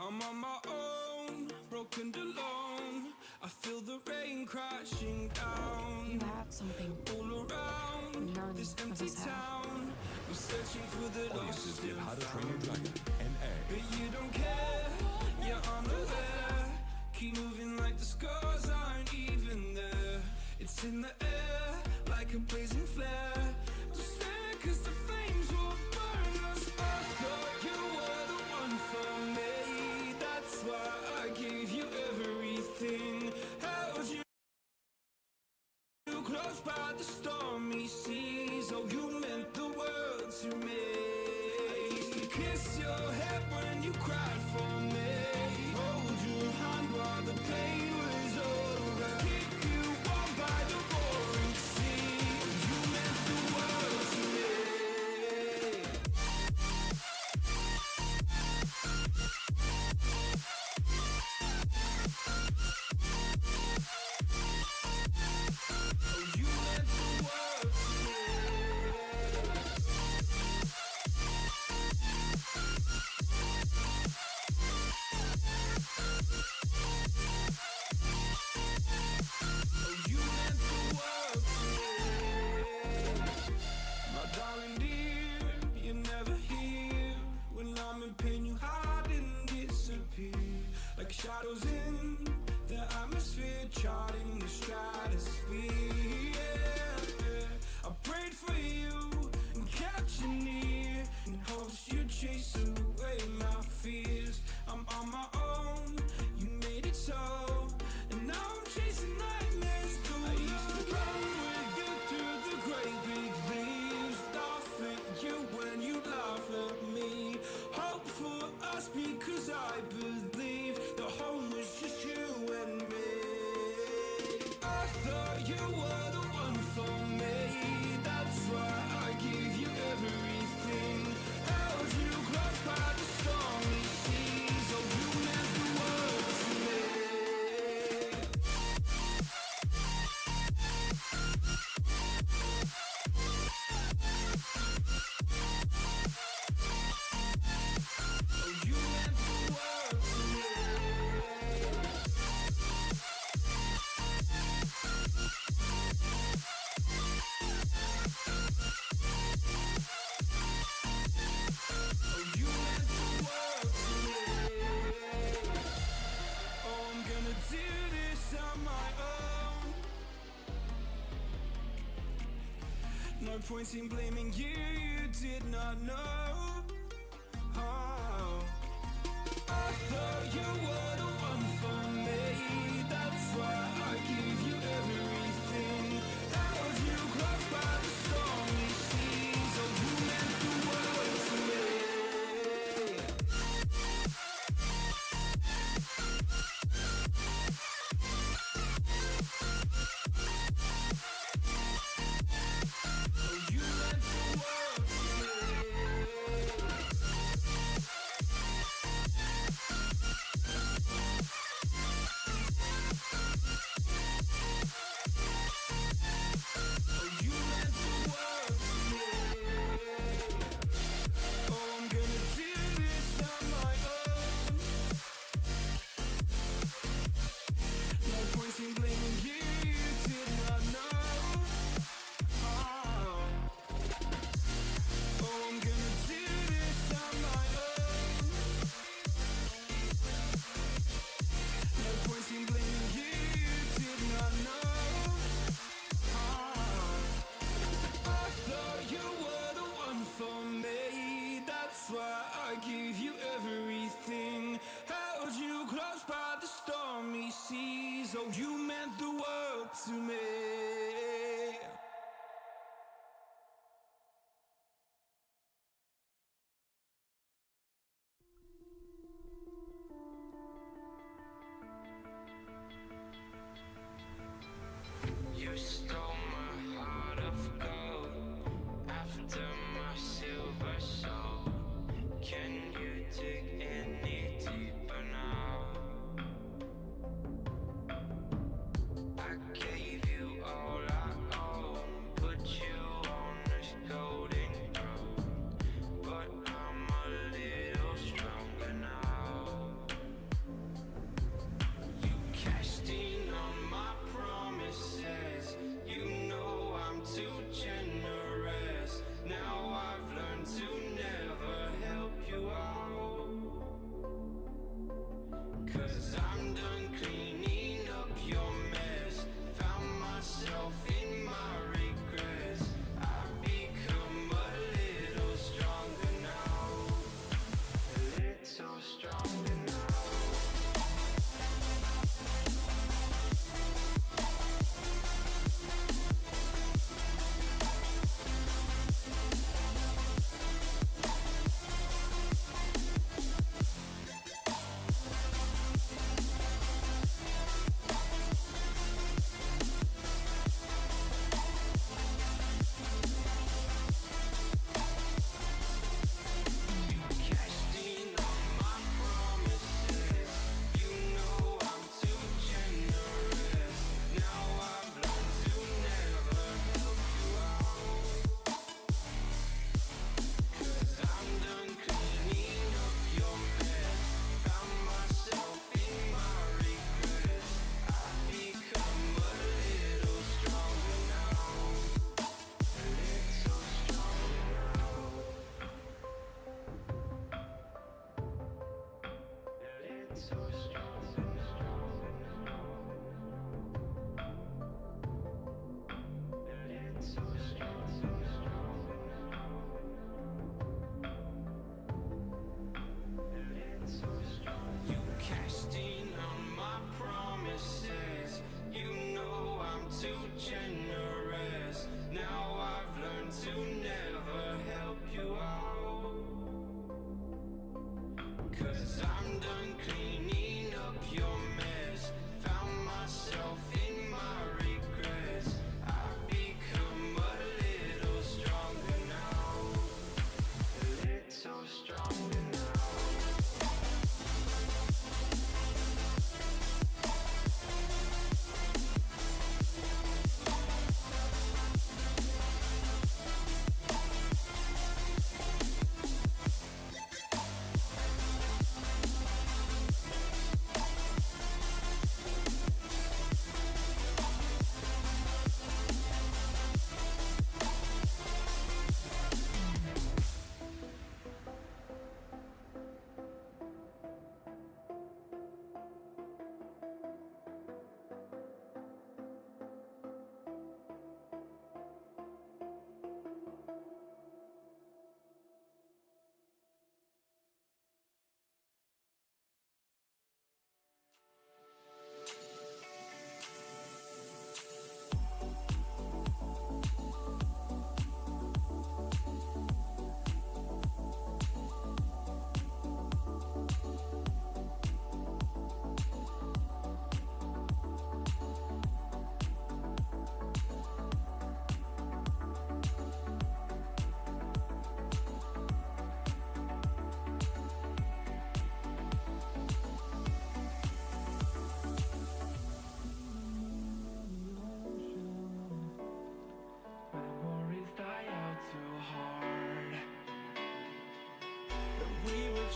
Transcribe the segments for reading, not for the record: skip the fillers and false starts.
I'm on my own, broken and alone. I feel the rain crashing down. You have something all around none this of empty us have. town. I'm searching for the lost OSSCS and How to Train Your found. Dragon, NA. But you don't care, you're unaware. Keep moving like the scars aren't even there. It's in the air, like a blazing flare. Just stare, cause the flames will burn us. I thought you were the one for me. That's why I gave you everything. Held you close by the stormy seas. Oh, you meant the world to me. I used to kiss your head when you cried for me. Hold your hand while the pain was over. Keep you warm by the roaring sea. You meant the world to me. Oh, you meant the world to me. Oh, you meant the world to me. My darling dear, you're never here. When I'm in pain, you hide and disappear. Like shadows in the atmosphere, charting the stratosphere. Yeah. I prayed for you and kept you near, in hopes you'd chase away my fears. I'm on my own, you made it so, and now I'm chasing nightmares through. I used to run with you through the great big leaves, laugh at you when you laugh at me. Hope for us because I believe the home was just you and me. I thought you were the one for me. That's why I gave you everything. Held you close by the stormy seas. Oh, you meant the world to me. Oh, you meant the world to me. Oh, you meant the world to me. Oh, I'm gonna do this on my own. No point in blaming you, you did not know. Oh, I thought you were the one for me. That's why I gave you everything. Held you close by the stormy seas. Oh, you meant the world to me. Oh, you meant the world to me.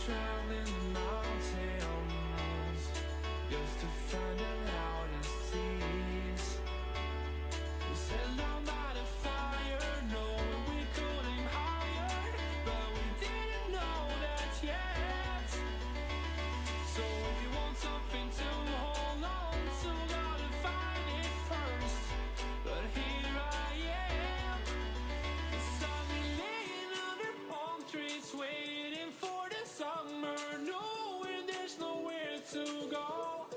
traveling the mountains just to find the loudest seas. We said down by the fire, knowing we could aim higher, but we didn't know that yet. So if you want something to hold on to, gotta find it first. But here I am, 'cause I've been laying under palm trees, waiting for the summer, knowing there's nowhere to go.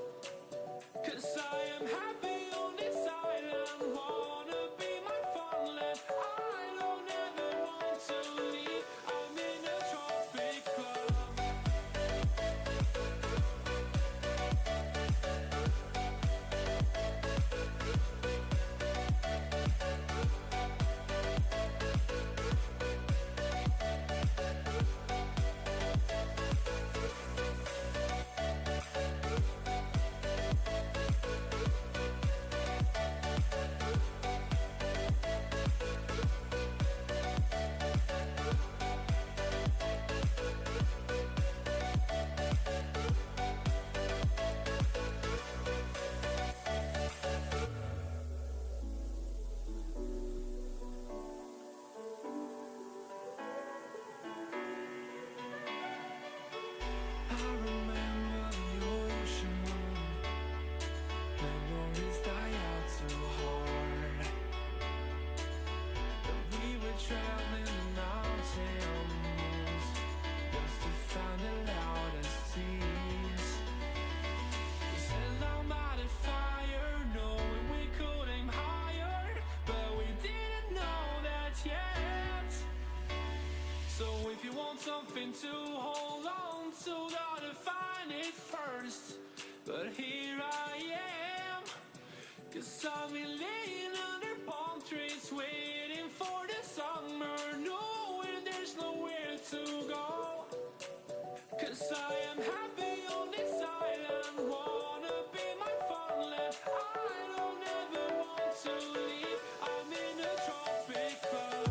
'Cause I am happy on this island, wanna be my farmland. I don't ever want to leave, I'm in a tropic club. I remember the ocean when memories die out too hard. But we were traveling the mountains just to find the loudest seas. We sat down by the fire, knowing we could aim higher, but we didn't know that yet. So if you want something to hold on to, gotta find it first. But here I am, 'cause I've been laying under palm trees, waiting for the summer, knowing there's nowhere to go. 'Cause I am happy on this island, wanna be my farmland. I don't ever want to leave, I'm in a tropic club.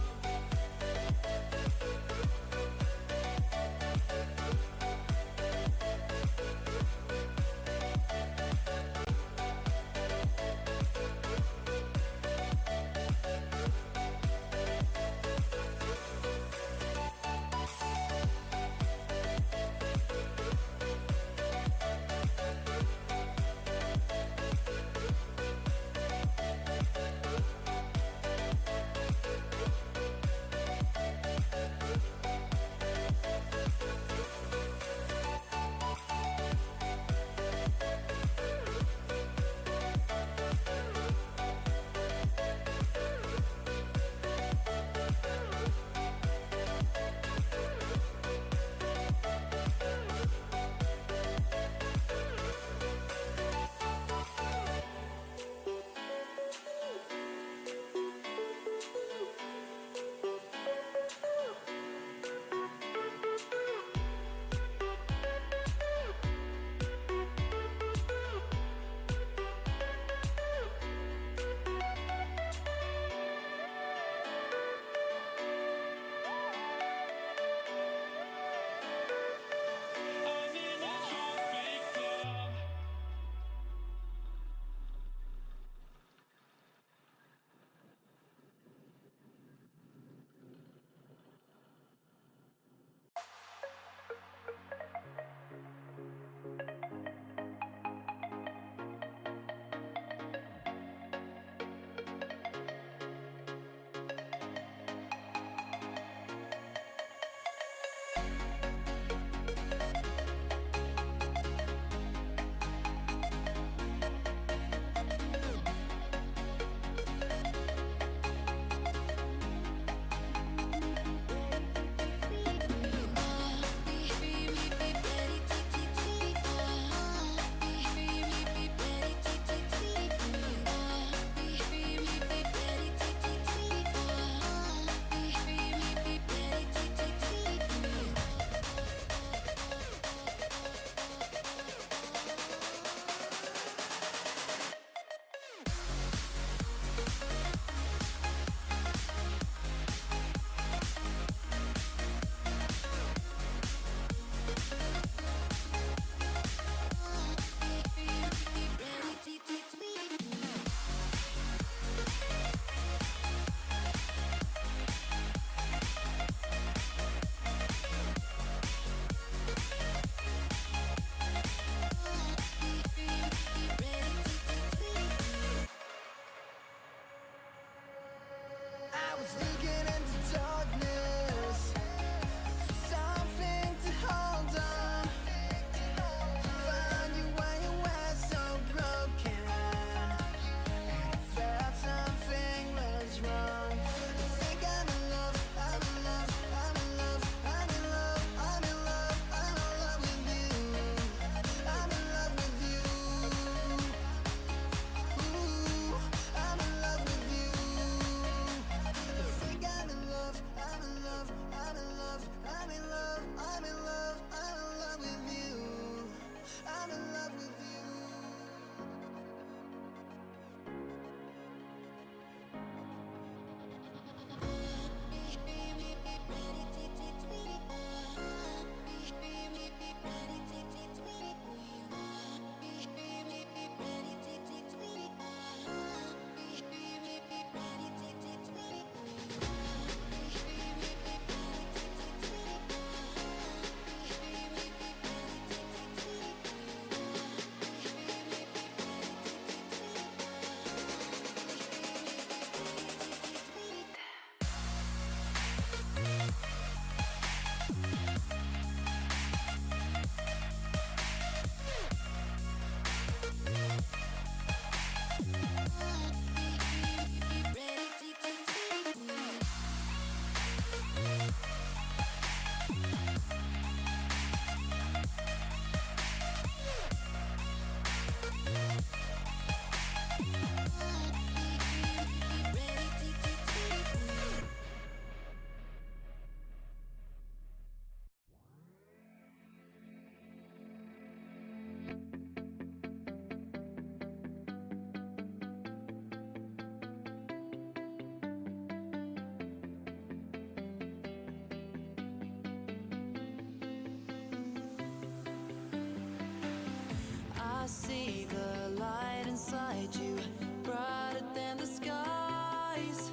I see the light inside you, brighter than the skies.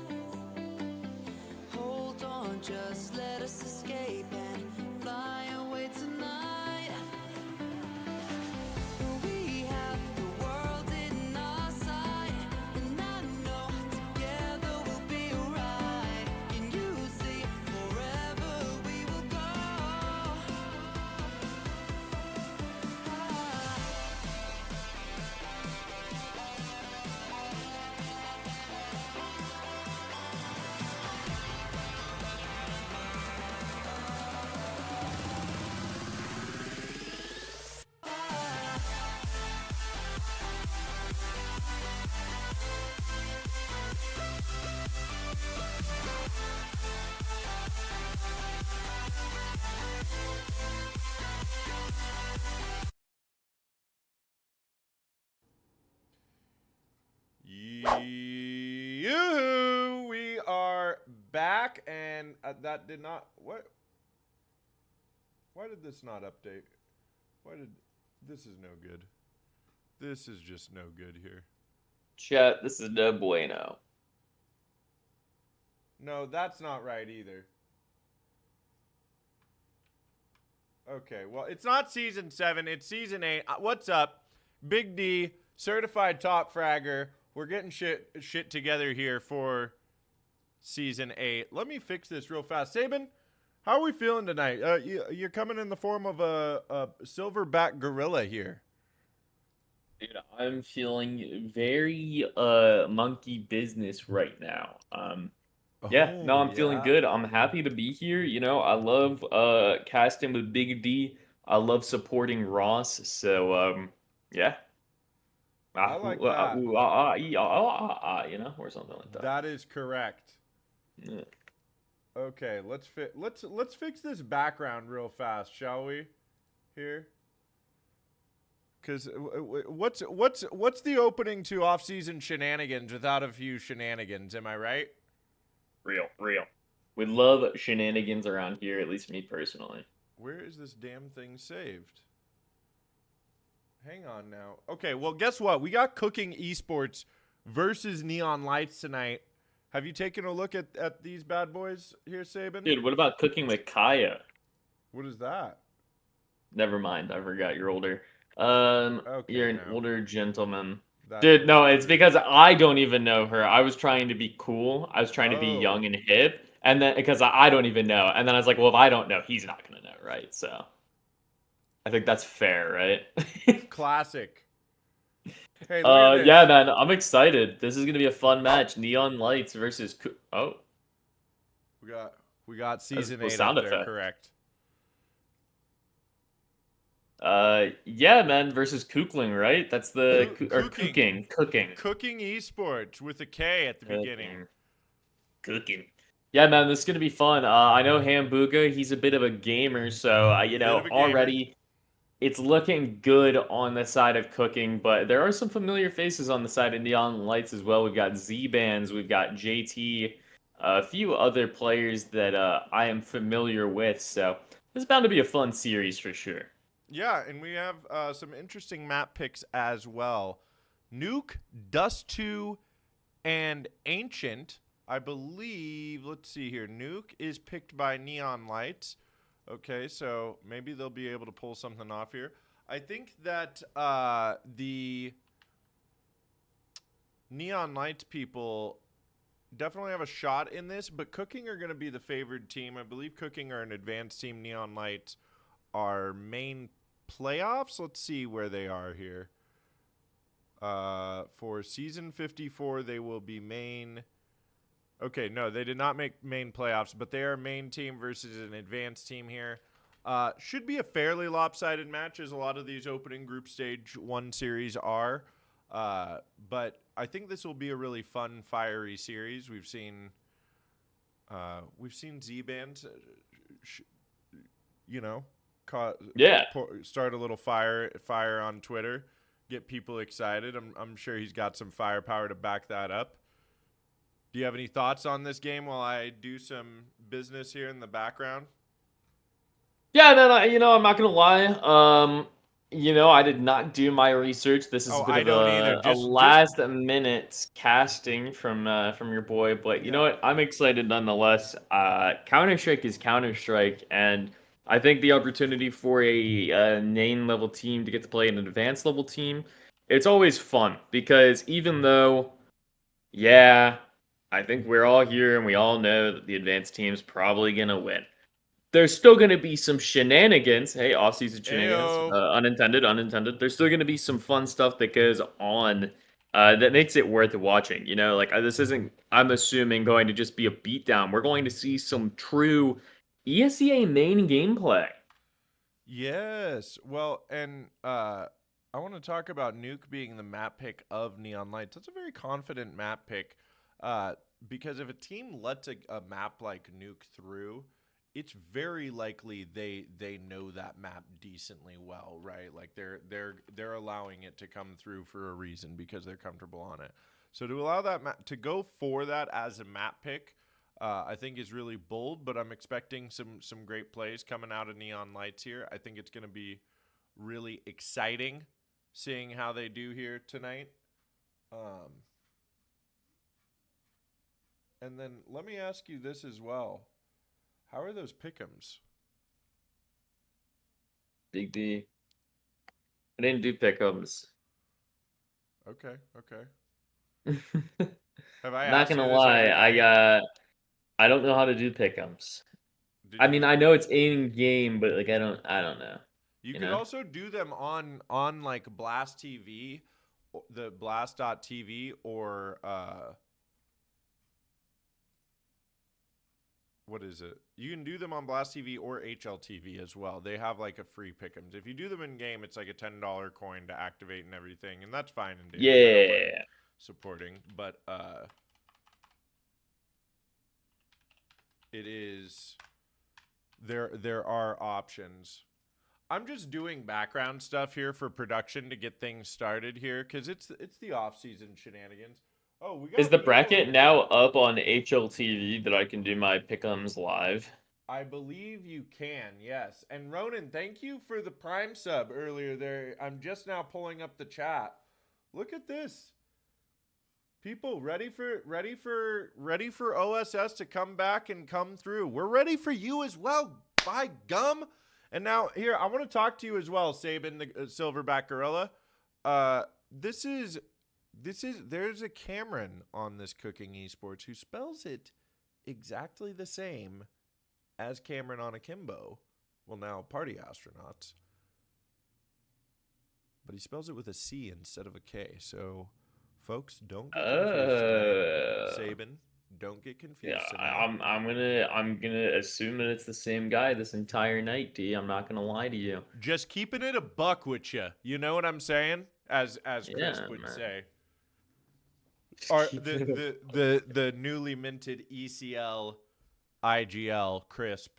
Hold on, just let us escape and fly away tonight. We have the world in our sight, and I know together we'll be alright. Can you see forever we will go? Yoo-hoo! We are back, and that did not... What? Why did this not update? This is no good. This is just no good here. Chat, this is no bueno. No, that's not right either. Okay, well, it's not Season 7. It's Season 8. What's up? Big D, certified top fragger. We're getting shit together here for Season 8. Let me fix this real fast. Sabin, how are we feeling tonight? You're coming in the form of a silverback gorilla here. Dude, I'm feeling very monkey business right now. Yeah, no, I'm feeling good. I'm happy to be here. You know, I love casting with Big D. I love supporting Ross. So yeah. I like that. You know, or something like that. That is correct. Yeah. Okay, let's fix this background real fast, shall we? Here. Because what's the opening to off-season shenanigans without a few shenanigans? Am I right? Real. We love shenanigans around here, at least me personally. Where is this damn thing saved? Hang on now. Okay, well, guess what? We got Kooking Esports versus Neon Lights tonight. Have you taken a look at these bad boys here, Sabin? Dude, what about Cooking with Kaya? What is that? Never mind, I forgot you're older. Okay, you're an now. older gentleman. That Dude, no, is it's true. because I don't even know her. I was trying to be cool. I was trying to be Oh. young and hip. And then, because I don't even know. And then I was like, well, if I don't know, he's not going to know, right? So, I think that's fair, right? Classic. Hey, look at this. Yeah, man, I'm excited. This is going to be a fun match. Neon Lights versus... Oh. We got Season 8 sound up there, effect. correct. Yeah, man, versus Kooking, right? That's the... Kooking. Kooking. Kooking Esports with a K at the beginning. Cooking. Yeah, man, this is gonna be fun. I know Hambuga, he's a bit of a gamer, so you know, already it's looking good on the side of Kooking, but there are some familiar faces on the side of Neon Lights as well. We've got Z-Bands, we've got JT, a few other players that I am familiar with, so this is bound to be a fun series for sure. Yeah, and we have some interesting map picks as well. Nuke, Dust 2, and Ancient. I believe, let's see here. Nuke is picked by Neon Lights. Okay, so maybe they'll be able to pull something off here. I think that the Neon Lights people definitely have a shot in this, but Kooking are going to be the favored team. I believe Kooking are an advanced team. Neon Lights are main playoffs. Let's see where they are here. For Season 54, they will be main... Okay, no, they did not make main playoffs, but they are main team versus an advanced team here. Should be a fairly lopsided match, as a lot of these opening group stage 1 series are. But I think this will be a really fun, fiery series. We've seen Z-Band, you know, start a little fire on Twitter, get people excited. I'm sure he's got some firepower to back that up. Do you have any thoughts on this game while I do some business here in the background? Yeah, no, you know, I'm not gonna lie. I did not do my research. This is Oh, a bit I of don't either. a Just last minute casting from your boy, but you know yeah. what? I'm excited nonetheless. Counter-Strike is Counter-Strike, and I think the opportunity for a main level team to get to play an advanced level team, it's always fun because even though, yeah, I think we're all here and we all know that the advanced team's probably gonna win. There's still going to be some shenanigans. Hey, off-season shenanigans, Ayo. unintended, unintended. There's still going to be some fun stuff that goes on that makes it worth watching. Like this isn't, I'm assuming, going to just be a beatdown. We're going to see some true ESEA main gameplay. Yes. Well, and I want to talk about Nuke being the map pick of Neon Lights. That's a very confident map pick, uh, because if a team lets a map like Nuke through, it's very likely they know that map decently well, right? Like they're allowing it to come through for a reason because they're comfortable on it. So to allow that map to go for that as a map pick, I think is really bold, but I'm expecting some great plays coming out of Neon Lights here. I think it's going to be really exciting seeing how they do here tonight. And then let me ask you this as well. How are those pick'ems? Big D. I didn't do pickums. Okay, okay. I'm Have I not asked gonna you this lie, every night? I don't know how to do pickums. Did I mean, you? I know it's in game, but like I don't know. You You could know? also do them on like Blast TV, the Blast.tv, or what is it? You can do them on Blast TV or HLTV as well. They have like a free pick'ems. If you do them in game, it's like a $10 coin to activate and everything, and that's fine and dandy. I don't mind Yeah. supporting, but it is there are options. I'm just doing background stuff here for production to get things started here because it's the off season shenanigans. Oh, we Is got the Leo bracket in now here. up on HLTV that I can do my pick'ems live? I believe you can, yes. And Ronan, thank you for the Prime sub earlier there. I'm just now pulling up the chat. Look at this. People ready for OSS to come back and come through. We're ready for you as well. By gum. And now here, I want to talk to you as well, Sabin, the Silverback Gorilla. Uh this is there's a Cameron on this Cooking Esports who spells it exactly the same as Cameron on Akimbo. Well, now Party Astronauts. But he spells it with a C instead of a K. So, folks, don't get confused tonight. Uh, Sabin, don't get yeah, confused tonight. I'm gonna assume that it's the same guy this entire night, D. I'm not gonna lie to you. Just keeping it a buck with you. You know what I'm saying? As Yeah, Crisp would man. say. Just Or keep the it. the the the newly minted ECL IGL Crisp.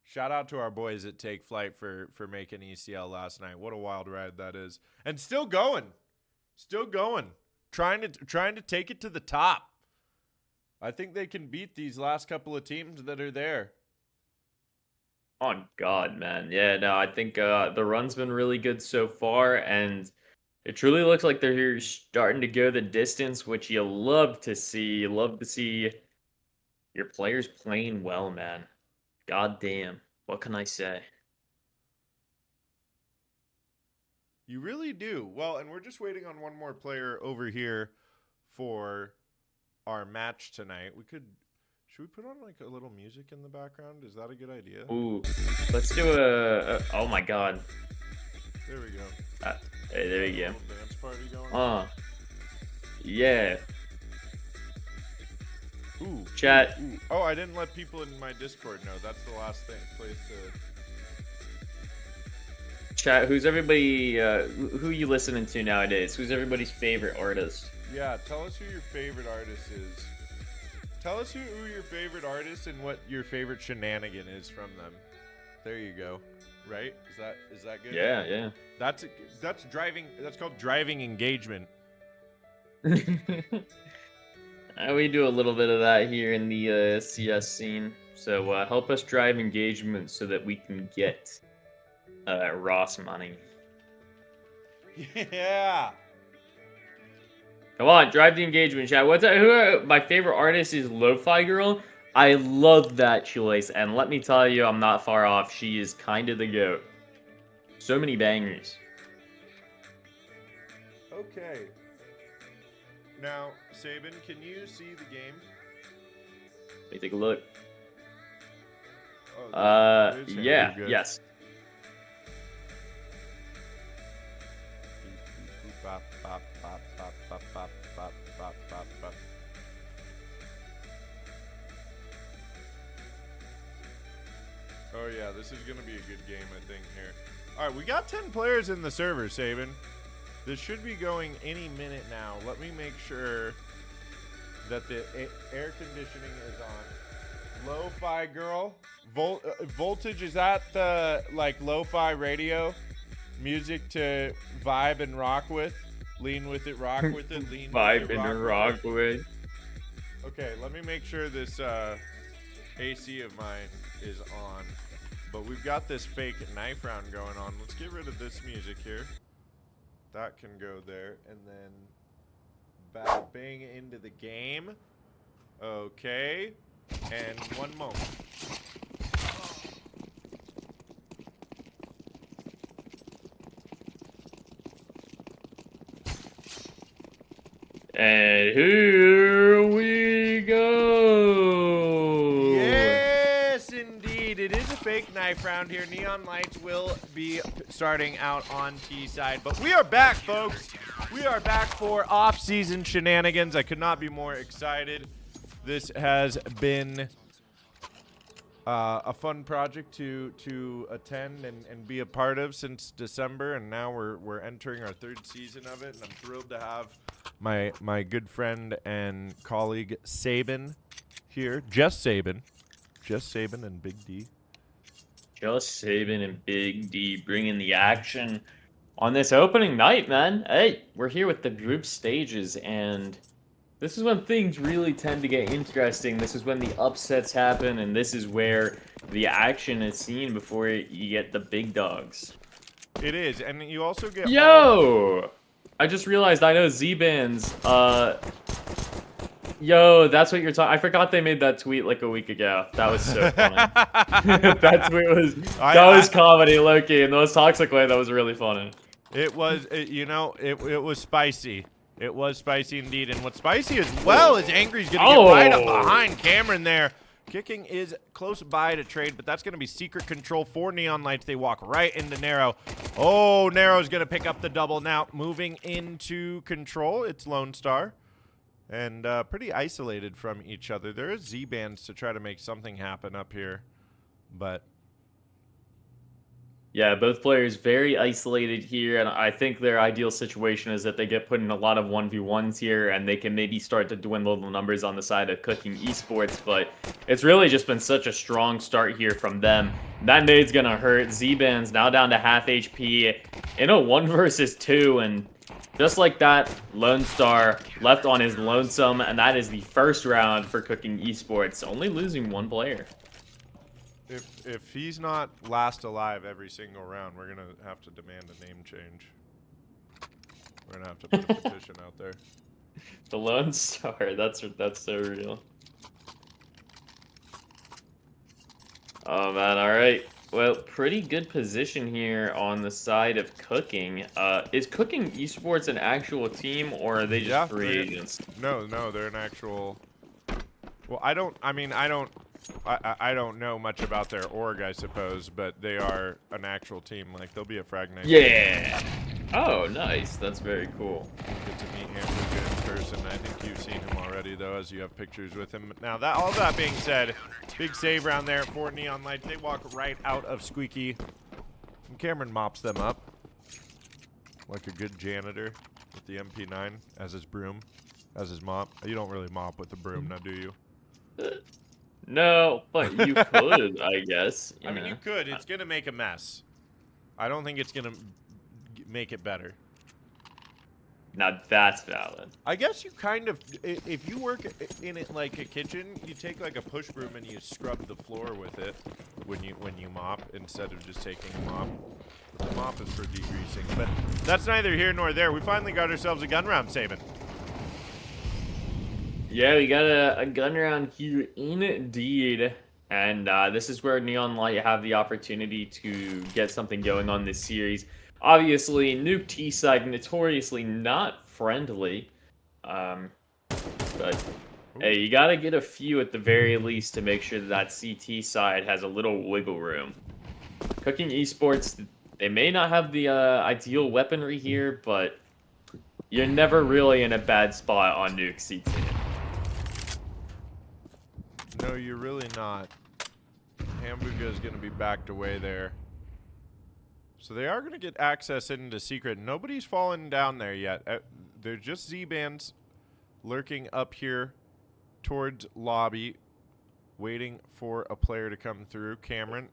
Shout out to our boys at Take Flight for making ECL last night. What a wild ride that is. And still going. Still going. Trying to take it to the top. I think they can beat these last couple of teams that are there. On God, man. Yeah, no, I think the run's been really good so far, and it truly looks like they're starting to go the distance, which you love to see. You love to see your players playing well, man. God damn. What can I say? You really do. Well, and we're just waiting on one more player over here for our match tonight. Should we put on like a little music in the background? Is that a good idea? Ooh, let's do oh my God. There we go. Uh, hey, there Got a you little dance party going go. on. Yeah. Ooh, Chat. ooh. Oh, I didn't let people in my Discord know. That's the last place to. Chat, who's everybody, who you listening to nowadays? Who's everybody's favorite artist? Yeah, tell us who your favorite artist is. Tell us who your favorite artist and what your favorite shenanigan is from them. There you go. Right? Is that good? Yeah, yeah. That's driving. That's called driving engagement. We do a little bit of that here in the CS scene. So help us drive engagement so that we can get Ross money. Yeah. Come on, drive the engagement, chat. My favorite artist is Lo-Fi Girl. I love that choice, and let me tell you, I'm not far off. She is kind of the GOAT. So many bangers. Okay. Now, Sabin, can you see the game? Let me take a look. Oh, there's Yeah, Hamburger. yes. Bop, bop, bop, bop, bop, bop, bop, bop, bop, bop. Oh yeah, this is gonna be a good game, I think, here. Alright, we got 10 players in the server, Sabin. This should be going any minute now. Let me make sure that the air conditioning is on. Lo-Fi Girl. Voltage, is that the, like, lo-fi radio? Music to vibe and rock with? Lean with it, rock with it, lean Vibe with it, and rock rock with. Okay, let me make sure this AC of mine is on. But we've got this fake knife round going on. Let's get rid of this music here. That can go there. And then bang into the game. Okay. And one moment. And here we go. Yes, indeed. It is a fake knife round here. Neon Lights will be starting out on T side. But we are back, folks. We are back for off-season shenanigans. I could not be more excited. This has been a fun project to attend and be a part of since December, and now we're entering our 3rd season of it, and I'm thrilled to have my good friend and colleague Sabin here. Just Sabin and Big D. Just Sabin and Big D bringing the action on this opening night, man. Hey, we're here with the group stages, and this is when things really tend to get interesting. This is when the upsets happen, and this is where the action is seen before you get the big dogs. It is, and you also get Yo! I just realized I know Z-Bands. Yo, that's what you're talking. I forgot they made that tweet like a week ago. That was so funny. That tweet was comedy, Loki. In the most toxic way, that was really funny. It was, it was spicy. It was spicy indeed. And what's spicy as well is Angry's going to get right up behind Cameron there. Kicking is close by to trade, but that's going to be secret control for Neon Lights. They walk right into Narrow. Oh, Narrow's going to pick up the double now. Moving into control, it's Lone Star. And pretty isolated from each other. There is Z-Bands to try to make something happen up here. But yeah, both players very isolated here, and I think their ideal situation is that they get put in a lot of 1v1s here, and they can maybe start to dwindle the numbers on the side of Kooking Esports, but it's really just been such a strong start here from them. That nade's gonna hurt. Z-Bands now down to half HP in a 1 versus 2, and just like that, Lone Star left on his lonesome, and that is the first round for Kooking Esports, only losing 1 player. If he's not last alive every single round, we're gonna have to demand a name change. We're gonna have to put a petition out there. The Lone Star, that's so real. Oh man, all right. Well, pretty good position here on the side of Kooking. Is Kooking Esports an actual team, or are they just free agents? No, they're an actual. Well, I don't know much about their org, I suppose, but they are an actual team. Like, they'll be a Frag Nation. Yeah. Oh, nice. That's very cool. Get to meet Hamburger in person. I think you've seen him already, though, as you have pictures with him. Now, all that being said, big save round there for Neon Lights. They walk right out of Squeaky. And Cameron mops them up like a good janitor with the MP9 as his broom, as his mop. You don't really mop with the broom, now do you? No, but you could, I guess. I mean, you could. It's going to make a mess. I don't think it's going to make it better. Now that's valid. I guess you kind of, if you work in it like a kitchen, you take like a push broom and you scrub the floor with it. when you mop instead of just taking a mop. The mop is for degreasing, but that's neither here nor there. We finally got ourselves a gun round, Saban. Yeah, we got a gun round here indeed. And this is where Neon Light have the opportunity to get something going on this series. Obviously, Nuke T-side notoriously not friendly. But hey, you gotta get a few at the very least to make sure that CT side has a little wiggle room. Cooking Esports, they may not have the ideal weaponry here, but you're never really in a bad spot on Nuke CT. No, you're really not. Hamburger is going to be backed away there. So they are going to get access into secret. Nobody's fallen down there yet. They're just Z-bands lurking up here towards lobby, waiting for a player to come through. Cameron.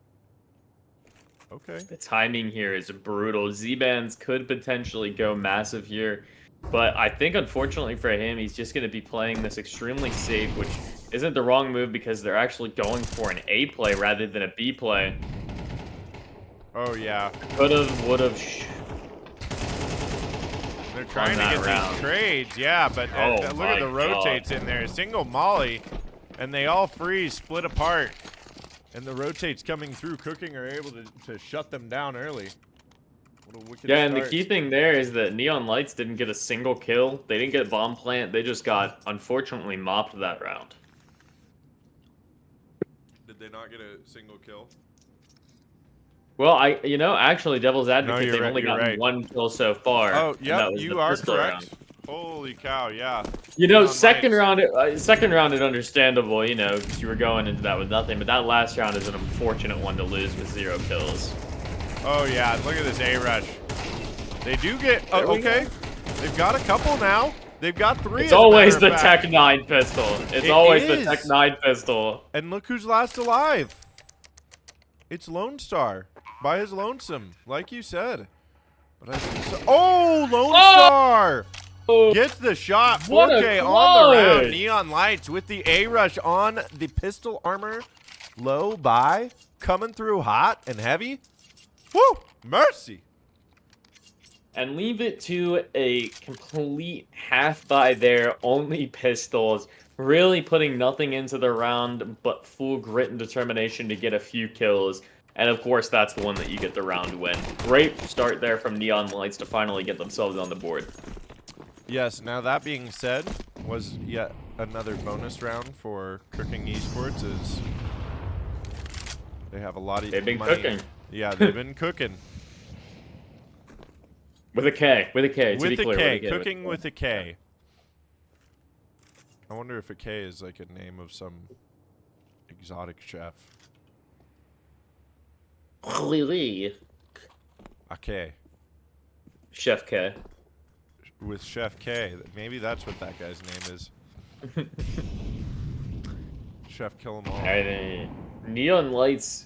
Okay. The timing here is brutal. Z-bands could potentially go massive here, but I think unfortunately for him, he's just going to be playing this extremely safe, which isn't the wrong move because they're actually going for an A play rather than a B play. Oh, yeah. Could've, would've. They're trying to get these trades, yeah, but look at the rotates in there. A single molly, and they all freeze, split apart. And the rotates coming through, Cooking are able to shut them down early. What a wicked Yeah, and start. the key thing there is that Neon Lights didn't get a single kill. They didn't get bomb plant. They just got, unfortunately, mopped that round. Did they not get a single kill? Well, actually, Devil's Advocate, No, they've only gotten one kill so far. Oh, yeah, you are correct. Round. Holy cow, yeah. Second round, is understandable, because you were going into that with nothing. But that last round is an unfortunate one to lose with 0 kills. Oh, yeah, look at this A-rush. They do get, okay. They've got a couple now. They've got 3. It's always the Tech 9 pistol. It's always the Tech 9 pistol. And look who's last alive. It's Lone Star by his lonesome, like you said. But Lone Star gets the shot. 4K on the round. Neon Lights with the A-rush on the pistol armor. Low by. Coming through hot and heavy. Woo! Mercy. And leave it to a complete half buy there, only pistols, really putting nothing into the round but full grit and determination to get a few kills. And of course, that's the one that you get the round win. Great start there from Neon Lights to finally get themselves on the board. Yes, now that being said, was yet another bonus round for Cooking Esports is they have a lot of They've been money. cooking. Yeah, they've been cooking. With a K. With a K. Cooking with a K. I wonder if a K is like a name of some exotic chef. A K. Chef K. With Chef K. Maybe that's what that guy's name is. Chef Kill 'em all. Alright, Neon Lights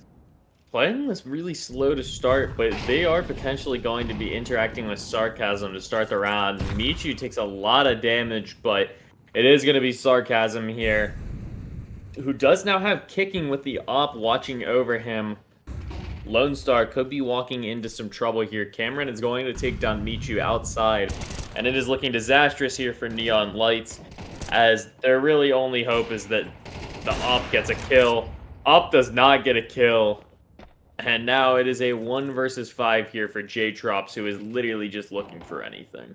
playing this really slow to start, but they are potentially going to be interacting with Sarcasm to start the round. Michu takes a lot of damage, but it is going to be Sarcasm here, who does now have Kicking with the op watching over him. Lone Star could be walking into some trouble here. Cameron is going to take down Michu outside, and it is looking disastrous here for Neon Lights, as their really only hope is that the op gets a kill. Op does not get a kill. And now it is a 1 versus 5 here for J-Trops, who is literally just looking for anything.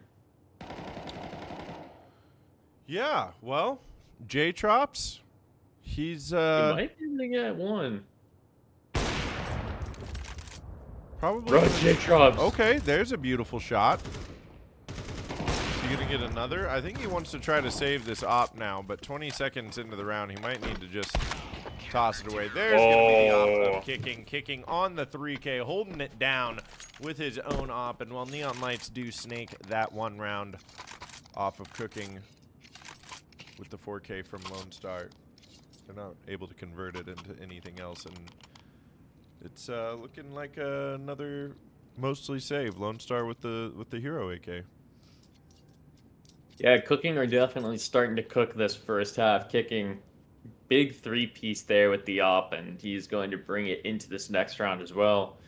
Yeah, well, J-Trops, he's He might be able to get 1. probably. Bro, J-Trops. Okay, there's a beautiful shot. Is he gonna get another? I think he wants to try to save this op now, but 20 seconds into the round, he might need to just toss it away. There's going to be the op of Kicking on the 3K, holding it down with his own op. And while Neon Lights do snake that 1 round off of Cooking with the 4K from Lone Star, they're not able to convert it into anything else. And it's looking like another mostly save. Lone Star with the hero AK. Yeah, Cooking are definitely starting to cook this first half. Kicking big 3-piece there with the op, and he's going to bring it into this next round as well.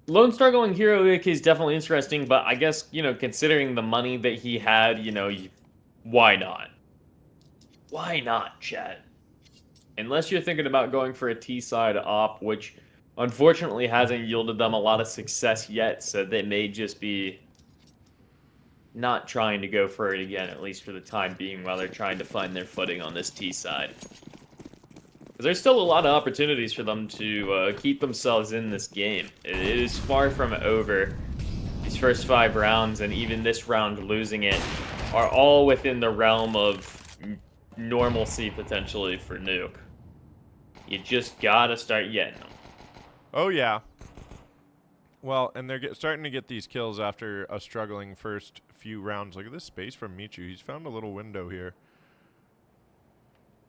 Lone Star going Hero Ick is definitely interesting, but I guess, considering the money that he had, why not? Why not, chat? Unless you're thinking about going for a T-side op, which unfortunately hasn't yielded them a lot of success yet, so they may just be not trying to go for it again, at least for the time being, while they're trying to find their footing on this T-side. There's still a lot of opportunities for them to keep themselves in this game. It is far from over. These first 5 rounds, and even this round losing it, are all within the realm of normalcy, potentially, for Nuke. You just gotta start getting them. Oh, yeah. Well, and they're starting to get these kills after a struggling first few rounds. Look at this space from Michu. He's found a little window here.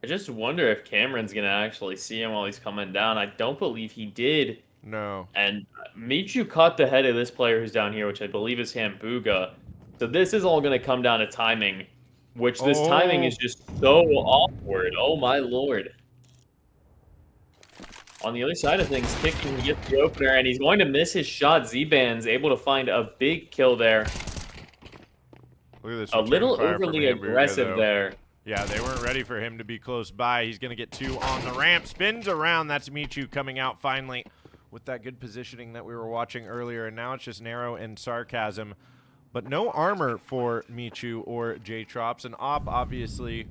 I just wonder if Cameron's going to actually see him while he's coming down. I don't believe he did. No. And Michu caught the head of this player who's down here, which I believe is Hambuga. So this is all going to come down to timing, which this timing is just so awkward. Oh, my lord. On the other side of things, Kooking gets the opener, and he's going to miss his shot. Z-Ban's able to find a big kill there. Look at this. A little overly aggressive there. Yeah, they weren't ready for him to be close by. He's going to get 2 on the ramp. Spins around. That's Michu coming out finally with that good positioning that we were watching earlier. And now it's just Narrow and Sarcasm. But no armor for Michu or J-Trops. And Op, obviously,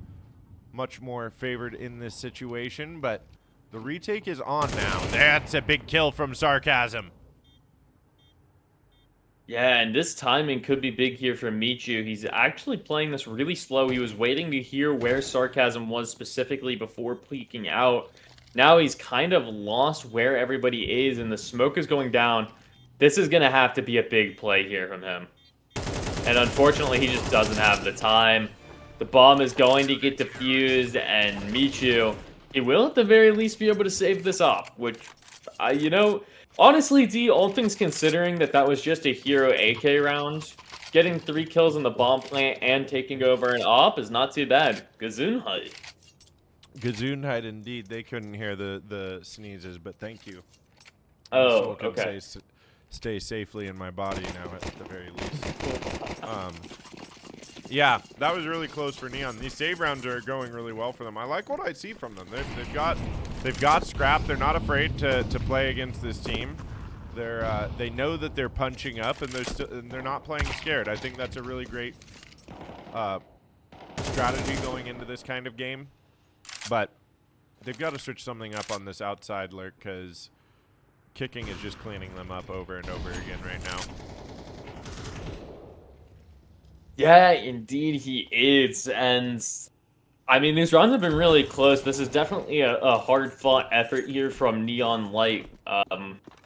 much more favored in this situation. But the retake is on now. That's a big kill from Sarcasm. Yeah, and this timing could be big here for Michu. He's actually playing this really slow. He was waiting to hear where Sarcasm was specifically before peeking out. Now he's kind of lost where everybody is, and the smoke is going down. This is going to have to be a big play here from him. And unfortunately, he just doesn't have the time. The bomb is going to get defused, and Michu, he will at the very least be able to save this off, which, honestly, D, all things considering that was just a hero AK round, getting 3 kills in the bomb plant and taking over an op is not too bad. Gesundheit. Gesundheit, indeed. They couldn't hear the sneezes, but thank you. Oh, okay. Stay safely in my body now, at the very least. Yeah, that was really close for Neon. These save rounds are going really well for them. I like what I see from them. They've got scrap. They're not afraid to play against this team. They know that they're punching up, and they're not playing scared. I think that's a really great strategy going into this kind of game. But they've got to switch something up on this outside lurk, because Kooking is just cleaning them up over and over again right now. Yeah, indeed he is, and I mean, these rounds have been really close. This is definitely a hard-fought effort here from Neon Light,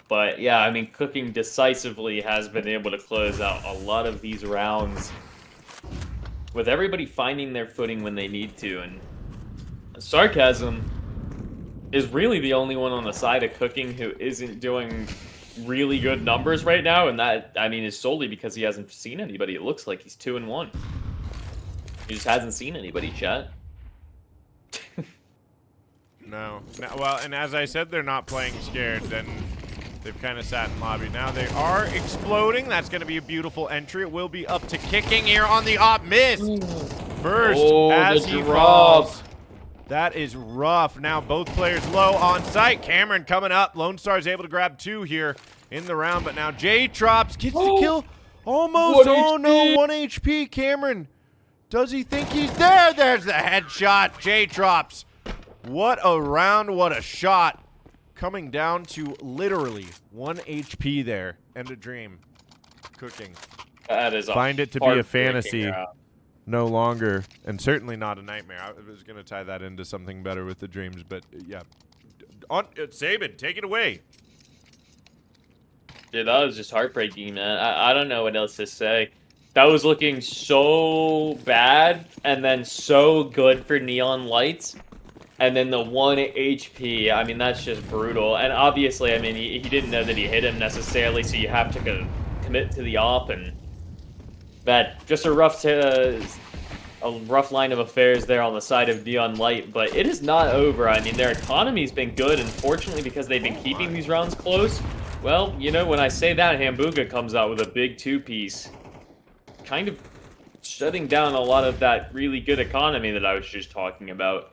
but yeah, I mean, Kooking decisively has been able to close out a lot of these rounds with everybody finding their footing when they need to, and Sarcasm is really the only one on the side of Kooking who isn't doing really good numbers right now, and that, I mean, is solely because he hasn't seen anybody. It looks like he's 2-1. He just hasn't seen anybody, chat. No. Well, and as I said, they're not playing scared. Then they've kind of sat in lobby. Now they are exploding. That's going to be a beautiful entry. It will be up to Kooking here on the op. Miss first as he falls. That is rough. Now both players low on site. Cameron coming up. Lone Star is able to grab 2 here in the round, but now J-Trops gets the kill. Almost. Oh no, 1 HP. Cameron, does he think he's there? There's the headshot. J-Trops. What a round, what a shot. Coming down to literally 1 HP there. End of dream. Kooking. That is Find it to be a fantasy. No longer, and certainly not a nightmare. I was going to tie that into something better with the dreams, but yeah. Sabin, take it away. Dude, that was just heartbreaking, man. I don't know what else to say. That was looking so bad, and then so good for Neon Lights, and then the 1 HP. I mean, that's just brutal. And obviously, I mean, he didn't know that he hit him necessarily, so you have to commit to the op, and that just a rough a rough line of affairs there on the side of Neon Light, but it is not over. I mean, their economy's been good, and fortunately, because they've been keeping these rounds close, well, you know, when I say that, Hambuga comes out with a big two-piece, kind of shutting down a lot of that really good economy that I was just talking about.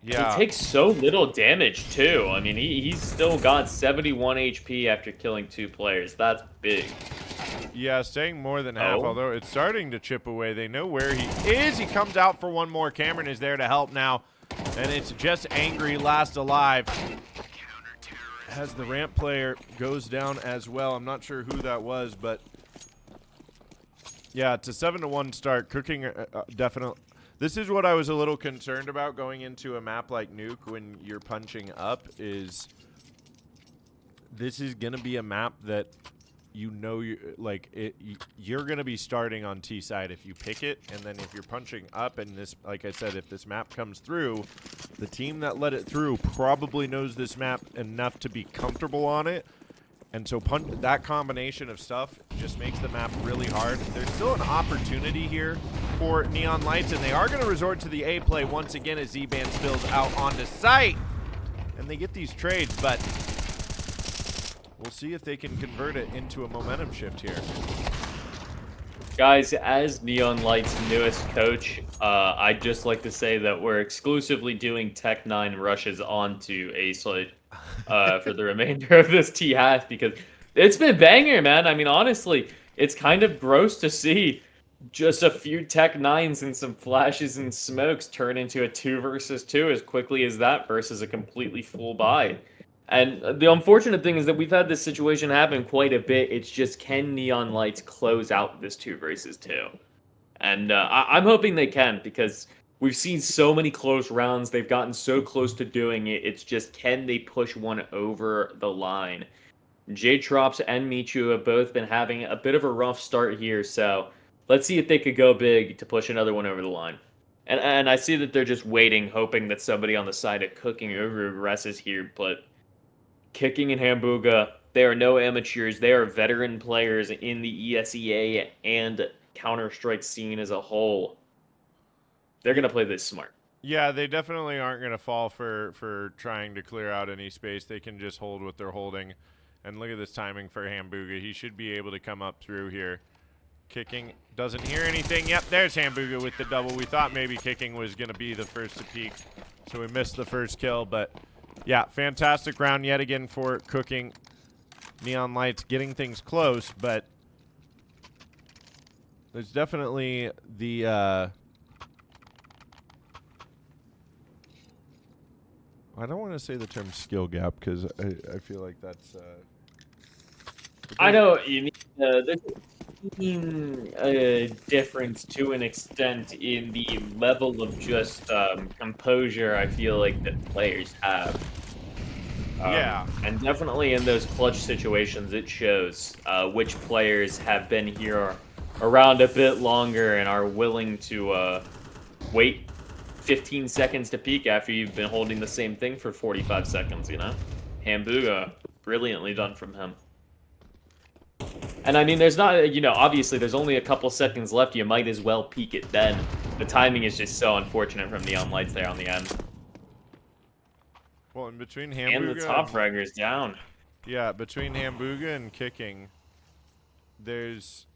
Yeah. He takes so little damage, too. I mean, he's still got 71 HP after killing 2 players. That's big. Yeah, staying more than half, although it's starting to chip away. They know where he is. He comes out for one more. Cameron is there to help now. And it's just Angry last alive. As the ramp player goes down as well. I'm not sure who that was, but yeah, it's a 7-1 start. Cooking definitely. This is what I was a little concerned about going into a map like Nuke when you're punching up is this is going to be a map that you know you're going to be starting on T side if you pick it, and then if you're punching up and this, like I said, if this map comes through, the team that let it through probably knows this map enough to be comfortable on it. And so that combination of stuff just makes the map really hard. There's still an opportunity here for Neon Lights, and they are going to resort to the A play once again as Z-Band spills out onto site. And they get these trades, but we'll see if they can convert it into a momentum shift here. Guys, as Neon Light's newest coach, I'd just like to say that we're exclusively doing Tech 9 rushes onto A side for the remainder of this T-half because it's been banger, man. I mean, honestly, it's kind of gross to see just a few Tech 9s and some flashes and smokes turn into a 2 versus 2 as quickly as that versus a completely full buy. And the unfortunate thing is that we've had this situation happen quite a bit. It's just, can Neon Lights close out this 2 versus 2? And I'm hoping they can, because we've seen so many close rounds. They've gotten so close to doing it. It's just, can they push one over the line? J-Trops and Michu have both been having a bit of a rough start here, so let's see if they could go big to push another one over the line. And I see that they're just waiting, hoping that somebody on the side of Cooking over-agresses here, but Kooking and Hambuga, they are no amateurs. They are veteran players in the ESEA and Counter-Strike scene as a whole. They're going to play this smart. Yeah, they definitely aren't going to fall for trying to clear out any space. They can just hold what they're holding. And look at this timing for Hambuga. He should be able to come up through here. Kooking doesn't hear anything. Yep, there's Hambuga with the double. We thought maybe Kooking was going to be the first to peek, so we missed the first kill, but yeah, fantastic round yet again for Cooking. Neon Lights getting things close, but there's definitely the I don't want to say the term skill gap because I feel like that's I know what you mean. There's a difference to an extent in the level of just composure I feel like that players have. Yeah. And definitely in those clutch situations, it shows which players have been here around a bit longer and are willing to wait 15 seconds to peek after you've been holding the same thing for 45 seconds, you know? Hambuga, brilliantly done from him. And I mean, there's not, you know, obviously there's only a couple seconds left. You might as well peek it then. The timing is just so unfortunate from Neon Lights there on the end. Well, in between Hambuga and the top fragger's down. Yeah, between Hambuga and Kooking, there's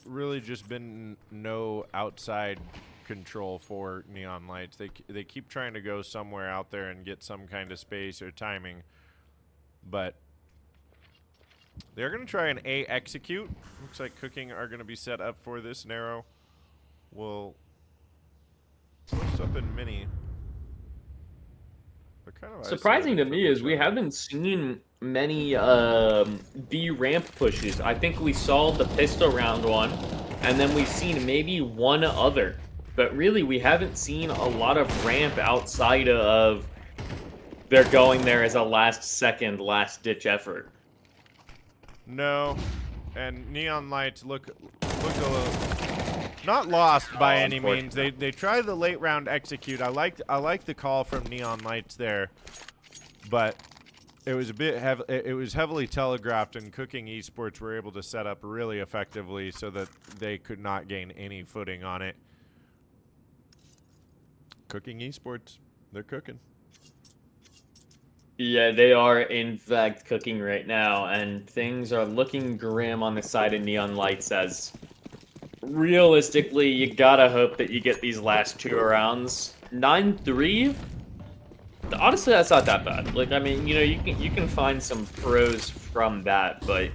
really just been no outside control for Neon Lights. They keep trying to go somewhere out there and get some kind of space or timing, but they're going to try an A execute. Looks like Cooking are going to be set up for this. Narrow will post up in mini. Kind of surprising to me is we haven't seen many B ramp pushes. I think we saw the pistol round one, and then we've seen maybe one other. But really, we haven't seen a lot of ramp outside of they're going there as a last-second, last-ditch effort. No, and Neon Lights look a little not lost by any means. They try the late round execute. I like the call from Neon Lights there, but it was a bit it was heavily telegraphed, and Kooking Esports were able to set up really effectively so that they could not gain any footing on it. Kooking Esports, they're cooking. Yeah, they are in fact cooking right now, and things are looking grim on the side of Neon Lights as realistically, you gotta hope that you get these last 2 rounds. 9-3? Honestly, that's not that bad. Like, I mean, you know, you can find some pros from that, but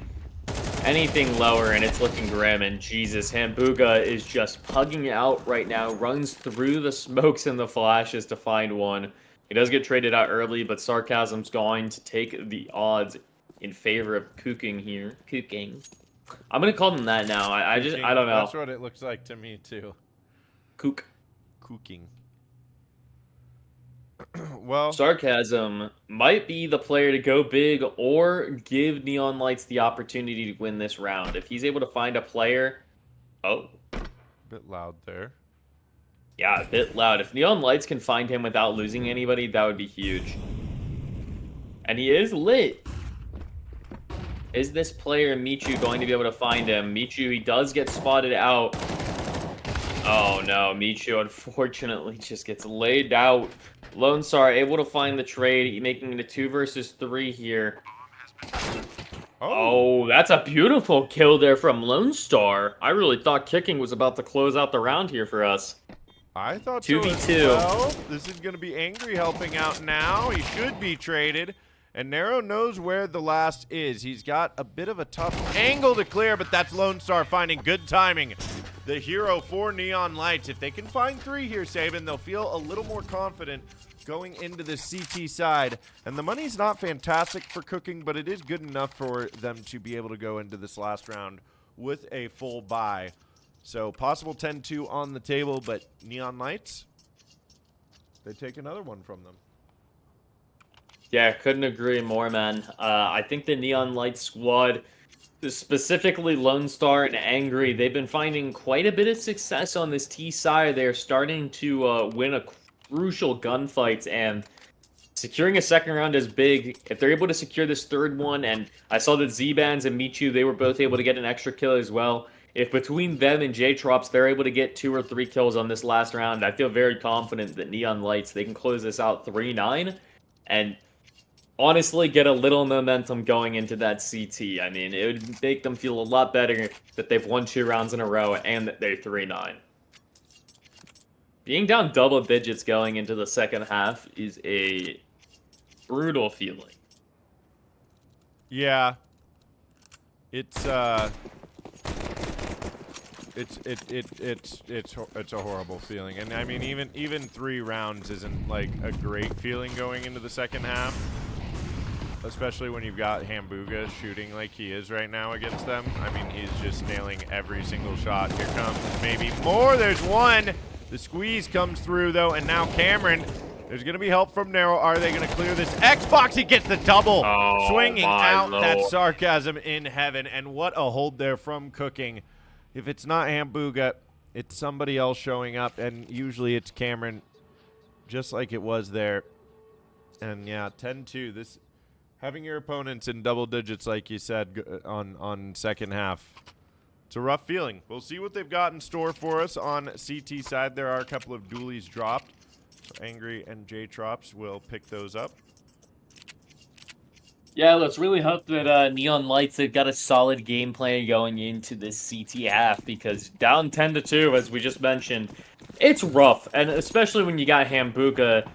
anything lower and it's looking grim, and Jesus, Hambuga is just pugging out right now, runs through the smokes and the flashes to find one. He does get traded out early, but Sarcasm's going to take the odds in favor of Kooking here. Kooking. I'm gonna call them that now. I don't know. That's what it looks like to me too. Kooking. Well, Sarcasm might be the player to go big or give Neon Lights the opportunity to win this round. If he's able to find a player... Oh. Bit loud there. Yeah, a bit loud. If Neon Lights can find him without losing anybody, that would be huge. And he is lit. Is this player, Michu, going to be able to find him? Michu, he does get spotted out. Oh no, Michu unfortunately just gets laid out. Lone Star able to find the trade, making it a 2 versus 3 here. Oh, that's a beautiful kill there from Lone Star. I really thought Kooking was about to close out the round here for us. I thought 2v2. so as well. This is going to be Angry helping out now. He should be traded. And Nero knows where the last is. He's got a bit of a tough angle to clear, but that's Lone Star finding good timing. The hero for Neon Lights. If they can find 3 here, Saban, they'll feel a little more confident going into the CT side. And the money's not fantastic for Kooking, but it is good enough for them to be able to go into this last round with a full buy. So possible 10-2 on the table, but Neon Lights, they take another one from them. Yeah, couldn't agree more, man. I think the Neon Light squad, specifically Lone Star and Angry, they've been finding quite a bit of success on this T side. They're starting to win a crucial gunfights, and securing a second round is big. If they're able to secure this 3rd one, and I saw that Z-Bands and Michu, they were both able to get an extra kill as well. If between them and J-Trops, they're able to get 2 or 3 kills on this last round, I feel very confident that Neon Lights, they can close this out 3-9, and honestly get a little momentum going into that CT. I mean, it would make them feel a lot better that they've won 2 rounds in a row and that they're 3-9. Being down double digits going into the second half is a brutal feeling. Yeah. It's a horrible feeling. And I mean, even 3 rounds isn't like a great feeling going into the second half. Especially when you've got Hambuga shooting like he is right now against them. I mean, he's just nailing every single shot. Here comes maybe more. There's one. The squeeze comes through, though, and now Cameron. There's going to be help from Nero. Are they going to clear this? Xbox, he gets the double. Oh, swinging out Lord. that Sarcasm in heaven. And what a hold there from Kooking. If it's not Hambuga, it's somebody else showing up, and usually it's Cameron, just like it was there. And, yeah, 10-2. This... Having your opponents in double digits, like you said, on second half, it's a rough feeling. We'll see what they've got in store for us on CT side. There are a couple of dualies dropped. So Angry and J-Trops will pick those up. Yeah, let's really hope that Neon Lights have got a solid game plan going into this CT half, because down 10-2, as we just mentioned, it's rough. And especially when you got Hambuga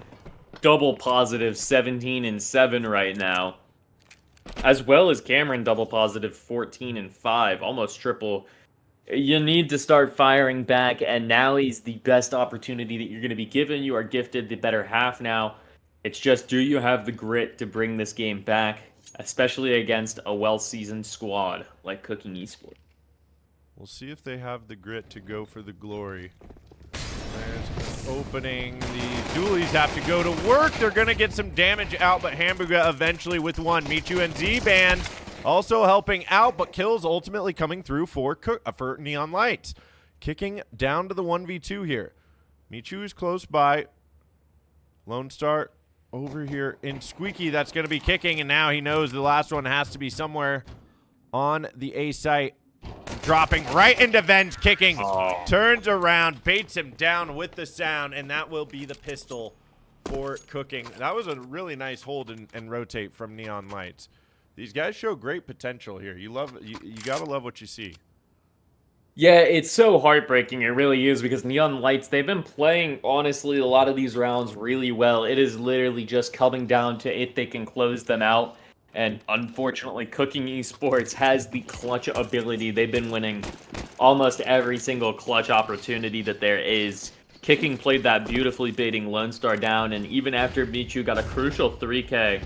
double positive 17-7 right now, as well as Cameron double positive 14-5, almost triple. You need to start firing back, and now is the best opportunity that you're going to be given. You are gifted the better half now. It's just, do you have the grit to bring this game back, especially against a well-seasoned squad like Kooking Esports? We'll see if they have the grit to go for the glory. There's an opening. The dualies have to go to work. They're going to get some damage out, but Hambuga eventually with one. Michu and Z-Bands also helping out, but kills ultimately coming through for Neon Lights. Kicking down to the 1v2 here. Michu is close by. Lone Star. over here in Squeaky. That's going to be kicking, and now he knows the last one has to be somewhere on the A site. Dropping right into Ven's kicking. Turns around, baits him down with the sound, and that will be the pistol for Kooking. That was a really nice hold and rotate from Neon Lights. These guys show great potential here. You gotta love what you see. Yeah, it's so heartbreaking. It really is, because Neon Lights, they've been playing, honestly, a lot of these rounds really well. It is literally just coming down to if they can close them out. And unfortunately, Kooking Esports has the clutch ability. They've been winning almost every single clutch opportunity that there is. Kicking played that beautifully, baiting Lone Star down, and even after Michu got a crucial 3K,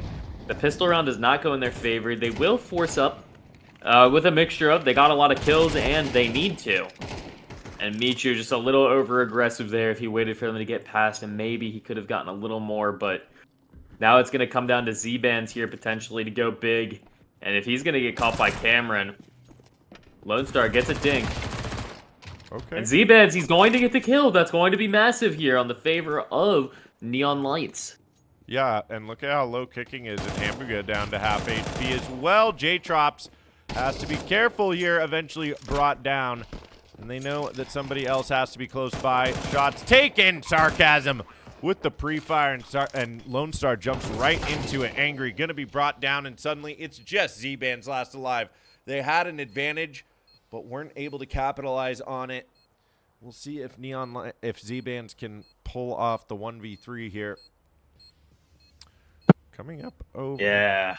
the pistol round does not go in their favor. They will force up with a mixture of they got a lot of kills and they need to. And Michu just a little over-aggressive there. If he waited for them to get past him, maybe he could have gotten a little more, but now it's going to come down to Z-Bands here potentially to go big. And if he's going to get caught by Cameron, Lone Star gets a dink. Okay. And Z-Bands, he's going to get the kill. That's going to be massive here on the favor of Neon Lights. Yeah, and look at how low Kicking is, and Hamburger down to half HP as well. J-Trops has to be careful here, eventually brought down. And they know that somebody else has to be close by. Shots taken, Sarcasm with the pre-fire, and Lone Star jumps right into it, angry. Gonna be brought down, and suddenly it's just Z-Bands last alive. They had an advantage, but weren't able to capitalize on it. We'll see if Z-Bands can pull off the 1v3 here. Coming up over. Yeah,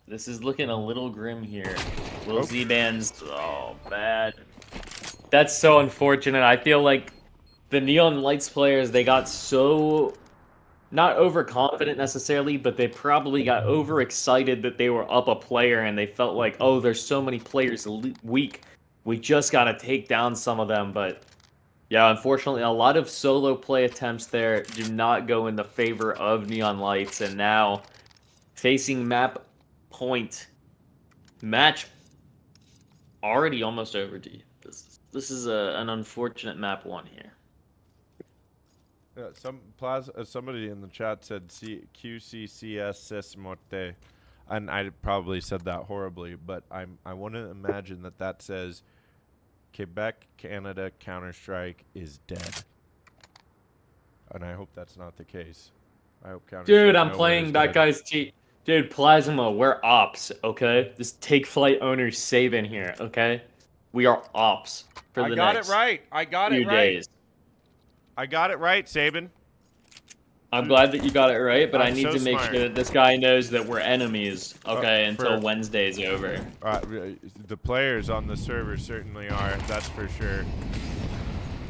this is looking a little grim here. Will Z-Bands, oh, bad. That's so unfortunate. I feel like the Neon Lights players, they got so, not overconfident necessarily, but they probably got overexcited that they were up a player, and they felt like, oh, there's so many players weak. We just got to take down some of them. But yeah, unfortunately, a lot of solo play attempts there do not go in the favor of Neon Lights. And now facing map point, match already almost over, D. This is an unfortunate map one here. Yeah, somebody in the chat said QCCS ses morte, and I probably said that horribly, but I want to imagine that says Quebec, Canada, Counter-Strike is dead. And I hope that's not the case. I hope Counter-Strike. Dude, I'm playing that guy's team. Dude, Plasma, we're ops, okay? This Take Flight owner Saban here, okay? We are ops for the next I got it right. days. I got it right, Saban. I'm glad that you got it right, but I need to make smart. sure that this guy knows that we're enemies, okay, until Wednesday's over. The players on the server certainly are, that's for sure.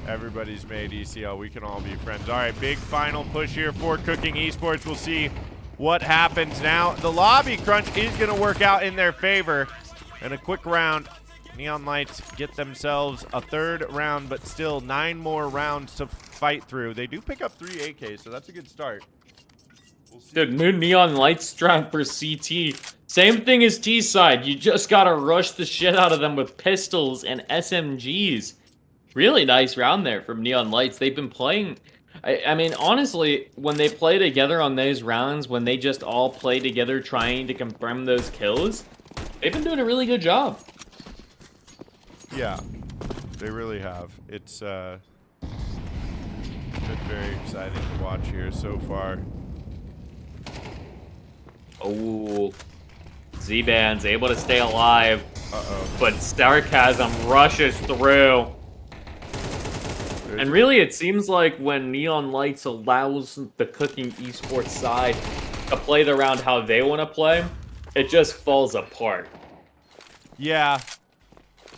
Everybody's made ECL. We can all be friends. All right, big final push here for Kooking Esports. We'll see what happens now. The lobby crunch is going to work out in their favor. And a quick round. Neon Lights get themselves a third round, but still 9 more rounds to fight through. They do pick up 3 AKs, so that's a good start. We'll see. Dude, new Neon Lights strat for CT. Same thing as T-side. You just gotta rush the shit out of them with pistols and SMGs. Really nice round there from Neon Lights. They've been playing... I mean, honestly, when they play together on those rounds, when they just all play together trying to confirm those kills, they've been doing a really good job. Yeah, they really have. It's been very exciting to watch here so far. Oh, Z-Band's able to stay alive. Uh-oh. But Sarcasm rushes through. And really, it seems like when Neon Lights allows the Kooking Esports side to play the round how they want to play, it just falls apart. Yeah.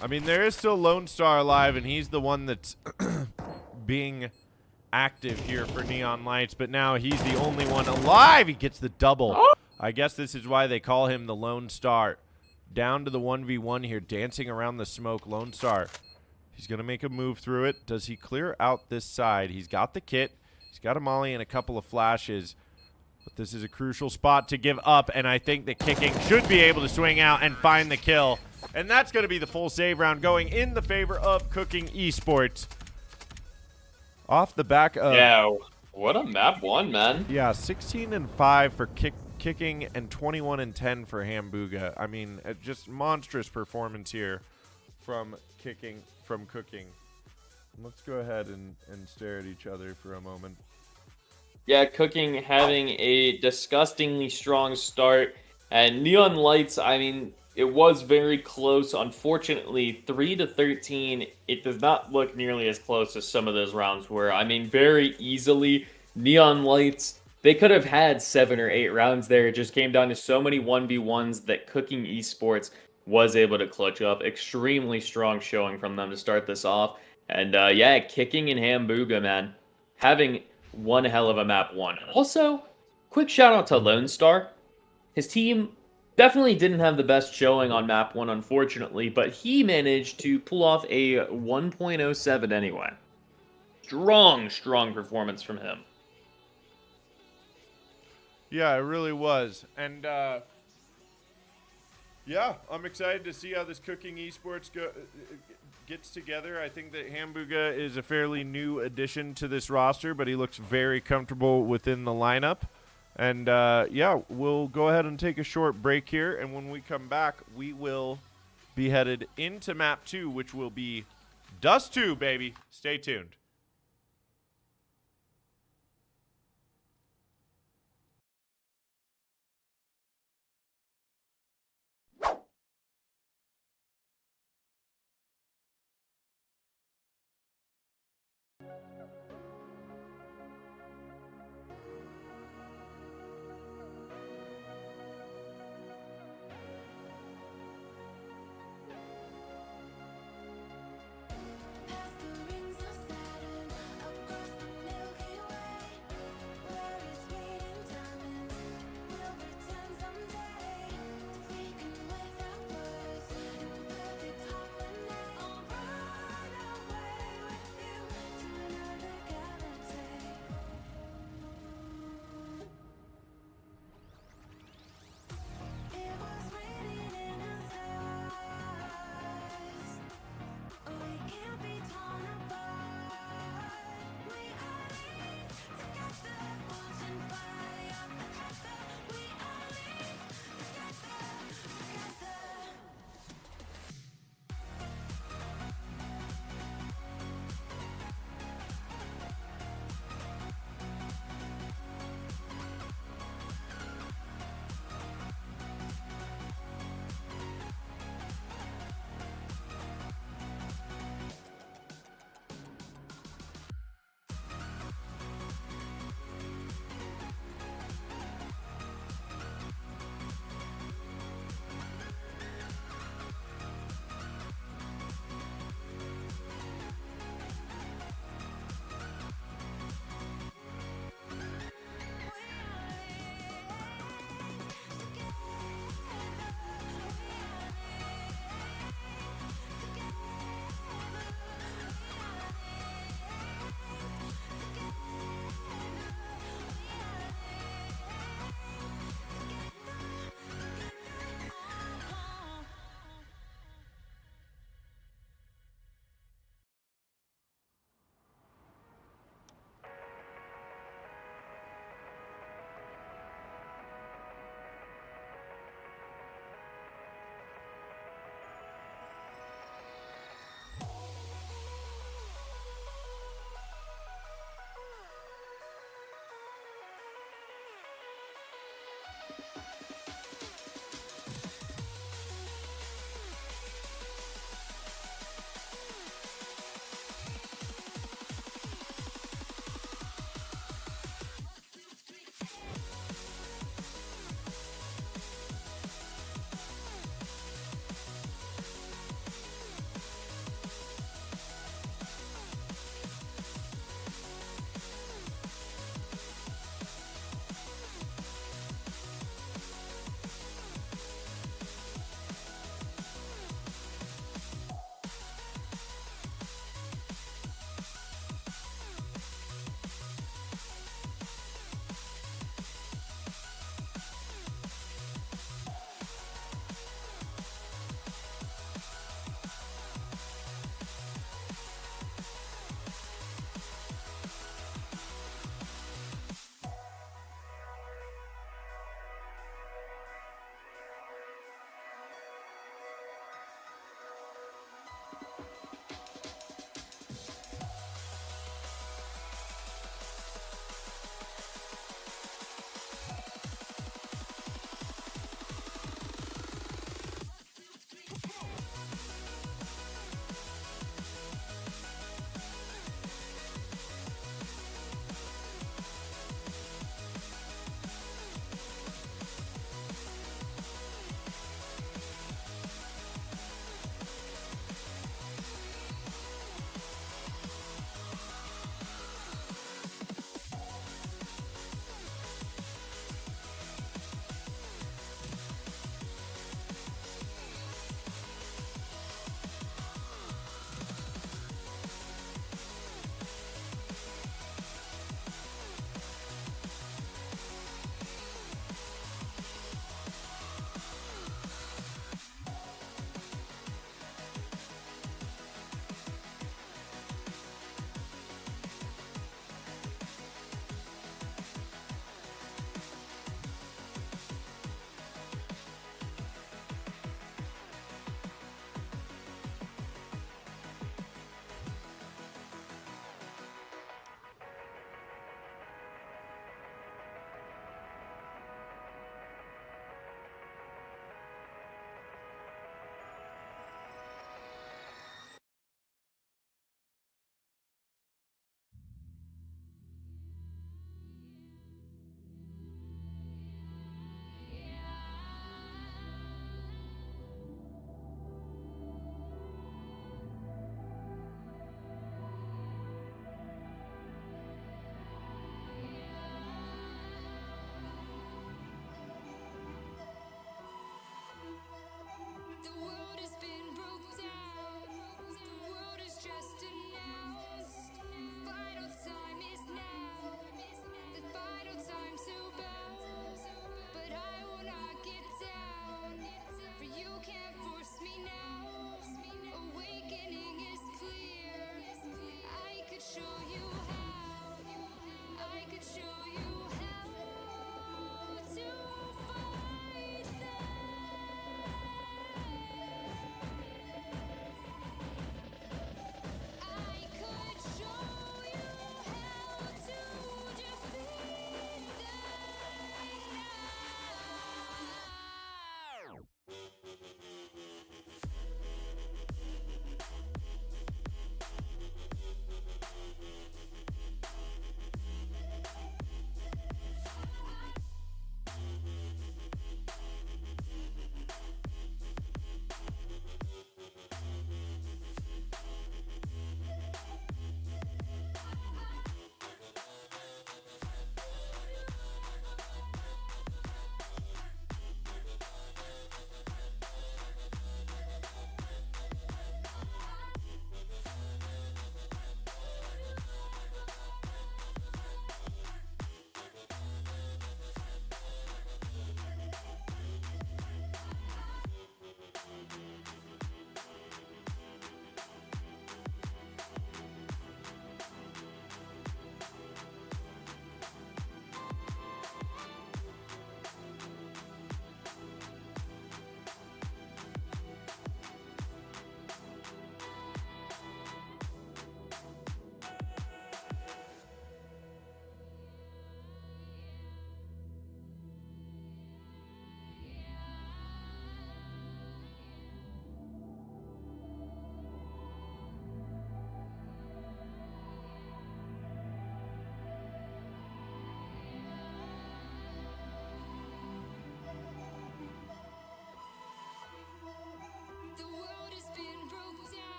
I mean, there is still Lone Star alive, and he's the one that's being active here for Neon Lights, but now he's the only one alive. He gets the double. I guess this is why they call him the Lone Star. Down to the 1v1 here, dancing around the smoke. Lone Star. He's going to make a move through it. Does he clear out this side? He's got the kit. He's got a molly and a couple of flashes. But this is a crucial spot to give up, and I think that Kooking should be able to swing out and find the kill. And that's going to be the full save round going in the favor of Kooking Esports. Off the back of What a map one, man. Yeah, 16-5 for kicking and 21-10 for Hamburger. I mean, just monstrous performance here from Kooking. Let's go ahead and stare at each other for a moment. Yeah, Kooking having a disgustingly strong start. And Neon Lights, I mean, it was very close. Unfortunately, 3-13, it does not look nearly as close as some of those rounds were. I mean, very easily, Neon Lights, they could have had 7 or 8 rounds there. It just came down to so many 1v1s that Kooking Esports was able to clutch up. Extremely strong showing from them to start this off. And yeah, Kicking and Hamburger, man, having one hell of a map one. Also, quick shout out to Lone Star. His team definitely didn't have the best showing on map one, unfortunately, but he managed to pull off a 1.07 anyway. Strong performance from him. Yeah, it really was. And yeah, I'm excited to see how this Kooking Esports gets together. I think that Hamburger is a fairly new addition to this roster, but he looks very comfortable within the lineup. And yeah, we'll go ahead and take a short break here, and when we come back, we will be headed into map 2, which will be Dust 2, baby. Stay tuned. Past the rings of Saturn, across the Milky Way, where it's sweet and diamonds. We'll pretend someday, speaking without words, in perfect harmony. I'll run away with you to another galaxy. It was written in the stars. We can't be torn apart. We are linked together, forging fire forever. We are linked together.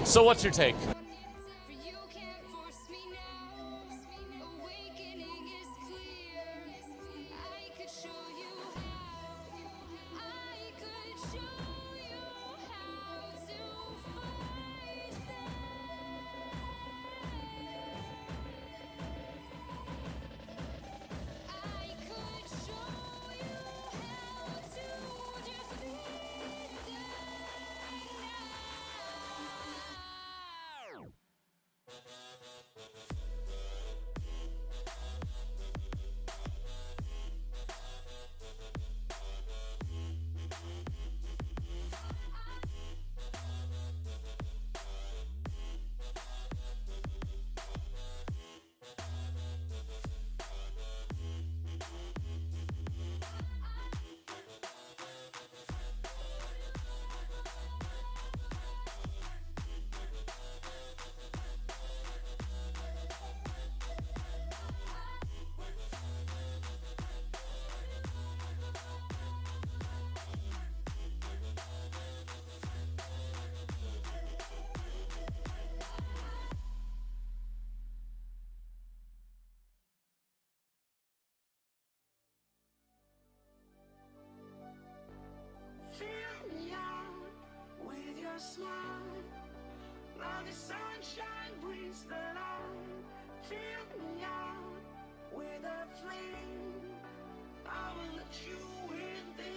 So what's your take? For you can't force me now. Awakening is clear. I could show you how. I could show you how to fight them. I could show you how to defeat them now. Fill me out with your smile. Now the sunshine brings the light. Fill me out with a flame. I will let you in this.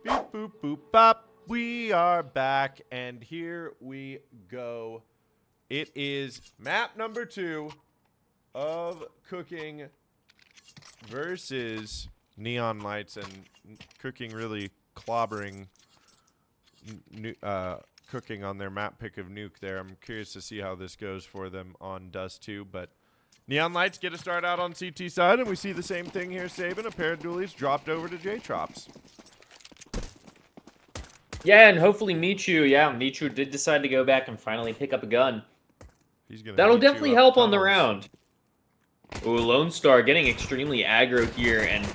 Beep boop boop bop. We are back, and here we go. It is map number 2 of Cooking versus Neon Lights, and Cooking really clobbering Cooking on their map pick of Nuke there. I'm curious to see how this goes for them on Dust 2, but Neon Lights get a start out on CT side, and we see the same thing here. Saban, a pair of dualies dropped over to J-Trops. Yeah, and hopefully Michu. Yeah, Michu did decide to go back and finally pick up a gun. He's gonna That'll meet you definitely up help on the tunnels. round. Ooh, Lone Star getting extremely aggro here, and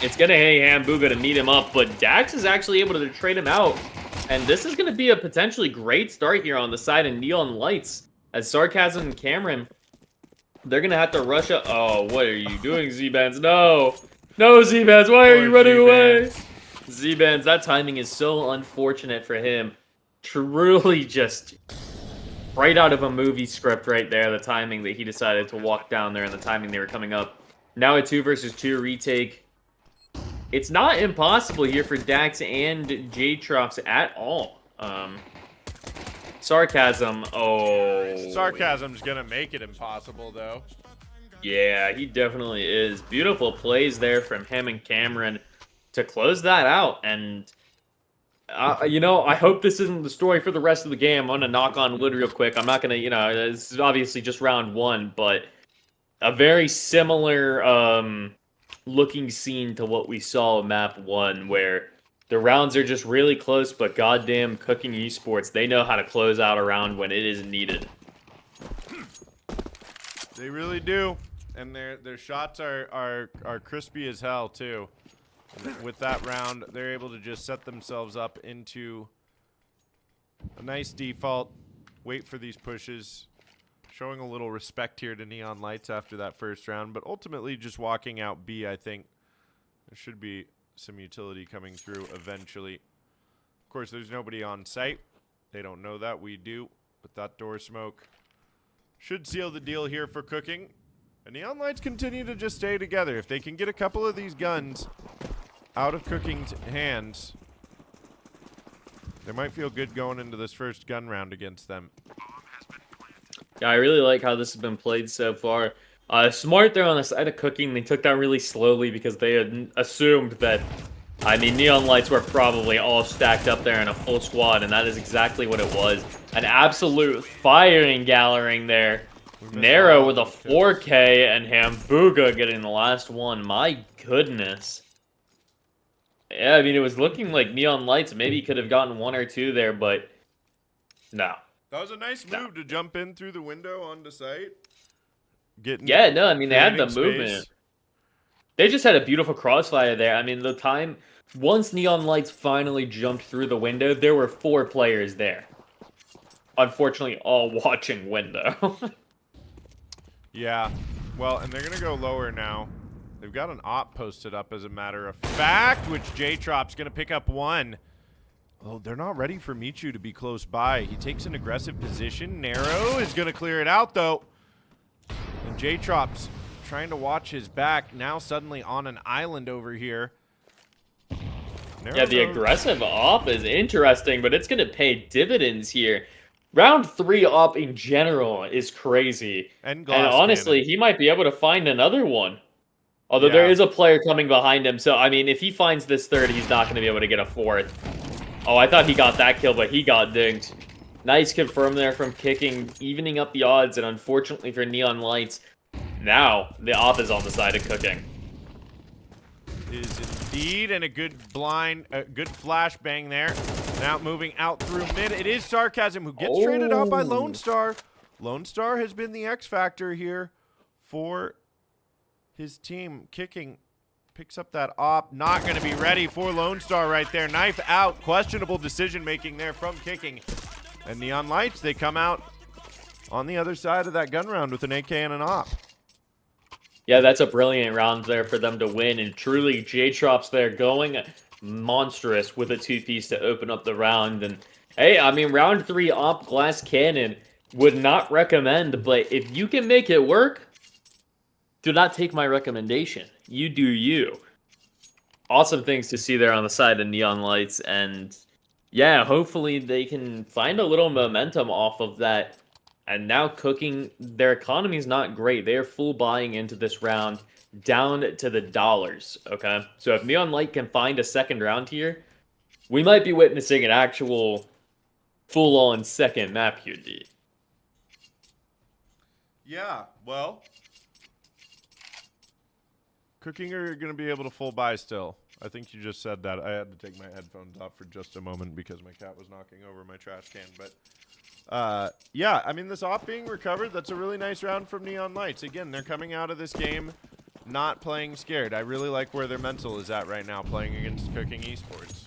it's gonna hey Hambuga to meet him up, but Dax is actually able to trade him out, and this is gonna be a potentially great start here on the side of Neon Lights, as Sarcasm and Cameron, they're gonna have to rush up. Oh, what are you doing, Z-Bands? No! No, Z-Bands, why are Poor you running away? Z-Bands. Z-Bands, that timing is so unfortunate for him. Truly just right out of a movie script right there, the timing that he decided to walk down there and the timing they were coming up. Now a 2 versus 2 retake. It's not impossible here for Dax and J-Trops at all. Sarcasm, oh. Sarcasm's gonna make it impossible, though. Yeah, he definitely is. Beautiful plays there from him and Cameron to close that out. And, you know, I hope this isn't the story for the rest of the game. I'm going to knock on wood real quick. I'm not going to, you know, this is obviously just round 1, but a very similar looking scene to what we saw in map 1, where the rounds are just really close, but goddamn Cooking Esports, they know how to close out a round when it is needed. They really do. And their shots are crispy as hell, too. With that round, they're able to just set themselves up into a nice default, wait for these pushes, showing a little respect here to Neon Lights after that first round, but ultimately just walking out B. I think there should be some utility coming through eventually. Of course, there's nobody on site. They don't know that. We do, but that door smoke should seal the deal here for Cooking. And Neon Lights continue to just stay together. If they can get a couple of these guns out of Cooking's hands, they might feel good going into this first gun round against them. Yeah, I really like how this has been played so far. Smart there on the side of Cooking. They took that really slowly because they had assumed that, I mean, Neon Lights were probably all stacked up there in a full squad, and that is exactly what it was. An absolute firing gathering there Narrow with a 4K and Hamburger getting the last one. My goodness. Yeah, I mean, it was looking like Neon Lights maybe could have gotten 1 or 2 there, but no. That was a nice move to jump in through the window onto site. Yeah, no, I mean, they had the creating movement. space. They just had a beautiful crossfire there. I mean, the time, once Neon Lights finally jumped through the window, there were 4 players there. Unfortunately, all watching window. Yeah. Well, and they're going to go lower now. They've got an op posted up, as a matter of fact, which J-Trop's going to pick up 1. Oh, they're not ready for Michu to be close by. He takes an aggressive position. Narrow is going to clear it out, though. And J-Trop's trying to watch his back. Now suddenly on an island over here. Narrow Yeah, the aggressive op is interesting, but it's going to pay dividends here. Round 3 op in general is crazy. And honestly, cannon. he might be able to find another one. Although there is a player coming behind him, so, I mean, if he finds this 3rd, he's not going to be able to get a 4th. Oh, I thought he got that kill, but he got dinged. Nice confirm there from Kooking, evening up the odds, and unfortunately for Neon Lights, now the op is on the side of Kooking. Is indeed, and a good good flashbang there. Now moving out through mid. It is Sarcasm who gets traded out by Lone Star. Lone Star has been the X factor here for his team. Kooking picks up that op. Not going to be ready for Lone Star right there. Knife out. Questionable decision making there from Kooking. And Neon Lights, they come out on the other side of that gun round with an AK and an op. Yeah, that's a brilliant round there for them to win, and truly J-Trop's there going monstrous with a 2-piece to open up the round. And hey, I mean, round 3 op glass cannon would not recommend, but if you can make it work, do not take my recommendation. You do you. Awesome things to see there on the side of Neon Lights, and yeah, hopefully they can find a little momentum off of that. And now Kooking, their economy's not great. They are full buying into this round down to the dollars, okay? So if Neon Light can find a 2nd round here, we might be witnessing an actual full-on 2nd map here, D. Yeah, well, Kooking are going to be able to full buy still. I think you just said that. I had to take my headphones off for just a moment because my cat was knocking over my trash can, but yeah, I mean, this op being recovered, that's a really nice round from Neon Lights. Again, they're coming out of this game not playing scared. I really like where their mental is at right now, playing against Kooking Esports.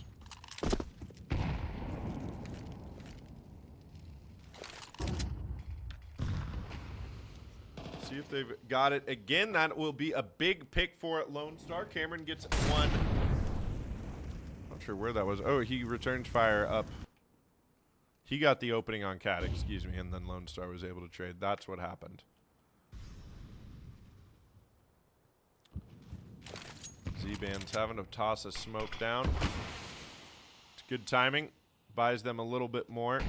See if they've got it again. That will be a big pick for Lone Star. Cameron gets 1. Not sure where that was. Oh, he returns fire up. He got the opening on Cat, excuse me, and then Lone Star was able to trade. That's what happened. Z-Band's having to toss a smoke down. It's good timing. Buys them a little bit more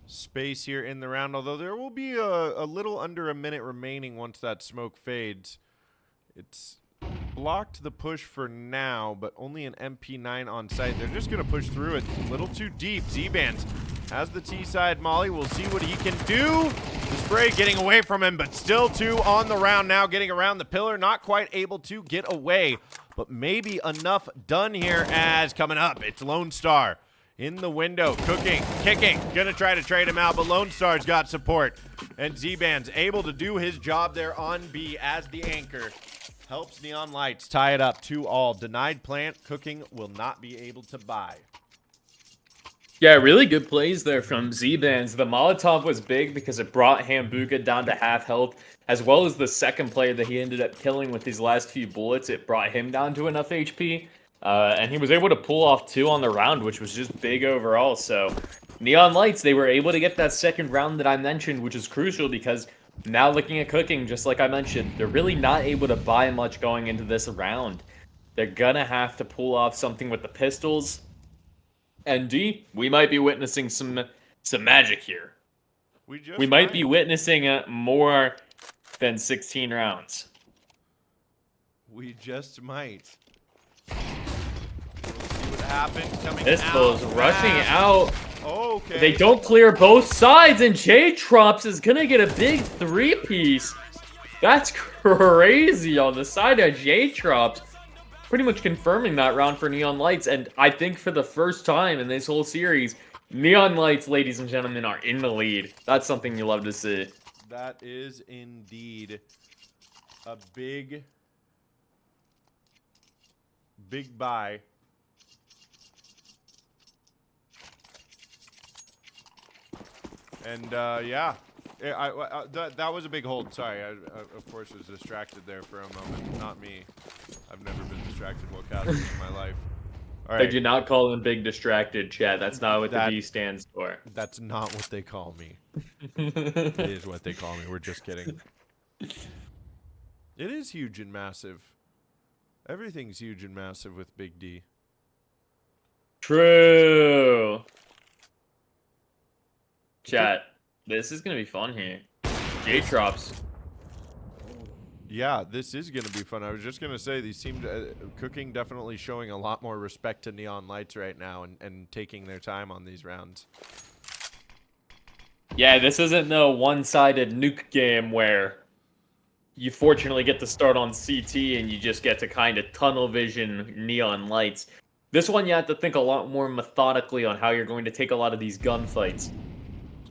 space here in the round, although there will be a little under a minute remaining once that smoke fades. It's blocked the push for now, but only an MP9 on site. They're just going to push through it a little too deep. Z-Bands has the T-side molly. We'll see what he can do. The spray getting away from him, but still 2 on the round now, getting around the pillar. Not quite able to get away, but maybe enough done here as coming up. It's Lone Star in the window. Kooking, gonna try to trade him out, but Lone Star's got support. And Z-Band's able to do his job there on B as the anchor. Helps Neon Lights tie it up 2-all. Denied plant. Kooking will not be able to buy. Yeah, really good plays there from Z-Bands. The Molotov was big because it brought Hambuga down to half health, as well as the 2nd player that he ended up killing with these last few bullets. It brought him down to enough HP, and he was able to pull off 2 on the round, which was just big overall. So Neon Lights, they were able to get that 2nd round that I mentioned, which is crucial because now looking at Kooking, just like I mentioned, they're really not able to buy much going into this round. They're gonna have to pull off something with the pistols. And D, we might be witnessing some magic here. We might be witnessing more than 16 rounds. We just might. We'll see what happens coming Pistols out. rushing out. Okay. They don't clear both sides, and J-Trops is gonna get a big 3-piece. That's crazy on the side of J-Trops. Pretty much confirming that round for Neon Lights, and I think for the first time in this whole series, Neon Lights, ladies and gentlemen, are in the lead. That's something you love to see. That is indeed a big buy. And yeah, that was a big hold. Sorry, I of course was distracted there for a moment. Not me. I've never been distracted while casting in my life. All I right, do not call him big distracted, Chad. That's not what the That- B stands for. that's not what they call me. It is what they call me. We're just kidding. It is huge and massive. Everything's huge and massive with Big D. True. Chat, this is gonna be fun here. J-Trops. Yeah, this is going to be fun. I was just going to say, these seem Kooking definitely showing a lot more respect to Neon Lights right now and taking their time on these rounds. Yeah, this isn't no one-sided nuke game where you fortunately get to start on CT and you just get to kind of tunnel vision Neon Lights. This one you have to think a lot more methodically on how you're going to take a lot of these gunfights.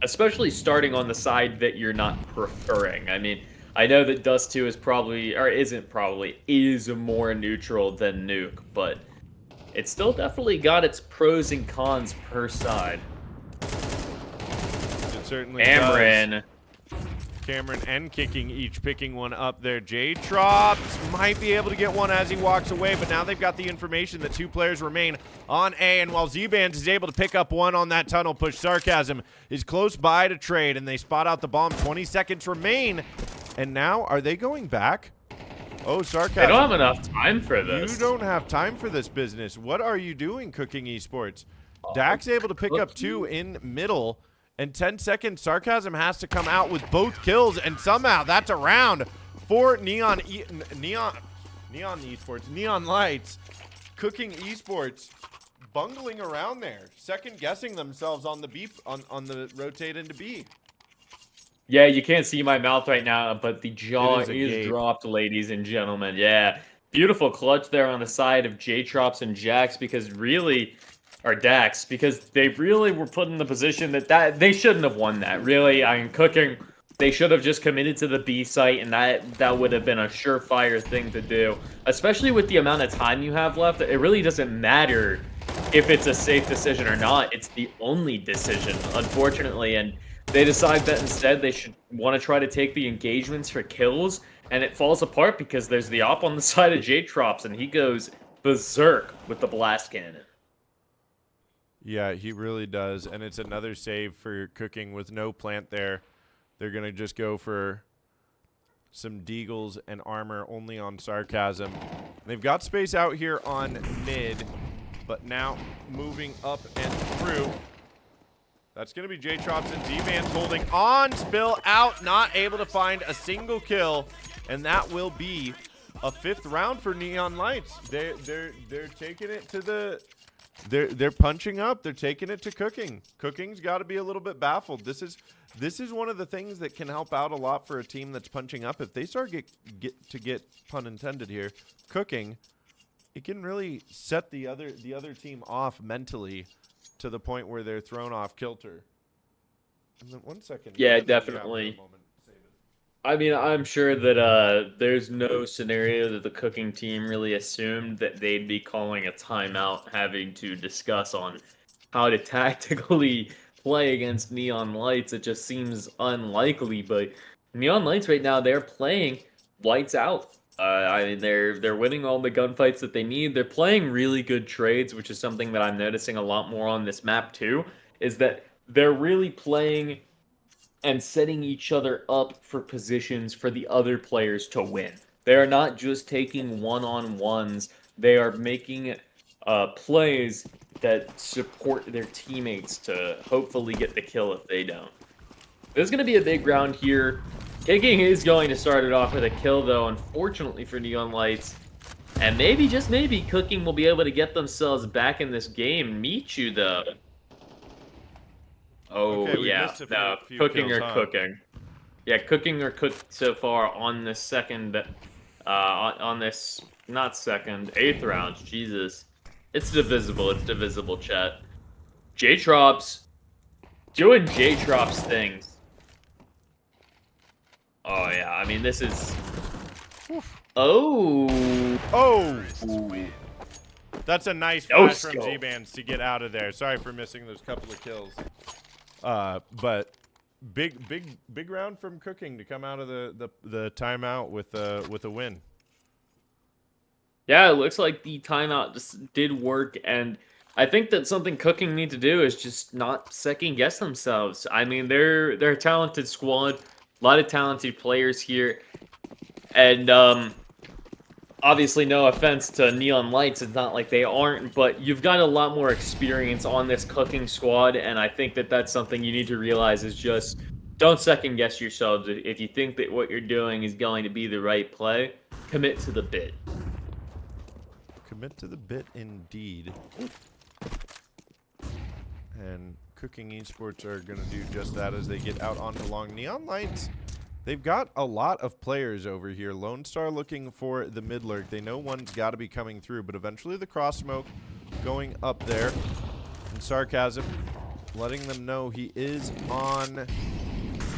Especially starting on the side that you're not preferring. I mean, I know that Dust 2 is probably, or isn't probably, is more neutral than Nuke, but it's still definitely got its pros and cons per side. It certainly Cameron. does. Cameron and Kicking each picking one up there. J-Trops might be able to get one as he walks away, but now they've got the information that 2 players remain on A, and while Z-Bands is able to pick up one on that tunnel push, Sarcasm is close by to trade, and they spot out the bomb. 20 seconds remain, and now are they going back? Oh, Sarcasm. They don't have enough time for this. You don't have time for this business. What are you doing, Kooking Esports? Dak's able to pick up 2 in middle. And 10 seconds, Sarcasm has to come out with both kills, and somehow that's a round for Neon Esports, Neon Lights, Kooking Esports, bungling around there, second guessing themselves on the B, on the rotate into B. Yeah, you can't see my mouth right now, but the jaw It is a gape. dropped, ladies and gentlemen. Yeah, beautiful clutch there on the side of J-Trops and Jax, because really, or Dax, because they really were put in the position that they shouldn't have won that. Really, I mean, Kooking, they should have just committed to the B site, and that would have been a surefire thing to do. Especially with the amount of time you have left, it really doesn't matter if it's a safe decision or not. It's the only decision, unfortunately, and they decide that instead they should want to try to take the engagements for kills, and it falls apart because there's the op on the side of J-Trops, and he goes berserk with the blast cannon. Yeah, he really does, and it's another save for Kooking with no plant there. They're going to just go for some deagles and armor only on Sarcasm. They've got space out here on mid, but now moving up and through. That's going to be J-Trops and Z-Vans holding on. Spill out, not able to find a single kill, and that will be a 5th round for Neon Lights. They're taking it to the... They're punching up. They're taking it to Kooking. Cooking's got to be a little bit baffled. This is one of the things that can help out a lot for a team that's punching up. If they start get pun intended here, Kooking, it can really set the other team off mentally to the point where they're thrown off kilter. And then 1 second. Yeah, definitely. I mean, I'm sure that there's no scenario that the Kooking team really assumed that they'd be calling a timeout, having to discuss on how to tactically play against Neon Lights. It just seems unlikely, but Neon Lights right now, they're playing lights out. I mean, they're winning all the gunfights that they need. They're playing really good trades, which is something that I'm noticing a lot more on this map too, is that they're really playing and setting each other up for positions for the other players to win. They are not just taking one-on-ones. They are making plays that support their teammates to hopefully get the kill if they don't. There's going to be a big round here. Kicking is going to start it off with a kill, though, unfortunately for Neon Lights. And maybe, just maybe, Kooking will be able to get themselves back in this game. Michu, though. Oh, Okay, we yeah. missed a No, few cooking kills, or huh? cooking. Yeah, cooking or cooked so far on the second, on this, not second, 8th round. Jesus. It's divisible. It's divisible, chat. J-Trops doing J-Trops things. Oh, yeah. I mean, this is... Oh. Oh! Ooh. That's a nice No flash from scope. Z-Bands to get out of there. Sorry for missing those couple of kills. But big round from Cooking to come out of the timeout with a win. Yeah, it looks like the timeout just did work, and I think that something Cooking need to do is just not second guess themselves. I mean, they're a talented squad, a lot of talented players here, and obviously, no offense to Neon Lights, it's not like they aren't, but you've got a lot more experience on this Cooking squad, and I think that that's something you need to realize is just don't second guess yourselves. If you think that what you're doing is going to be the right play, commit to the bit. Commit to the bit indeed. And Cooking Esports are going to do just that as they get out onto long. Neon Lights, they've got a lot of players over here. Lone Star looking for the mid lurk. They know one's got to be coming through, but eventually the cross smoke going up there. And Sarcasm letting them know he is on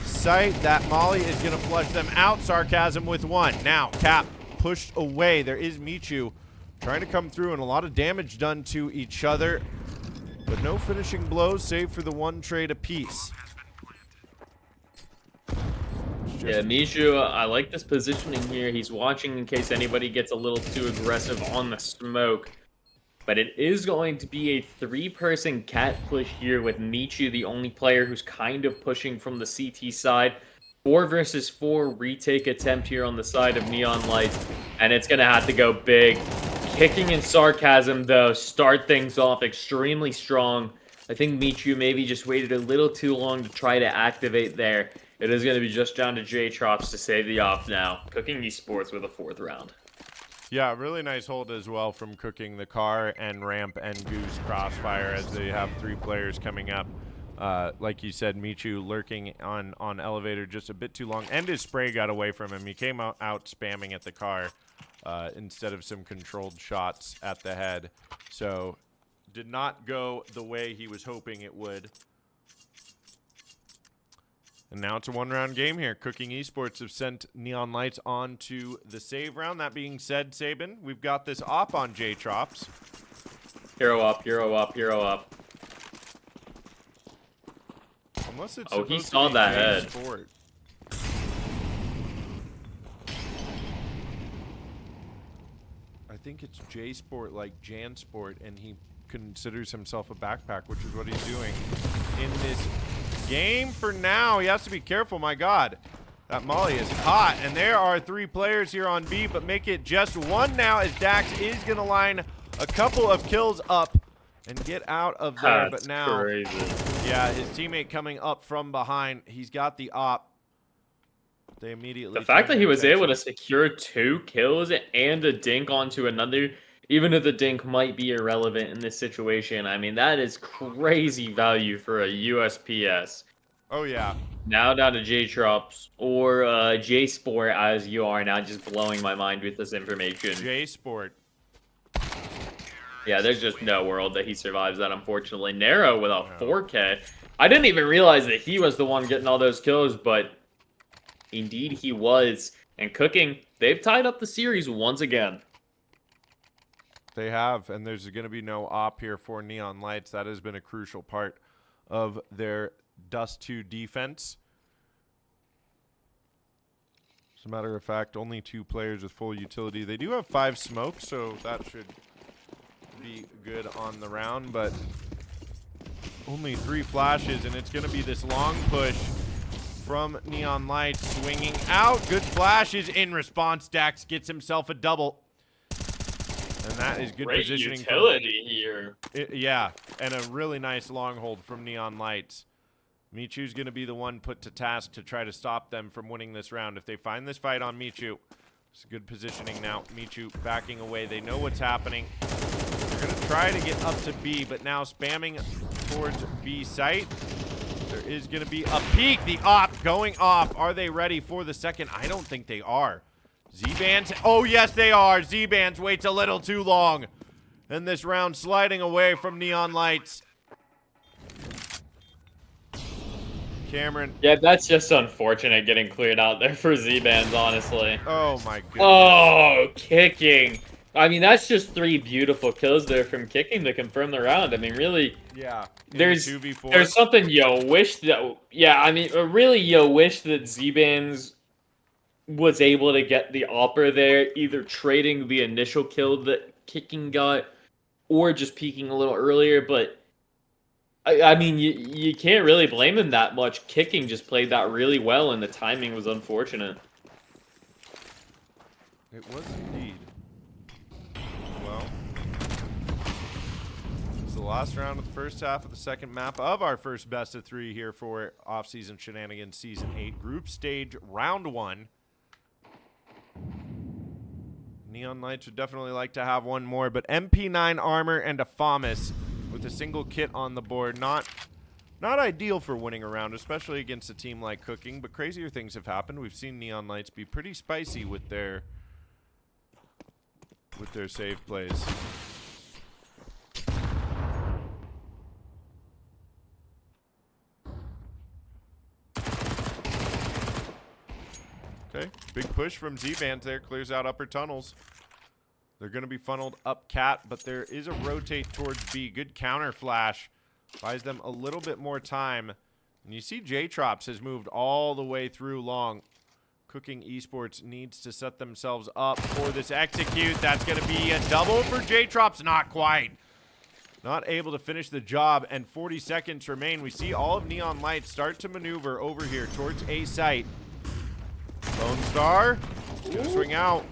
site. That Molly is going to flush them out. Sarcasm with one. Now, Cap pushed away. There is Michu trying to come through, and a lot of damage done to each other. But no finishing blows, save for the one trade apiece. Yeah, Mishu, I like this positioning here. He's watching in case anybody gets a little too aggressive on the smoke. But it is going to be a 3-person cat push here with Michu, the only player who's kind of pushing from the CT side. 4 versus 4 retake attempt here on the side of Neon Lights. And it's going to have to go big. Kicking and Sarcasm, though, start things off extremely strong. I think Michu maybe just waited a little too long to try to activate there. It is going to be just down to J-Trops to save the off now. Cooking Esports with a 4th round. Yeah, really nice hold as well from Cooking the car and ramp and Goose crossfire as they have 3 players coming up. Like you said, Michu lurking on elevator just a bit too long, and his spray got away from him. He came out spamming at the car instead of some controlled shots at the head. So did not go the way he was hoping it would. And now it's a 1-round game here. Cooking Esports have sent Neon Lights on to the save round. That being said, Sabin, we've got this op on J-Trops. Hero up, hero up, hero up. Unless it's Oh, he supposed to saw be that head. J-Sport. I think it's J-Sport, like Jansport, and he considers himself a backpack, which is what he's doing in this game for now. He has to be careful. My God, that Molly is hot, and there are 3 players here on B, but make it just 1 now as Dax is going to line a couple of kills up and get out of there. That's but now, crazy. yeah, his teammate coming up from behind. He's got the op. They immediately. The fact turn that he their was able to attention. secure 2 kills and a dink onto another, even if the dink might be irrelevant in this situation, I mean, that is crazy value for a USPS. Oh, yeah. Now down to J-Trops, or J-Sport, as you are now just blowing my mind with this information. J-Sport. Yeah, there's just no world that he survives that, unfortunately. Narrow with a 4K. I didn't even realize that he was the one getting all those kills, but indeed he was. And Cooking, they've tied up the series once again. They have, and there's going to be no op here for Neon Lights. That has been a crucial part of their Dust 2 defense. As a matter of fact, only 2 players with full utility. They do have 5 smokes, so that should be good on the round, but only 3 flashes, and it's going to be this long push from Neon Lights, swinging out. Good flashes in response. Dax gets himself a double. And that is good Great positioning. utility here. Yeah, and a really nice long hold from Neon Lights. Michu's going to be the one put to task to try to stop them from winning this round. If they find this fight on Michu, it's good positioning now. Michu backing away. They know what's happening. They're going to try to get up to B, but now spamming towards B site. There is going to be a peek. The op going off. Are they ready for the second? I don't think they are. Z-Bands. Oh, yes, they are. Z-Bands waits a little too long. And this round sliding away from Neon Lights. Cameron. Yeah, that's just unfortunate getting cleared out there for Z-Bands, honestly. Oh, my goodness. Oh, Kicking. I mean, that's just 3 beautiful kills there from Kicking to confirm the round. I mean, really, Yeah. there's 2v4. there's something you wish that, yeah, I mean, really you wish that Z-Bands was able to get the Opera there, either trading the initial kill that Kicking got, or just peeking a little earlier, but I mean, you can't really blame him that much. Kicking just played that really well, and the timing was unfortunate. It was indeed. Well, it's the last round of the first half of the second map of our first best of 3 here for Off-Season Shenanigans Season 8 Group Stage Round 1. Neon Knights would definitely like to have one more, but MP9 armor and a FAMAS with a single kit on the board. Not ideal for winning a round, especially against a team like Kooking, but crazier things have happened. We've seen Neon Knights be pretty spicy with their save plays. Okay, big push from Z-Bands there, clears out upper tunnels. They're going to be funneled up cat, but there is a rotate towards B. Good counter flash. Buys them a little bit more time. And you see J-Trops has moved all the way through long. Kooking Esports needs to set themselves up for this execute. That's going to be a double for J-Trops. Not quite. Not able to finish the job, and 40 seconds remain. We see all of Neon Lights start to maneuver over here towards A site. Lone Star is going to swing out.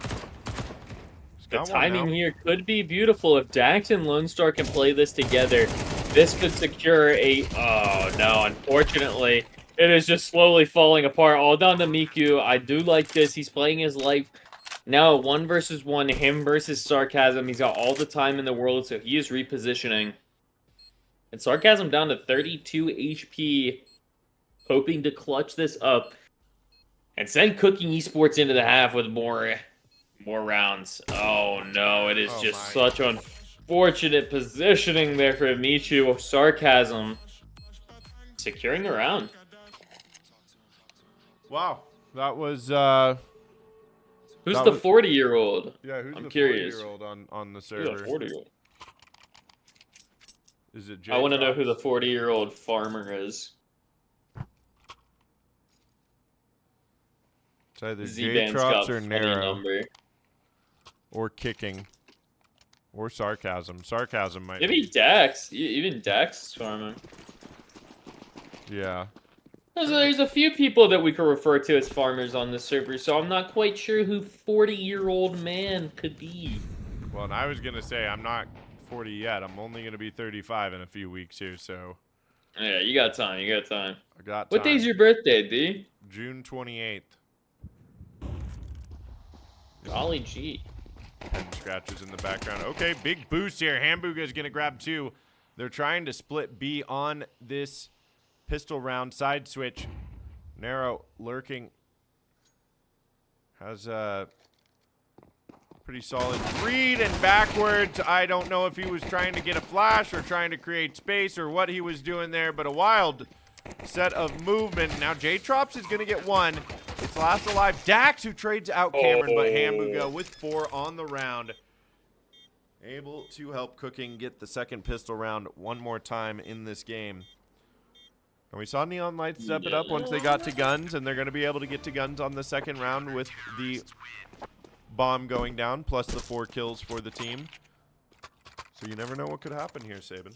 The timing here could be beautiful. If Dax and Lone Star can play this together, this could secure a... Oh, no. Unfortunately, it is just slowly falling apart. All down to Miku. I do like this. He's playing his life. Now, 1 versus 1, him versus Sarcasm. He's got all the time in the world, so he is repositioning. And Sarcasm down to 32 HP, hoping to clutch this up and send Kooking Esports into the half with more rounds. Oh no, it is just such unfortunate positioning there for Michu. Sarcasm securing the round. Wow, that was who's the 40-year-old? Yeah, who's I'm the curious. 40-year-old on the server? Who's the 40-year-old? Is it I want to know who the 40-year-old farmer is. It's either Z-Band's J-Trops got or funny Narrow. number. Or Kicking. Or Sarcasm. Sarcasm might Maybe Dax. Even Dax is farming. Yeah. There's a few people that we could refer to as farmers on this server, so I'm not quite sure who 40-year-old man could be. Well, and I was going to say, I'm not 40 yet. I'm only going to be 35 in a few weeks here, so... Yeah, you got time. You got time. I got time. What day's your birthday, D? June 28th. Golly gee. And scratches in the background. Okay, big boost here. Hamburger is going to grab 2. They're trying to split B on this pistol round side switch. Narrow lurking. Has a pretty solid read and backwards. I don't know if he was trying to get a flash or trying to create space or what he was doing there, but a wild set of movement. Now J-Trops is going to get 1. It's last alive. Dax, who trades out Cameron, but Hamburger with 4 on the round. Able to help Kooking get the second pistol round one more time in this game. And we saw Neon Lights step it up once they got to guns, and they're going to be able to get to guns on the second round with the bomb going down, plus the 4 kills for the team. So you never know what could happen here, Sabin.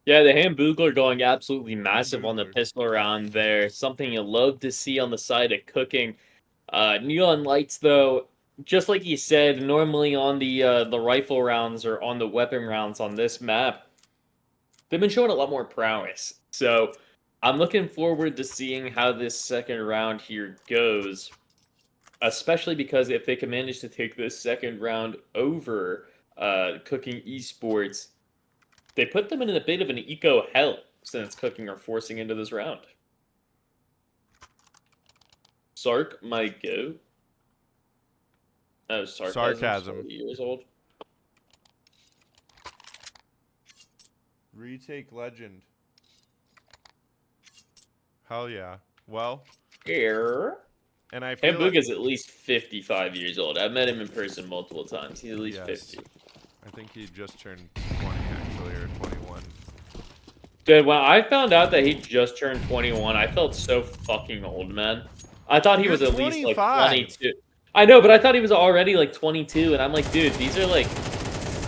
Yeah, the Hamburglar going absolutely massive on the pistol round there. Something you love to see on the side of Kooking. Neon Lights, though, just like you said, normally on the rifle rounds or on the weapon rounds on this map, they've been showing a lot more prowess. So I'm looking forward to seeing how this second round here goes, especially because if they can manage to take this second round over Kooking Esports, they put them in a bit of an eco hell. since Cooking are forcing into this round. Sark might go. Oh, sarcasm. 40 years old. Retake legend. Hell yeah. Well, Here. and I feel Hamburg is at least 55 years old. I've met him in person multiple times. He's at least Yes. 50. I think he just turned 20 actually, or 21. Dude, when I found out that he just turned 21, I felt so fucking old, man. I thought he You're was at least like 25. 22. I know, but I thought he was already like 22, and I'm like, dude, these are like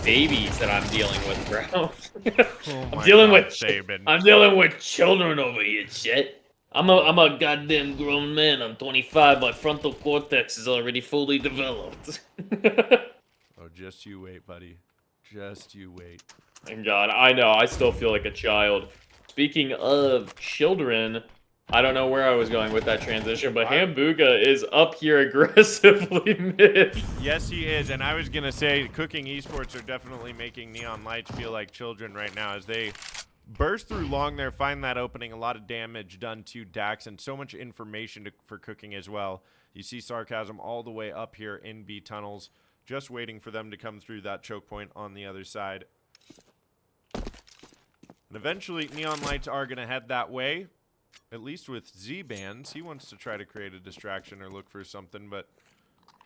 babies that I'm dealing with, bro. Oh I'm my dealing God, with Saban. I'm dealing with children over here, shit. I'm a goddamn grown man. I'm 25. My frontal cortex is already fully developed. Oh, just you wait, buddy. Just you wait. Thank God, I know. I still feel like a child. Speaking of children, I don't know where I was going with that transition, but Hambuga is up here aggressively mid. Yes, he is, and I was gonna say, Cooking Esports are definitely making Neon Lights feel like children right now as they burst through long there, find that opening, a lot of damage done to Dax, and so much information for Cooking as well. You see Sarcasm all the way up here in B tunnels, just waiting for them to come through that choke point on the other side. And eventually, Neon Lights are going to head that way, at least with Z-Bands. He wants to try to create a distraction or look for something, but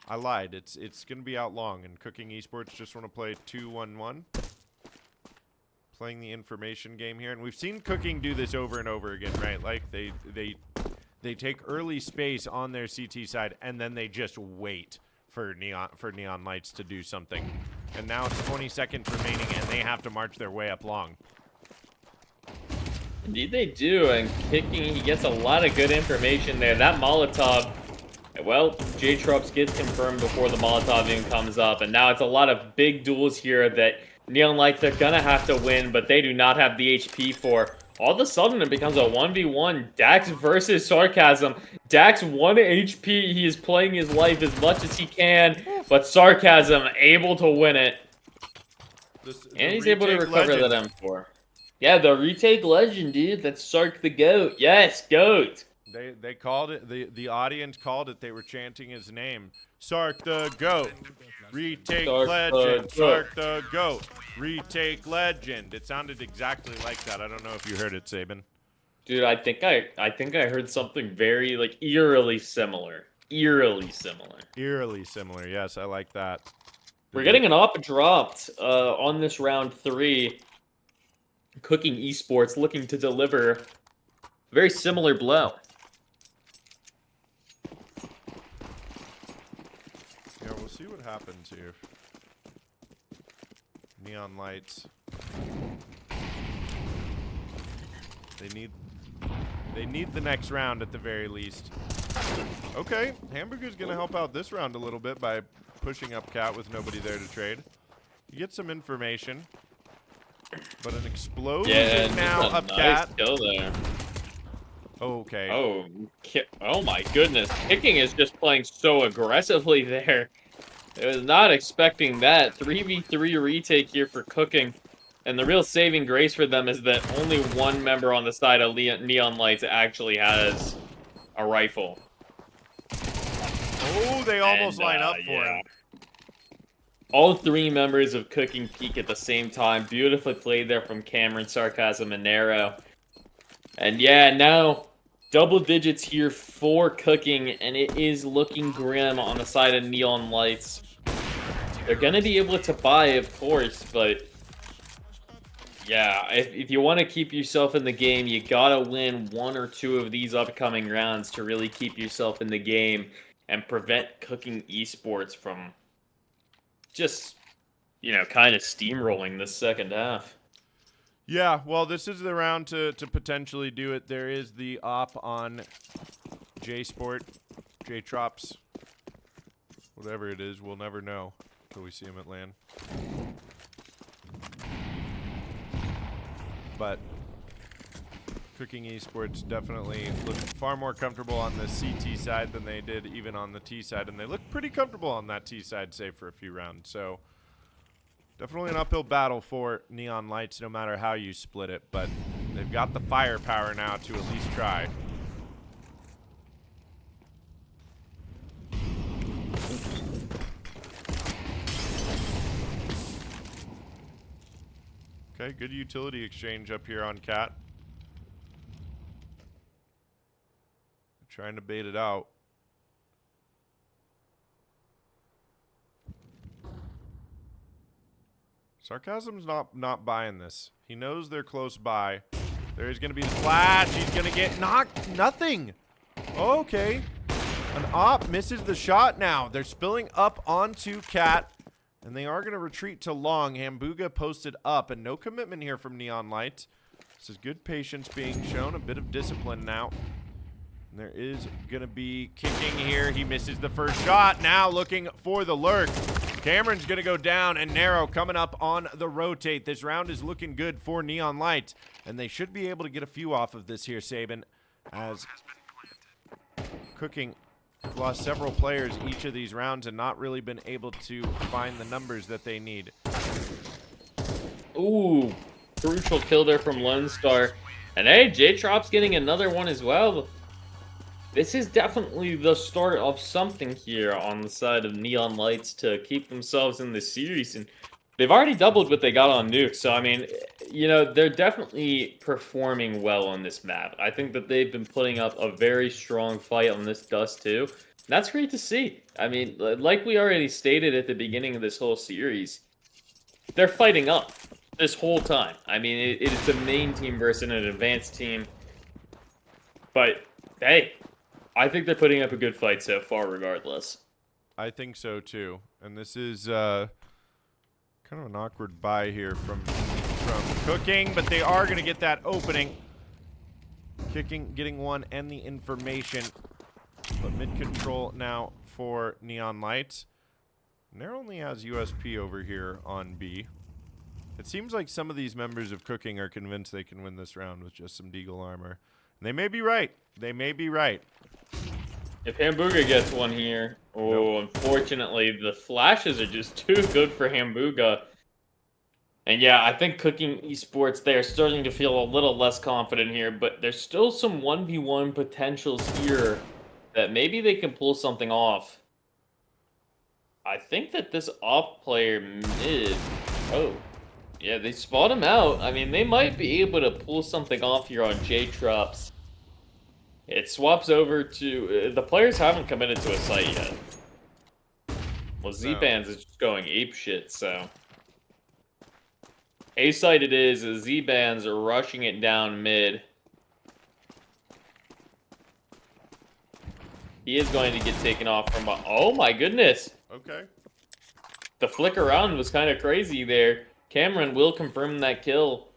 I lied. It's going to be out long, and Cooking Esports just want to play 2-1-1. Playing the information game here, and we've seen Cooking do this over and over again, right? Like they take early space on their CT side, and then they just wait for Neon Lights to do something. And now it's 20 seconds remaining, and they have to march their way up long. Indeed they do, and Kicking, he gets a lot of good information there. That Molotov, well, J-Trops gets confirmed before the Molotov even comes up, and now it's a lot of big duels here that Neon Lights are gonna have to win, but they do not have the HP for. All of a sudden, it becomes a 1v1. Dax versus Sarcasm. Dax 1 HP. He is playing his life as much as he can, but Sarcasm able to win it. And he's able to recover that M4. Yeah, the retake legend, dude. That's Sark the GOAT. Yes, GOAT. They called it, the audience called it, they were chanting his name. Sark the GOAT. Retake Sark legend. the Sark the GOAT. Retake legend. It sounded exactly like that. I don't know if you heard it, Saban. Dude, I think I heard something very like eerily similar. Eerily similar. Eerily similar. Yes, I like that. We're getting an op dropped on this round 3. Cooking Esports looking to deliver a very similar blow. Yeah, we'll see what happens here. Neon Lights. They need the next round at the very least. Okay, Hamburger's gonna help out this round a little bit by pushing up Cat with nobody there to trade. You get some information. But an explosion now up Cat. Kill there. Okay. Oh my goodness. Kicking is just playing so aggressively there. I was not expecting that. 3v3 retake here for Cooking. And the real saving grace for them is that only one member on the side of Neon Lights actually has a rifle. Oh, they almost line up for him. All 3 members of Cooking peak at the same time. Beautifully played there from Cameron, Sarcasm, and Nero. And yeah, now double digits here for Cooking, and it is looking grim on the side of Neon Lights. They're going to be able to buy, of course, but yeah, if you want to keep yourself in the game, you got to win 1 or 2 of these upcoming rounds to really keep yourself in the game and prevent Cooking Esports from just, you know, kind of steamrolling this second half. Yeah, well, this is the round to potentially do it. There is the op on J-Sport, J-Trops, whatever it is. We'll never know until we see him at LAN. But Cooking Esports definitely look far more comfortable on the CT side than they did even on the T side, and they look pretty comfortable on that T side, save for a few rounds. So definitely an uphill battle for Neon Lights, no matter how you split it. But They've got the firepower now to at least try. Okay, good utility exchange up here on Cat. Trying to bait it out. Sarcasm's not buying this. He knows they're close by. There's going to be the flash. He's going to get knocked. Nothing. Okay. An op misses the shot now. They're spilling up onto Cat. And they are going to retreat to long. Hambuga posted up. And no commitment here from Neon Light. This is good patience being shown. A bit of discipline now. And there is going to be kicking here. He misses the first shot. Now looking for the lurk. Cameron's going to go down, and Narrow coming up on the rotate. This round is looking good for Neon Light, and they should be able to get a few off of this here, Saban, as Kooking lost several players each of these rounds and not really been able to find the numbers that they need. Ooh, crucial kill there from Lone Star. And hey, J-Trop's getting another one as well. This is definitely the start of something here on the side of Neon Lights to keep themselves in the series. And they've already doubled what they got on Nuke. So, I mean, you know, they're definitely performing well on this map. I think that they've been putting up a very strong fight on this Dust, too. And that's great to see. I mean, like we already stated at the beginning of this whole series, they're fighting up this whole time. I mean, it's a main team versus an advanced team. But, hey, I think they're putting up a good fight so far, regardless. I think so, too. And this is kind of an awkward buy here from Kooking, but they are going to get that opening. Kicking, getting one, and the information. But mid-control now for Neon Light. Nair only has USP over here on B. It seems like some of these members of Kooking are convinced they can win this round with just some Deagle armor. And they may be right. They may be right. If Hambuga gets one here, unfortunately, the flashes are just too good for Hambuga. And yeah, I think Kooking Esports, they are starting to feel a little less confident here, but there's still some 1v1 potentials here that maybe they can pull something off. I think that this off player mid... Oh, yeah, they spot him out. I mean, they might be able to pull something off here on J-Trops. It swaps over to... the players haven't committed to a site yet. Well, Z-Bands is just going apeshit, so... A-site it is, Z-Bands are rushing it down mid. He is going to get taken off from... oh my goodness! Okay. The flick around was kind of crazy there. Cameron will confirm that kill,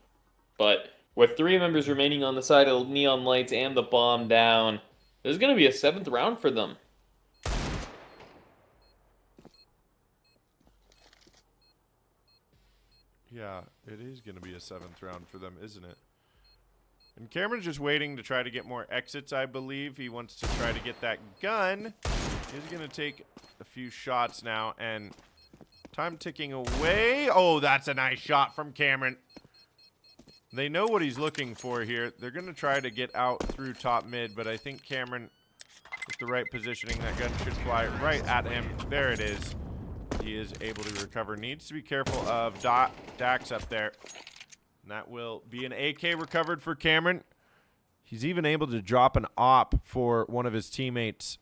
but... with 3 members remaining on the side of Neon Lights and the bomb down, there's going to be a 7th round for them. Yeah, it is going to be a 7th round for them, isn't it? And Cameron's just waiting to try to get more exits, I believe. He wants to try to get that gun. He's going to take a few shots now, and time ticking away. Oh, that's a nice shot from Cameron. They know what he's looking for here. They're going to try to get out through top mid, but I think Cameron, with the right positioning, that gun should fly right at him. There it is. He is able to recover. Needs to be careful of Dax up there. And that will be an AK recovered for Cameron. He's even able to drop an op for one of his teammates.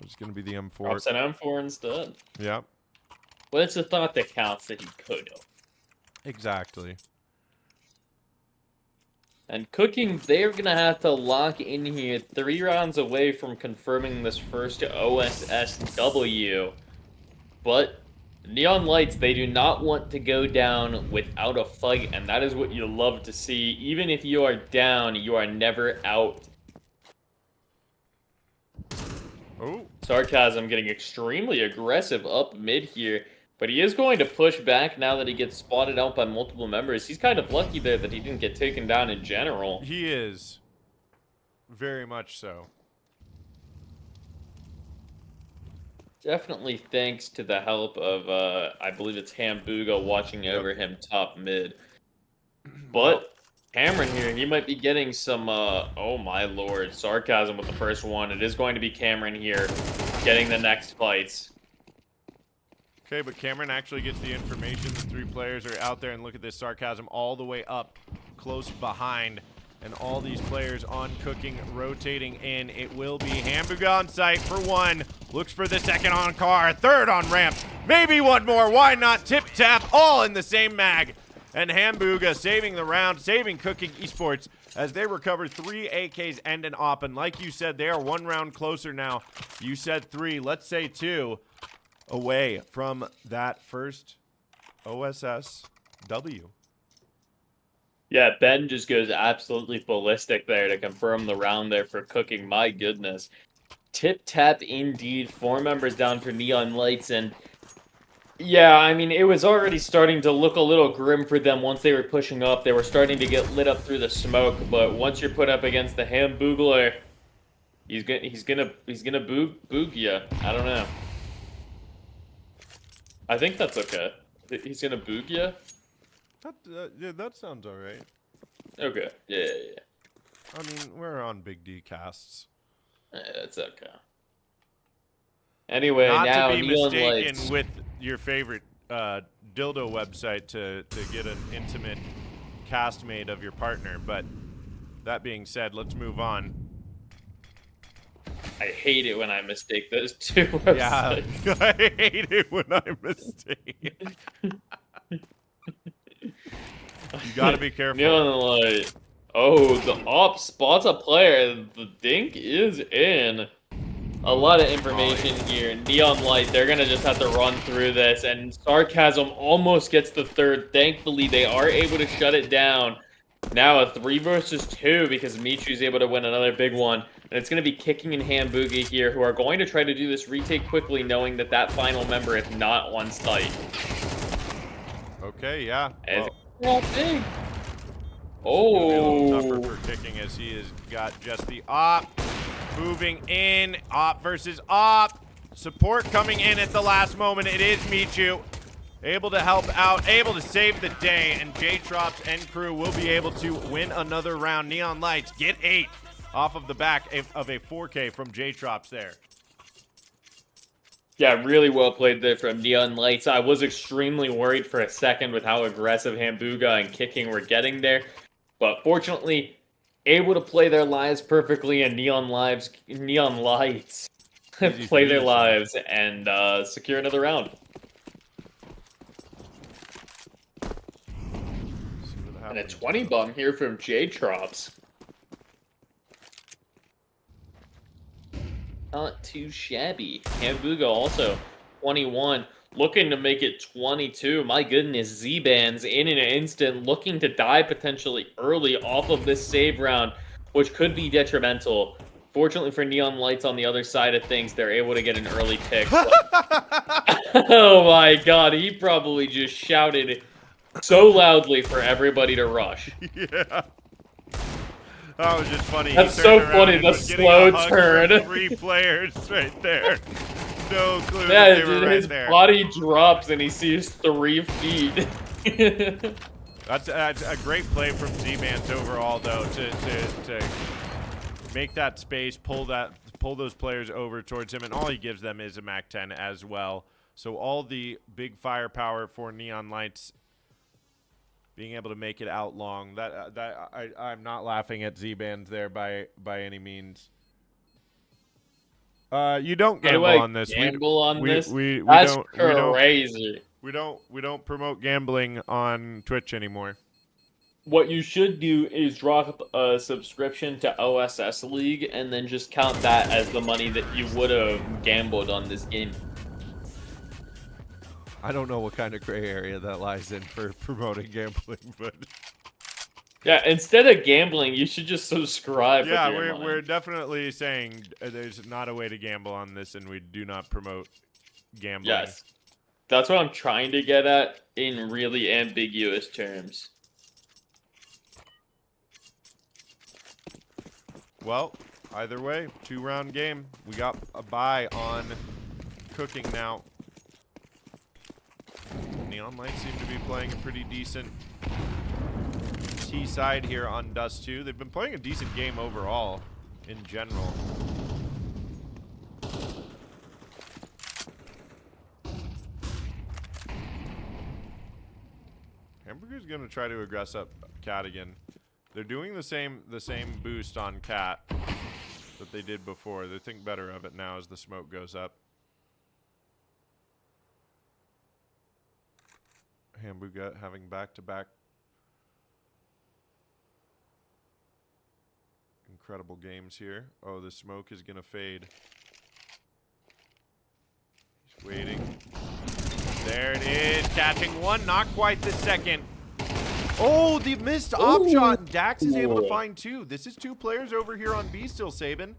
It's going to be the M4. Drops an M4 instead. Yep. Well, it's a thought that counts that he could have. Exactly. And Kooking, they're going to have to lock in here 3 rounds away from confirming this first OSSW. But Neon Lights, they do not want to go down without a fight, and that is what you love to see. Even if you are down, you are never out. Oh. Sarcasm getting extremely aggressive up mid here. But he is going to push back now that he gets spotted out by multiple members. He's kind of lucky there that he didn't get taken down in general. He is. Very much so. Definitely thanks to the help of, I believe it's Hambuga watching over him top mid. But Cameron here, he might be getting some, oh my lord, sarcasm with the first one. It is going to be Cameron here getting the next fights. Okay, but Cameron actually gets the information. The 3 players are out there, and look at this sarcasm all the way up, close behind. And all these players on Cooking rotating in. It will be Hamburger on site for 1. Looks for the second on car, 3rd on ramp. Maybe 1 more. Why not? Tip tap, all in the same mag. And Hamburger saving the round, saving Cooking Esports as they recover 3 AKs and an op. And like you said, they are 1 round closer now. You said 3. Let's say 2 away from that first OSSW. Yeah, Ben just goes absolutely ballistic there to confirm the round there for Cooking. My goodness. Tip-tap indeed. 4 members down for Neon Lights, and yeah, I mean, it was already starting to look a little grim for them once they were pushing up. They were starting to get lit up through the smoke, but once you're put up against the Hamburglar, he's gonna boog ya. I don't know. I think that's okay. He's gonna boog ya? Yeah, that sounds all right. Okay. Yeah. I mean, we're on Big D casts. That's okay. Anyway, Not now to be Neon mistaken Lights. with your favorite dildo website to get an intimate cast made of your partner. But that being said, let's move on. I hate it when I mistake those 2 websites. Yeah, I hate it when I mistake. You gotta be careful. Neon Light. Oh, the op spots a player. The dink is in. A lot of information here. Neon Light, they're gonna just have to run through this, and Sarcasm almost gets the 3rd. Thankfully, they are able to shut it down. Now a 3 versus 2 because Michu's able to win another big one. And it's going to be Kicking and Hamburger here, who are going to try to do this retake quickly, knowing that that final member is not on site. Okay, yeah. And Well, big. It's gonna be a little Oh. tougher for Kicking as he has got just the op. Moving in. Op versus op. Support coming in at the last moment. It is Michu. Able to help out, able to save the day, and J-Trops and crew will be able to win another round. Neon Lights get 8 off of the back of a 4K from J-Trops there. Yeah, really well played there from Neon Lights. I was extremely worried for a second with how aggressive Hamburger and Kicking were getting there. But fortunately, able to play their lives perfectly, and Neon Lights play their lives and secure another round. And a 20 bum here from J-Trops. Not too shabby. Hamburger also 21. Looking to make it 22. My goodness, Z-Bands in an instant. Looking to die potentially early off of this save round, which could be detrimental. Fortunately for Neon Lights on the other side of things, they're able to get an early pick. Oh my god, he probably just shouted so loudly for everybody to rush. Yeah. That was just funny. That's He so turned around funny, and the was getting slow a hug turn. from 3 players right there. No clue Yeah, that they were his right there. body drops and he sees 3 feet. That's a great play from Z-Bands overall, though, to make that space, pull those players over towards him, and all he gives them is a MAC-10 as well. So all the big firepower for Neon Lights being able to make it out long. I'm not laughing at Z-Bands there by any means. You don't gamble on this. Gamble on this? We That's don't crazy. we don't promote gambling on Twitch anymore. What you should do is drop a subscription to OSS League and then just count that as the money that you would have gambled on this game. I don't know what kind of gray area that lies in for promoting gambling, but Yeah, instead of gambling, you should just subscribe. yeah, with your money. we're definitely saying there's not a way to gamble on this, and we do not promote gambling. Yes. That's what I'm trying to get at in really ambiguous terms. Well, either way, 2-round game. We got a bye on Cooking now. Neon Lights seem to be playing a pretty decent T side here on Dust 2. They've been playing a decent game overall in general. Hamburger's gonna try to aggress up Cat again. They're doing the same boost on Cat that they did before. They think better of it now as the smoke goes up. Hamburger having back-to-back incredible games here. Oh, the smoke is gonna fade. He's waiting. There it is, catching one, not quite the second. Oh, the missed op shot, and Dax is able to find two. This is two players over here on B still, Saban.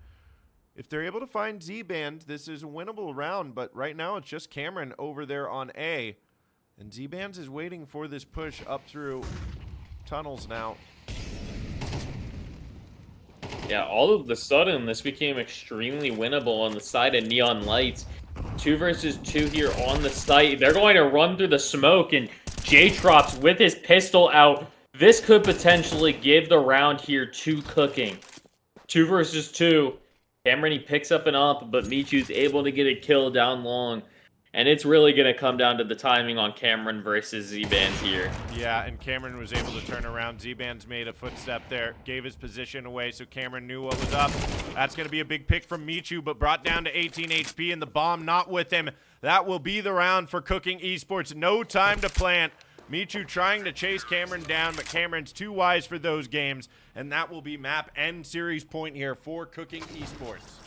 If they're able to find Z-Band, this is a winnable round, but right now it's just Cameron over there on A. And Z-Bands is waiting for this push up through tunnels now. Yeah, all of a sudden, this became extremely winnable on the side of Neon Lights. 2 versus 2 here on the site. They're going to run through the smoke, and J-Trops with his pistol out. This could potentially give the round here to Kooking. 2 versus 2. Cameron, he picks up an up, but Michu's able to get a kill down long. And it's really going to come down to the timing on Cameron versus Z-Bands here. Yeah, and Cameron was able to turn around. Z-Bands made a footstep there, gave his position away, so Cameron knew what was up. That's going to be a big pick from Michu, but brought down to 18 HP, and the bomb not with him. That will be the round for Kooking Esports. No time to plant. Michu trying to chase Cameron down, but Cameron's too wise for those games, and that will be map and series point here for Kooking Esports.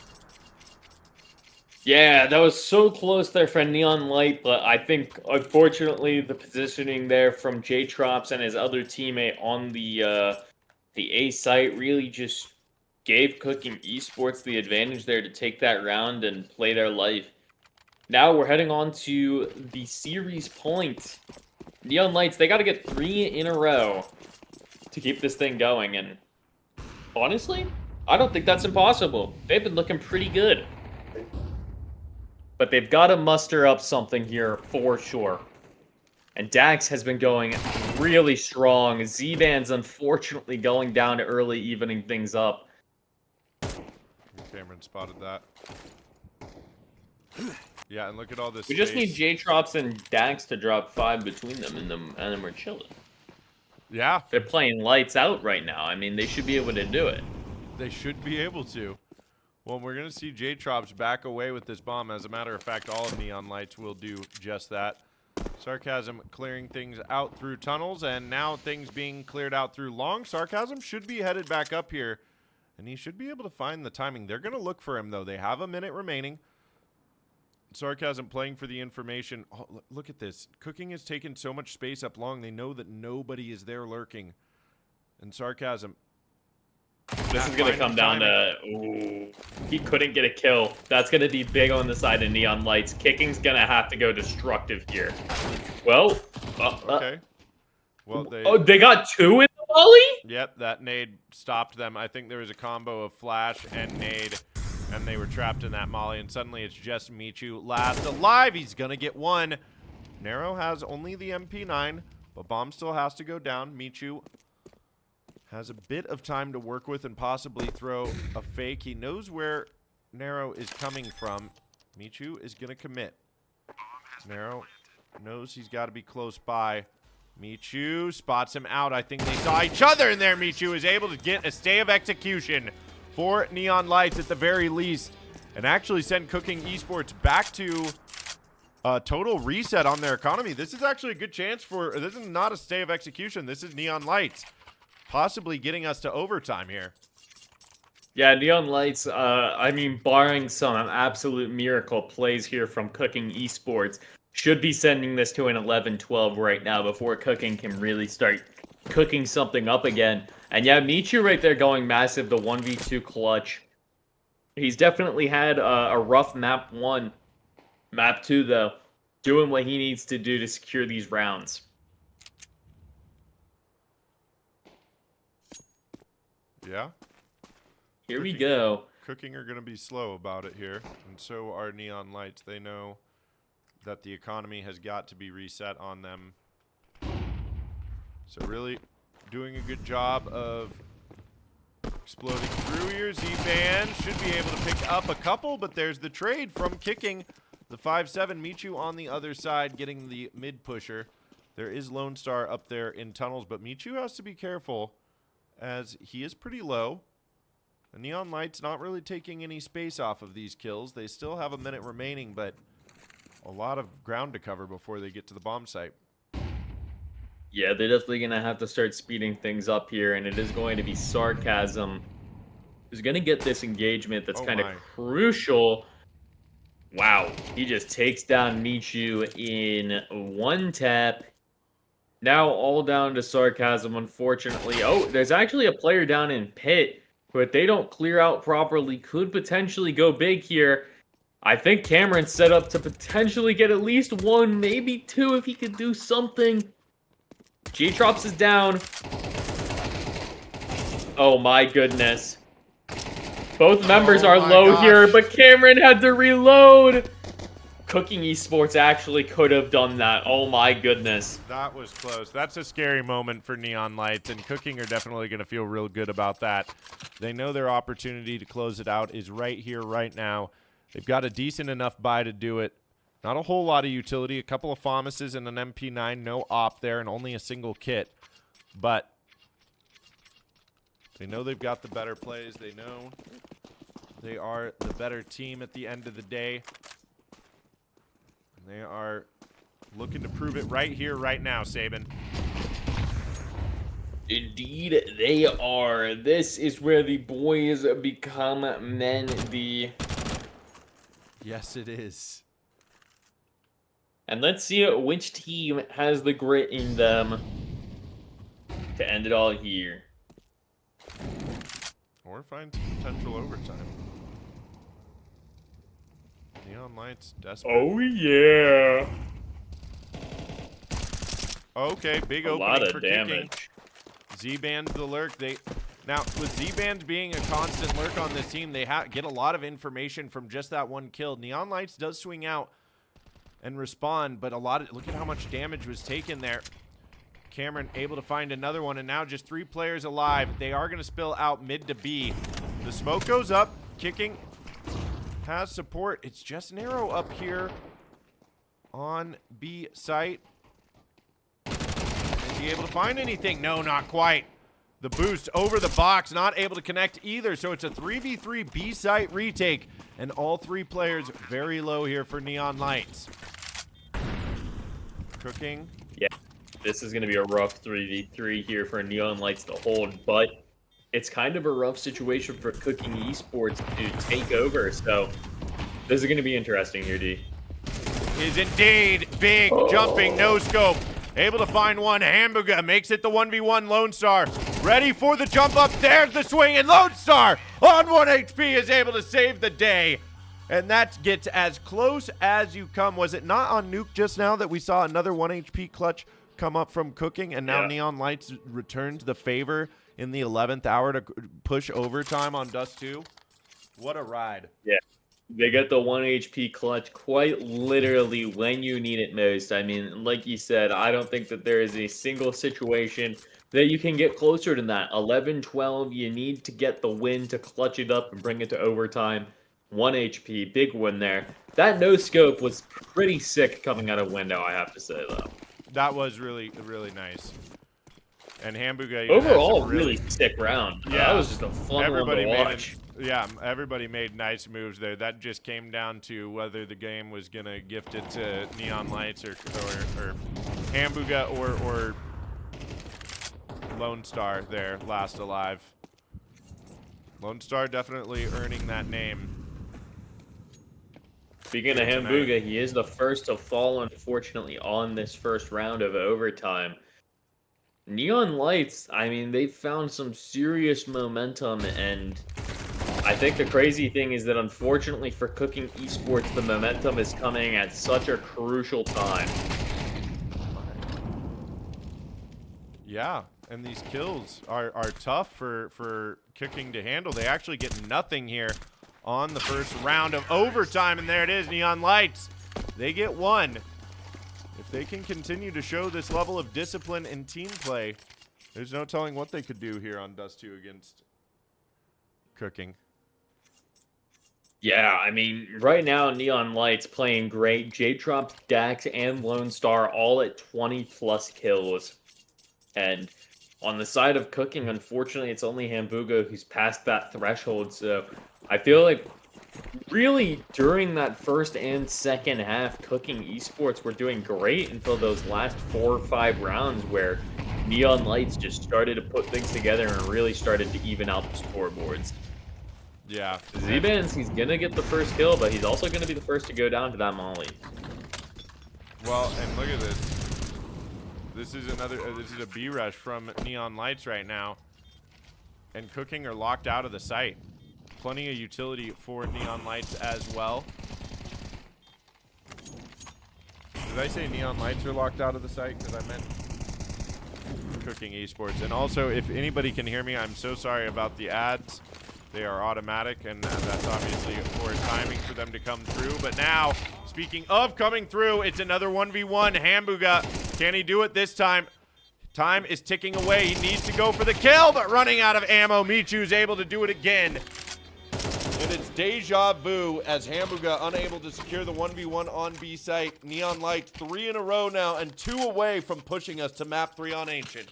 Yeah, that was so close there for Neon Light, but I think, unfortunately, the positioning there from J-Trops and his other teammate on the A site really just gave Kooking Esports the advantage there to take that round and play their life. Now we're heading on to the series point. Neon Lights, they got to get 3 in a row to keep this thing going, and honestly, I don't think that's impossible. They've been looking pretty good. But they've got to muster up something here for sure. And Dax has been going really strong. Z-Band's unfortunately going down early, evening things up. Cameron spotted that. Yeah, and look at all this We just space. need J-Trops and Dax to drop 5 between them, and then we're chilling. Yeah, They're playing lights out right now. I mean, they should be able to do it. they should be able to. Well, we're going to see J-Trops back away with this bomb. As a matter of fact, all of Neon Lights will do just that. Sarcasm clearing things out through tunnels, and now things being cleared out through long. Sarcasm should be headed back up here, and he should be able to find the timing. They're going to look for him, though. They have a minute remaining. Sarcasm playing for the information. Oh, look at this. Kooking has taken so much space up long, they know that nobody is there lurking. And Sarcasm... This is going to come down to... Ooh, he couldn't get a kill. That's going to be big on the side of Neon Lights. Kicking's going to have to go destructive here. Well... Okay. Well, they got 2 in the volley? Yep, that nade stopped them. I think there was a combo of flash and nade, and they were trapped in that molly, and suddenly it's just Michu last alive. He's going to get one. Nero has only the MP9, but bomb still has to go down. Michu has a bit of time to work with and possibly throw a fake. He knows where Nero is coming from. Michu is going to commit. Nero knows he's got to be close by. Michu spots him out. I think they saw each other in there. Michu is able to get a stay of execution for Neon Lights at the very least, and actually send Kooking Esports back to a total reset on their economy. This is actually a good chance for... This is not a stay of execution. This is Neon Lights possibly getting us to overtime here. Yeah, Neon Lights, I mean, barring some absolute miracle plays here from Kooking Esports, should be sending this to an 11-12 right now before Kooking can really start cooking something up again. And yeah, Michu right there going massive, the 1v2 clutch. He's definitely had a rough map 1. Map 2, though, doing what he needs to do to secure these rounds. Yeah. Here we go. Kooking are going to be slow about it here, and so are Neon Lights. They know that the economy has got to be reset on them. So really, doing a good job of exploding through here. Z-Band should be able to pick up a couple, but there's the trade from Kicking. The 5-7 Michu on the other side getting the mid pusher. There is Lone Star up there in tunnels, but Michu has to be careful as he is pretty low. The Neon Light's not really taking any space off of these kills. They still have a minute remaining, but a lot of ground to cover before they get to the bomb site. Yeah, they're definitely going to have to start speeding things up here, and it is going to be Sarcasm who's going to get this engagement that's kind of crucial. Wow, he just takes down Michu in one tap. Now all down to Sarcasm, unfortunately. Oh, there's actually a player down in pit who, if they don't clear out properly, could potentially go big here. I think Cameron's set up to potentially get at least one, maybe two if he could do something. G-Trops is down. Oh my goodness. Both members are low here, but Cameron had to reload. Kooking Esports actually could have done that. Oh my goodness. That was close. That's a scary moment for Neon Lights, and Kooking are definitely going to feel real good about that. They know their opportunity to close it out is right here, right now. They've got a decent enough buy to do it. Not a whole lot of utility. A couple of FAMASes and an MP9. No op there, and only a single kit. But they know they've got the better plays. They know they are the better team at the end of the day. And they are looking to prove it right here, right now, Saban. Indeed, they are. This is where the boys become men. Yes, it is. And let's see which team has the grit in them to end it all here. Or find some potential overtime. Neon Lights desperate. Oh, yeah. Okay, big A opening lot of for damage. Kicking. Z-Band's the lurk. Now, with Z-Band being a constant lurk on this team, they get a lot of information from just that one kill. Neon Lights does swing out and respond, but look at how much damage was taken there. Cameron able to find another one, and now just 3 players alive. They are going to spill out mid to B. The smoke goes up. Kicking has support. It's just narrow up here on B site. Is he able to find anything? No, not quite. The boost over the box, not able to connect either. So it's a 3v3 B site retake, and all 3 players very low here for Neon Lights. Kooking. Yeah, this is going to be a rough 3v3 here for Neon Lights to hold, but it's kind of a rough situation for Kooking Esports to take over, so this is going to be interesting here, D. Is indeed big, jumping, no scope. Able to find one. Hamburger makes it the 1v1. Lone Star ready for the jump up. There's the swing, and Lone Star on 1 HP is able to save the day. And that gets as close as you come. Was it not on Nuke just now that we saw another 1 HP clutch come up from Kooking, and now Neon Lights returned the favor in the 11th hour to push overtime on Dust 2? What a ride. Yeah. They get the 1 HP clutch quite literally when you need it most. I mean, like you said, I don't think that there is a single situation that you can get closer than that. 11-12, you need to get the win to clutch it up and bring it to overtime. 1 HP, big win there. That no scope was pretty sick coming out of window, I have to say, though. That was really, really nice. And Hamburger overall, really sick round. Yeah, that was just a fun one to watch. Everybody made nice moves there. That just came down to whether the game was gonna gift it to Neon Lights or Hamburger or Lone Star there, last alive. Lone Star definitely earning that name. Speaking of Hamburger, he is the first to fall, unfortunately, on this first round of overtime. Neon Lights, I mean, they've found some serious momentum, and I think the crazy thing is that, unfortunately for Kooking Esports, the momentum is coming at such a crucial time. Yeah, and these kills are tough for Kooking to handle. They actually get nothing here on the first round of overtime, and there it is, Neon Lights. They get 1. If they can continue to show this level of discipline and team play, There's no telling what they could do here on Dust 2 against Cooking. Yeah, I mean, right now, Neon Lights playing great. J-Drops, Dax, and Lone Star all at 20-plus kills. And on the side of Cooking, unfortunately, it's only Hamburger who's passed that threshold. So I feel like really during that first and second half, Cooking Esports were doing great until those last 4 or 5 rounds where Neon Lights just started to put things together and really started to even out the scoreboards. Yeah. Z-Bands, he's going to get the first kill, but he's also going to be the first to go down to that molly. Well, and look at this. This is this is a B rush from Neon Lights right now. And Cooking are locked out of the site. Plenty of utility for Neon Lights as well. Did I say Neon Lights are locked out of the site? Because I meant Cooking Esports. And also, if anybody can hear me, I'm so sorry about the ads. They are automatic, and that's obviously for timing for them to come through. But now, speaking of coming through, it's another 1v1. Hamburger, can he do it this time? Time is ticking away. He needs to go for the kill, but running out of ammo. Michu's able to do it again. And it's deja vu as Hamburger unable to secure the 1v1 on B site. Neon Lights 3 in a row now and 2 away from pushing us to map 3 on Ancient.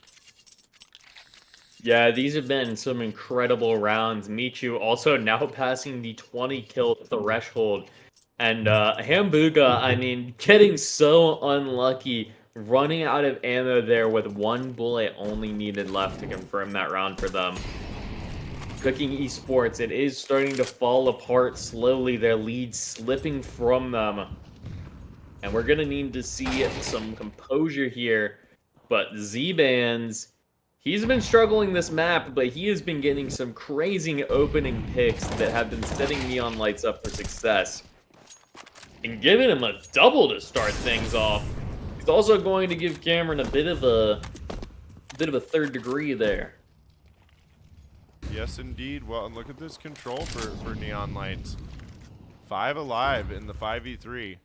Yeah, these have been some incredible rounds. Michu also now passing the 20 kill threshold. And Hamburger, I mean, getting so unlucky, running out of ammo there with 1 bullet only needed left to confirm that round for them. Cooking Esports, it is starting to fall apart slowly, their lead slipping from them. And we're going to need to see some composure here. But Z-Bands, he's been struggling this map, but he has been getting some crazy opening picks that have been setting Neon Lights up for success. And giving him a double to start things off. He's also going to give Cameron a bit of a third degree there. Yes, indeed. Well, and look at this control for Neon Lights. 5 alive in the 5v3.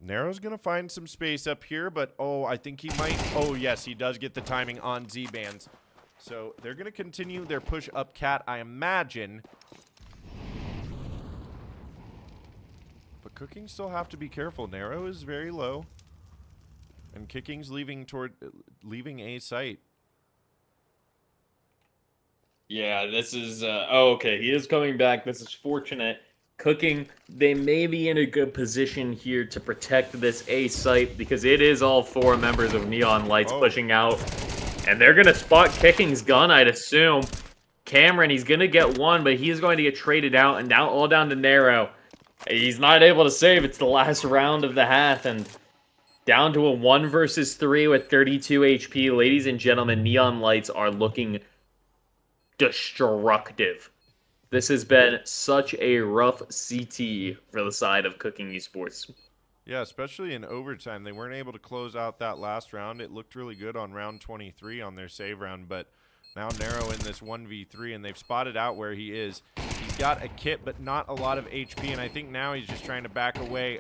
Narrow's going to find some space up here, but, oh, I think he might. Oh, yes, he does get the timing on Z-Bands. So they're going to continue their push up cat, I imagine. But Cooking still have to be careful. Narrow is very low. And Kicking's leaving A site. Yeah, this is, oh, okay, he is coming back. This is fortunate. Cooking, they may be in a good position here to protect this A site because it is all 4 members of Neon Lights pushing out. And they're going to spot Kicking's gun, I'd assume. Cameron, he's going to get 1, but he is going to get traded out, and now all down to Narrow. He's not able to save. It's the last round of the half, and down to a 1 versus 3 with 32 HP. Ladies and gentlemen, Neon Lights are looking destructive. This has been such a rough CT for the side of Cooking Esports. Yeah, especially in overtime. They weren't able to close out that last round. It looked really good on round 23 on their save round, but now Narrow in this 1v3, and they've spotted out where he is. He's got a kit, but not a lot of HP, and I think now he's just trying to back away.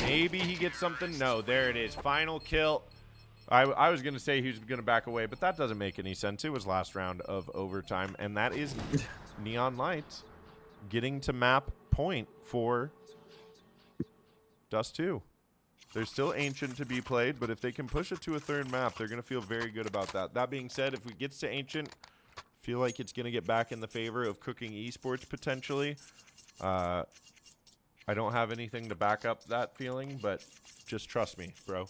Maybe he gets something. No, there it is. Final kill. I was going to say he was going to back away, but that doesn't make any sense. It was last round of overtime, and that is Neon Lights getting to map point for Dust 2. There's still Ancient to be played, but if they can push it to a 3rd map, they're going to feel very good about that. That being said, if we get to Ancient, feel like it's going to get back in the favor of Cooking Esports potentially. I don't have anything to back up that feeling, but just trust me, bro.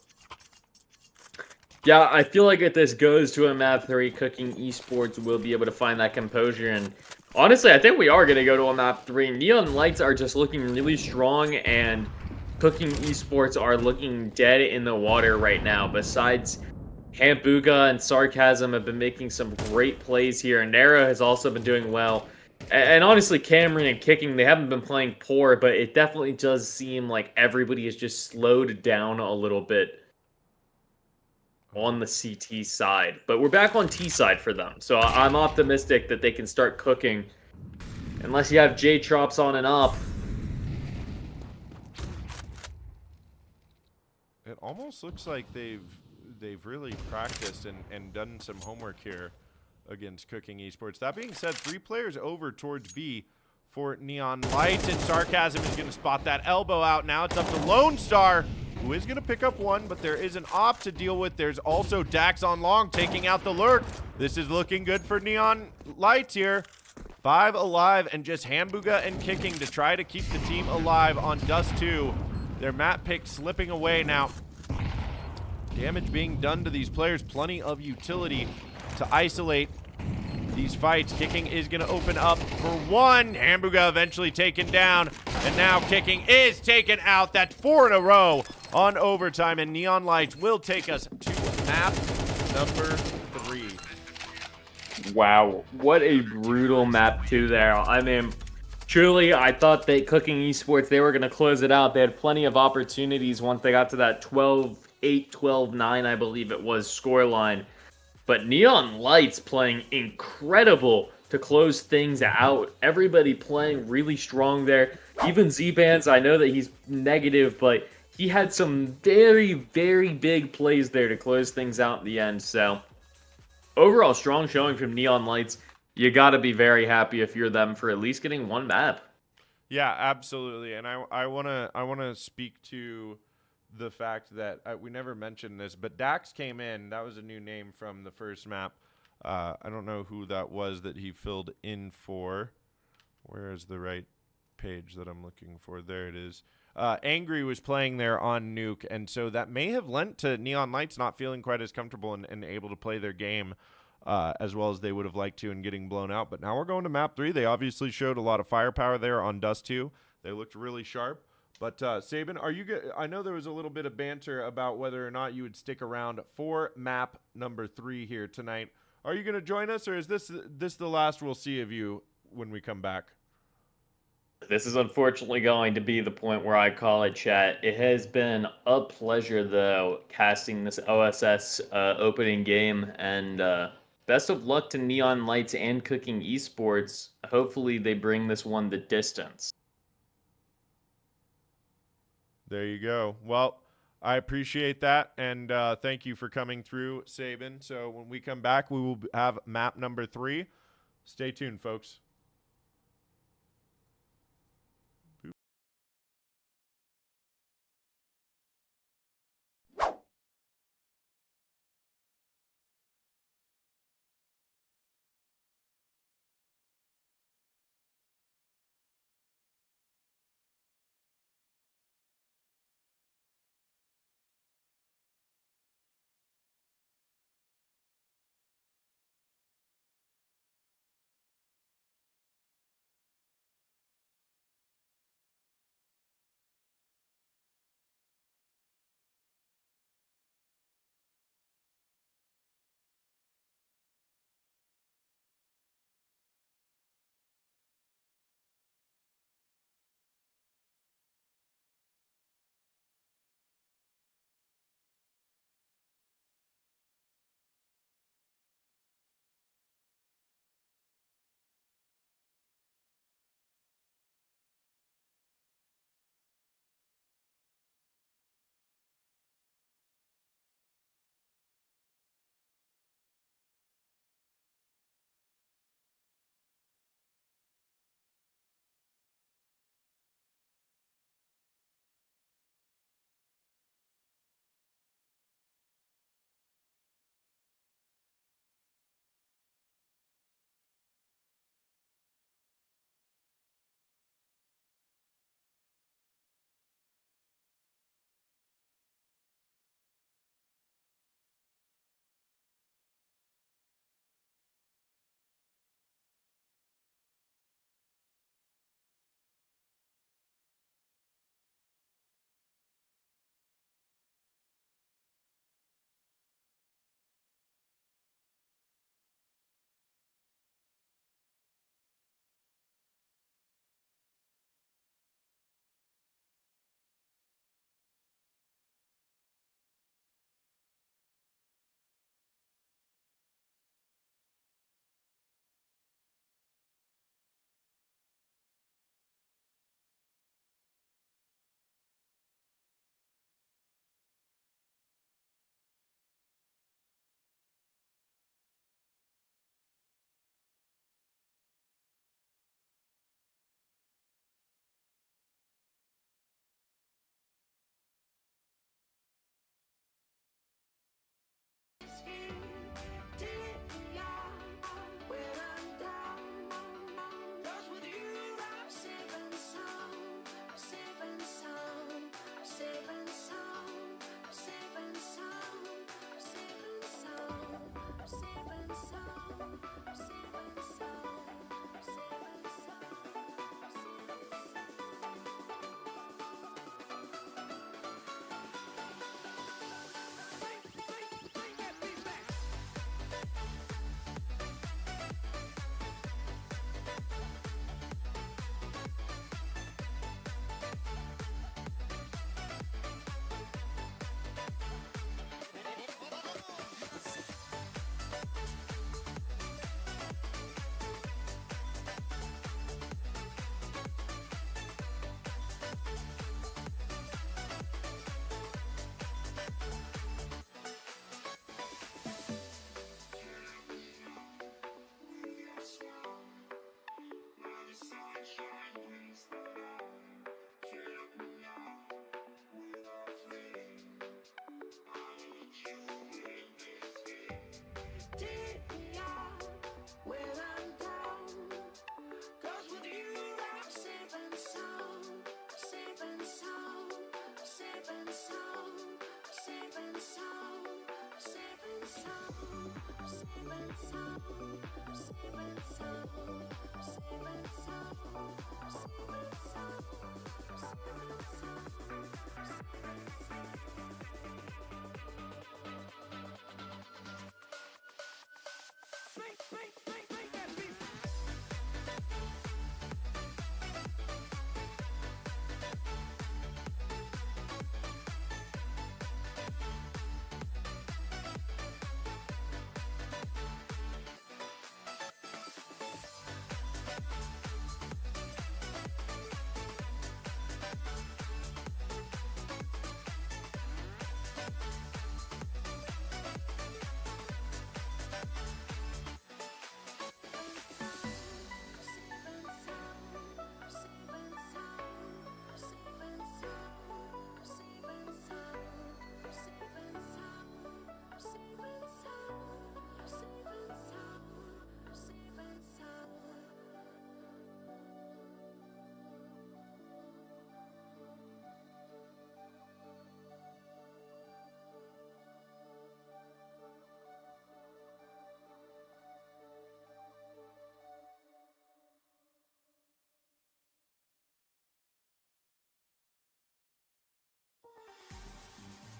Yeah, I feel like if this goes to a map 3, Cooking Esports will be able to find that composure. And honestly, I think we are going to go to a map 3. Neon Lights are just looking really strong, and Cooking Esports are looking dead in the water right now. Besides, Hambuga and Sarcasm have been making some great plays here. And Nara has also been doing well. And honestly, Cameron and Kicking, they haven't been playing poor, but it definitely does seem like everybody has just slowed down a little bit on the CT side. But we're back on T side for them. So I'm optimistic that they can start cooking. Unless you have J-Trops on and up. It almost looks like they've they've really practiced and done some homework here against Cooking Esports. That being said, 3 players over towards B for Neon Lights, and Sarcasm is going to spot that elbow out. Now it's up to Lone Star, who is going to pick up one, but there is an op to deal with. There's also Dax on long taking out the lurk. This is looking good for Neon Lights here. 5 alive, and just Hambuga and Kicking to try to keep the team alive on Dust 2. Their map pick slipping away now. Damage being done to these players. Plenty of utility to isolate these fights. Kicking is going to open up for one. Hambuga eventually taken down. And now Kicking is taken out. That's 4 in a row on overtime. And Neon Lights will take us to map number 3. Wow, what a brutal map 2 there. I mean, truly, I thought that Cooking Esports, they were going to close it out. They had plenty of opportunities once they got to that 12-8, 12-9, I believe it was, scoreline. But Neon Lights playing incredible to close things out. Everybody playing really strong there. Even Z-Bands, I know that he's negative, but he had some very, very big plays there to close things out in the end. So, overall strong showing from Neon Lights. You got to be very happy if you're them for at least getting one map. Yeah, absolutely. And I wanna speak to the fact that we never mentioned this, but Dax came in. That was a new name from the first map. I don't know who that was that he filled in for. Where is the right page that I'm looking for? There it is. Angry was playing there on Nuke, and so that may have lent to Neon Lights not feeling quite as comfortable and able to play their game as well as they would have liked to and getting blown out. But now we're going to map 3. They obviously showed a lot of firepower there on Dust 2. They looked really sharp. But Sabin, are you? I know there was a little bit of banter about whether or not you would stick around for map number 3 here tonight. Are you going to join us, or is this the last we'll see of you when we come back? This is unfortunately going to be the point where I call it, chat. It has been a pleasure, though, casting this OSS opening game, and best of luck to Neon Lights and Cooking Esports. Hopefully they bring this one the distance. There you go. Well, I appreciate that, and thank you for coming through, Sabin. So when we come back, we will have map number 3. Stay tuned, folks.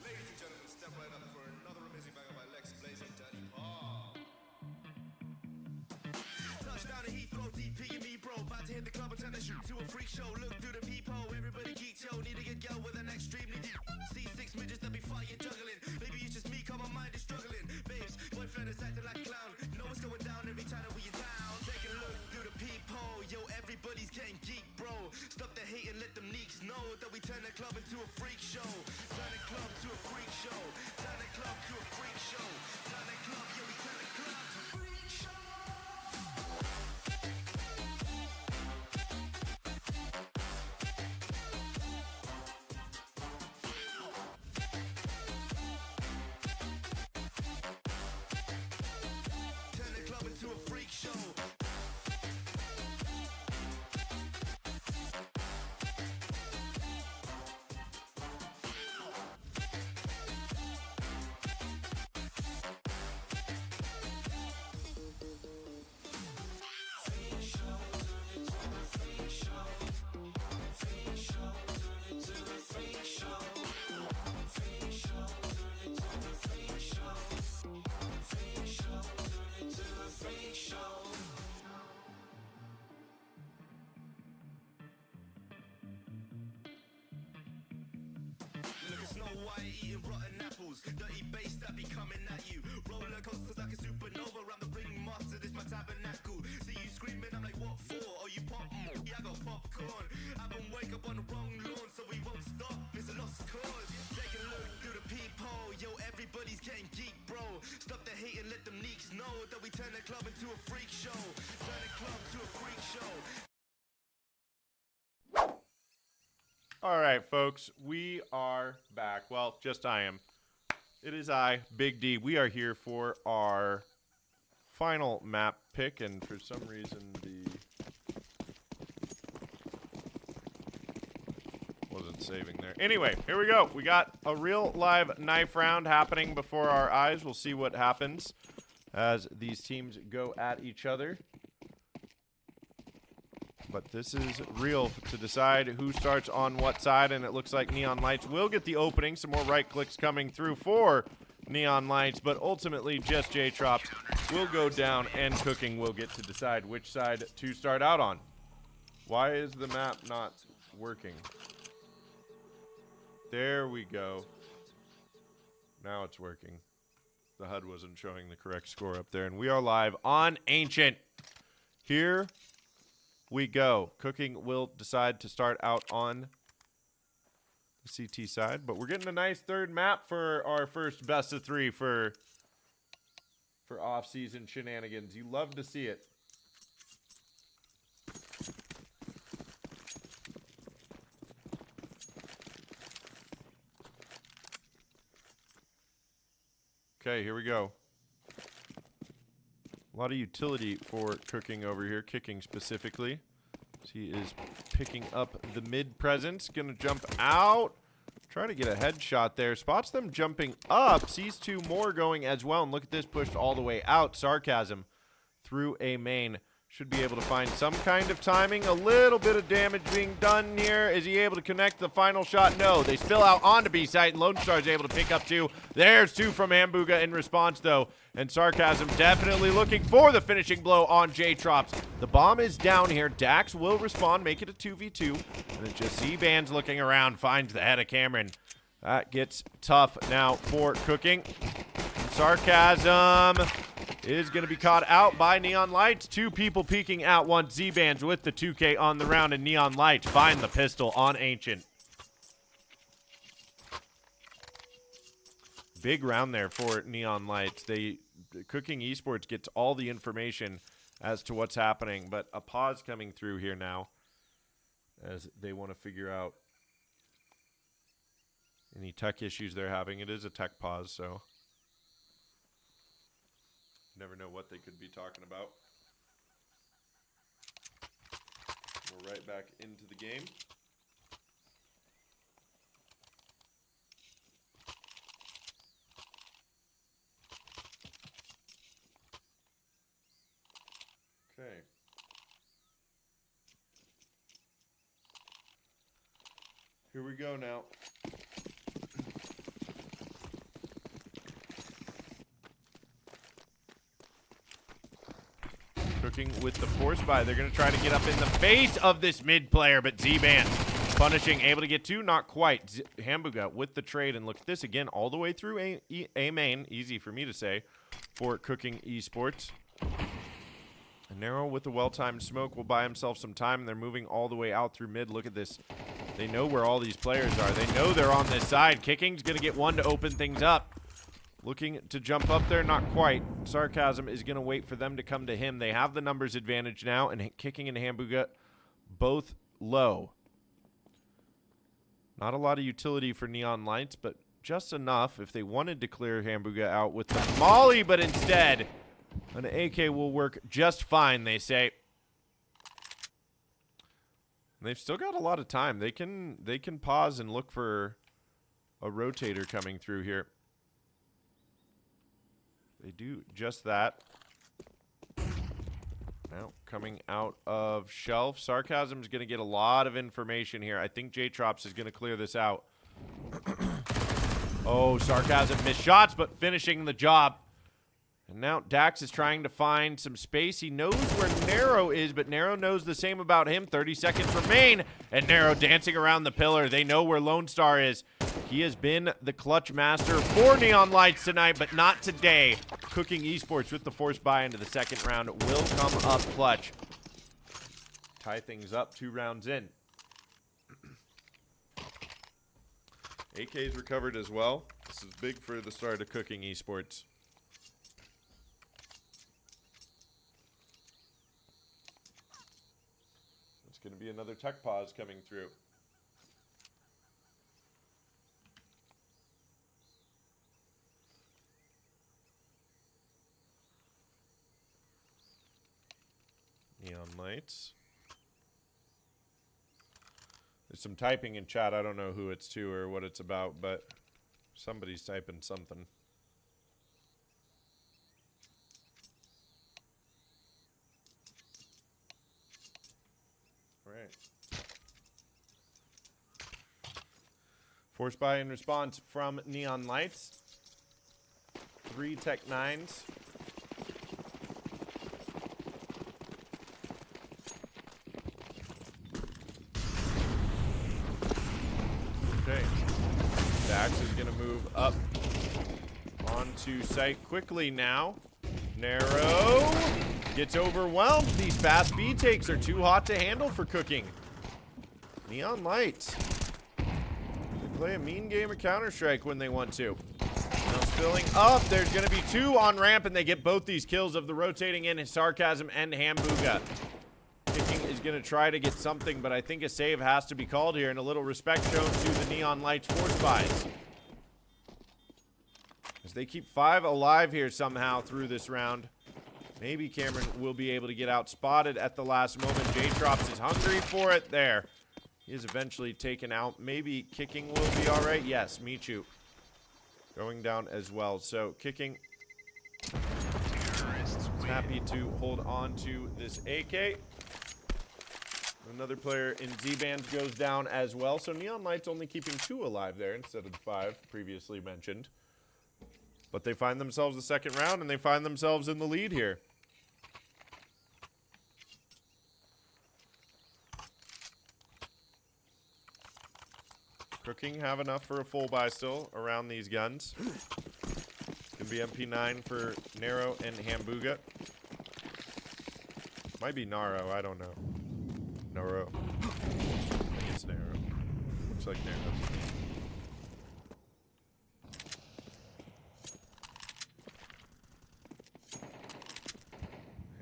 Ladies and gentlemen, step right up for another amazing banger by Lex Blaze and Daddy Paul. Touchdown to Heathrow, DP and me, bro. About to hit the club and turn the shoot to a freak show. Look through the peephole, everybody geek, yo. Need to get girl with an extremely deep. See 6 midgets that be fighting, juggling. Maybe it's just me, cause my mind is struggling. Babes, boyfriend is acting like a clown. Know what's going down every time that we in town. Take a look through the peephole, yo. Everybody's getting geek, bro. Stop the hate and let them neeks know that we turn the club into a freak show. Turn the club to a freak show. Turn the club to a freak show. Turn the club, yeah, we turn the club to a freak show. Turn the club into a freak show. Look at Snow White eating rotten apples. Dirty bass that be coming at you. Roller coasters like a supernova. Around the ring master, this my tabernacle. See you screaming, I'm like, what for? Oh, you pop? Yeah, I got popcorn. I don't wake up on the wrong lawn, so we won't stop. It's a lost cause. Take a look through the peephole. Yo, everybody's getting geek, bro. Stop the hate and let them neeks know that we turn the club into a freak show. Turn the club to a freak show. All right, folks, we are back. Well, just I am. It is I, Big D. We are here for our final map pick, and for some reason the wasn't saving there. Anyway, here we go. We got a real live knife round happening before our eyes. We'll see what happens as these teams go at each other. But this is real to decide who starts on what side, and it looks like Neon Lights will get the opening. Some more right clicks coming through for Neon Lights, but ultimately just J-Trops will go down, and Kooking will get to decide which side to start out on. Why is the map not working? There we go. Now it's working. The HUD wasn't showing the correct score up there, and we are live on Ancient. Here we go. Kooking will decide to start out on the CT side, but we're getting a nice third map for our first best of 3 for off-season shenanigans. You love to see it. Okay, here we go. A lot of utility for Kooking over here, kicking specifically. He is picking up the mid presence. Gonna jump out. Try to get a headshot there. Spots them jumping up. Sees 2 more going as well. And look at this, pushed all the way out. Sarcasm through a main. Should be able to find some kind of timing. A little bit of damage being done here. Is he able to connect the final shot? No. They spill out onto B site, and Lone Star is able to pick up 2. There's 2 from Hambuga in response, though. And Sarcasm definitely looking for the finishing blow on J-Trops. The bomb is down here. Dax will respond, make it a 2v2. And it's just Z-Bands looking around, finds the head of Cameron. That gets tough now for Kooking. Sarcasm is going to be caught out by Neon Lights. 2 people peeking at once. Z-Bands with the 2K on the round, and Neon Lights find the pistol on Ancient. Big round there for Neon Lights. Kooking Esports gets all the information as to what's happening, but a pause coming through here now as they want to figure out any tech issues they're having. It is a tech pause, so never know what they could be talking about. We're right back into the game. Okay. Here we go now. Kooking with the force buy. They're going to try to get up in the face of this mid player, but Z-Band punishing, able to get 2, not quite. Hambuga with the trade, and look at this again, all the way through A main. Easy for me to say for Kooking Esports. And Narrow with the well-timed smoke will buy himself some time, and they're moving all the way out through mid. Look at this. They know where all these players are. They know they're on this side. Kicking's going to get 1 to open things up. Looking to jump up there, not quite. Sarcasm is going to wait for them to come to him. They have the numbers advantage now, and Kicking and Hambuga both low. Not a lot of utility for Neon Lights, but just enough if they wanted to clear Hambuga out with the molly, but instead an AK will work just fine, they say. They've still got a lot of time. They can pause and look for a rotator coming through here. They do just that. Now, coming out of shelf. Sarcasm's going to get a lot of information here. I think J-Trops is going to clear this out. Oh, Sarcasm missed shots, but finishing the job. And now Dax is trying to find some space. He knows where Narrow is, but Narrow knows the same about him. 30 seconds remain, and Narrow dancing around the pillar. They know where Lone Star is. He has been the clutch master for Neon Lights tonight, but not today. Kooking Esports with the force buy into the second round will come up clutch. Tie things up 2 rounds in. AK's recovered as well. This is big for the start of Kooking Esports. It's going to be another tech pause coming through. Neon Lights. There's some typing in chat. I don't know who it's to or what it's about, but somebody's typing something. All right. Force buy in response from Neon Lights. 3 Tech 9s. Okay. Dax is going to move up onto site quickly now. Narrow gets overwhelmed. These fast B takes are too hot to handle for Kooking. Neon Lights. They play a mean game of Counter-Strike when they want to. Now spilling up. There's going to be 2 on ramp, and they get both these kills of the rotating in Sarcasm and Hambuga. Kicking is going to try to get something, but I think a save has to be called here, and a little respect shown to the Neon Lights force buys. As they keep 5 alive here somehow through this round. Maybe Cameron will be able to get out spotted at the last moment. J-Trops is hungry for it there. He is eventually taken out. Maybe Kicking will be all right. Yes, Michu going down as well. So Kicking is happy to hold on to this AK. Another player in Z-Bands goes down as well. So Neon Lights only keeping 2 alive there instead of the 5 previously mentioned. But they find themselves the second round, and they find themselves in the lead here. Kooking have enough for a full buy still around these guns. Can be MP9 for Nero and Hambuga. Might be Naro, I don't know. Naro. I think it's Nero. Looks like Nero.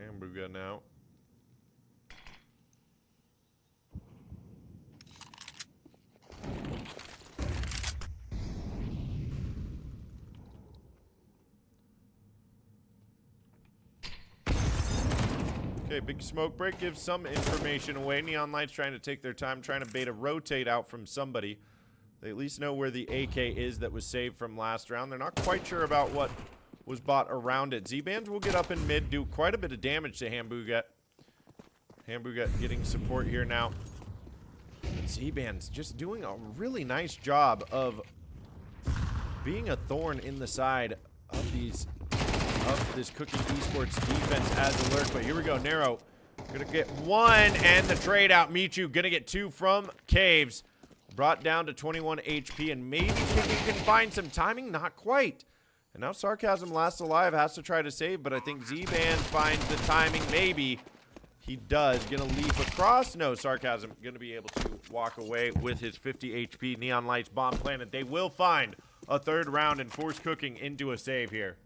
Hambuga now. Okay, big smoke break gives some information away. Neon Lights trying to take their time, trying to bait a rotate out from somebody. They at least know where the AK is that was saved from last round. They're not quite sure about what was bought around it. Z-Bands will get up in mid, do quite a bit of damage to Hambuga. Hambuga getting support here now. Z-Bands just doing a really nice job of being a thorn in the side of this Kooking Esports defense as alert. But here we go. Nero gonna get 1 and the trade out. Michu gonna get 2 from Caves. Brought down to 21 HP, and maybe Kooking can find some timing. Not quite. And now Sarcasm last alive, has to try to save, but I think Z-Band finds the timing. Maybe he does. Gonna leap across. No, Sarcasm gonna be able to walk away with his 50 HP. Neon Lights bomb planted. They will find a 3rd round and force Kooking into a save here.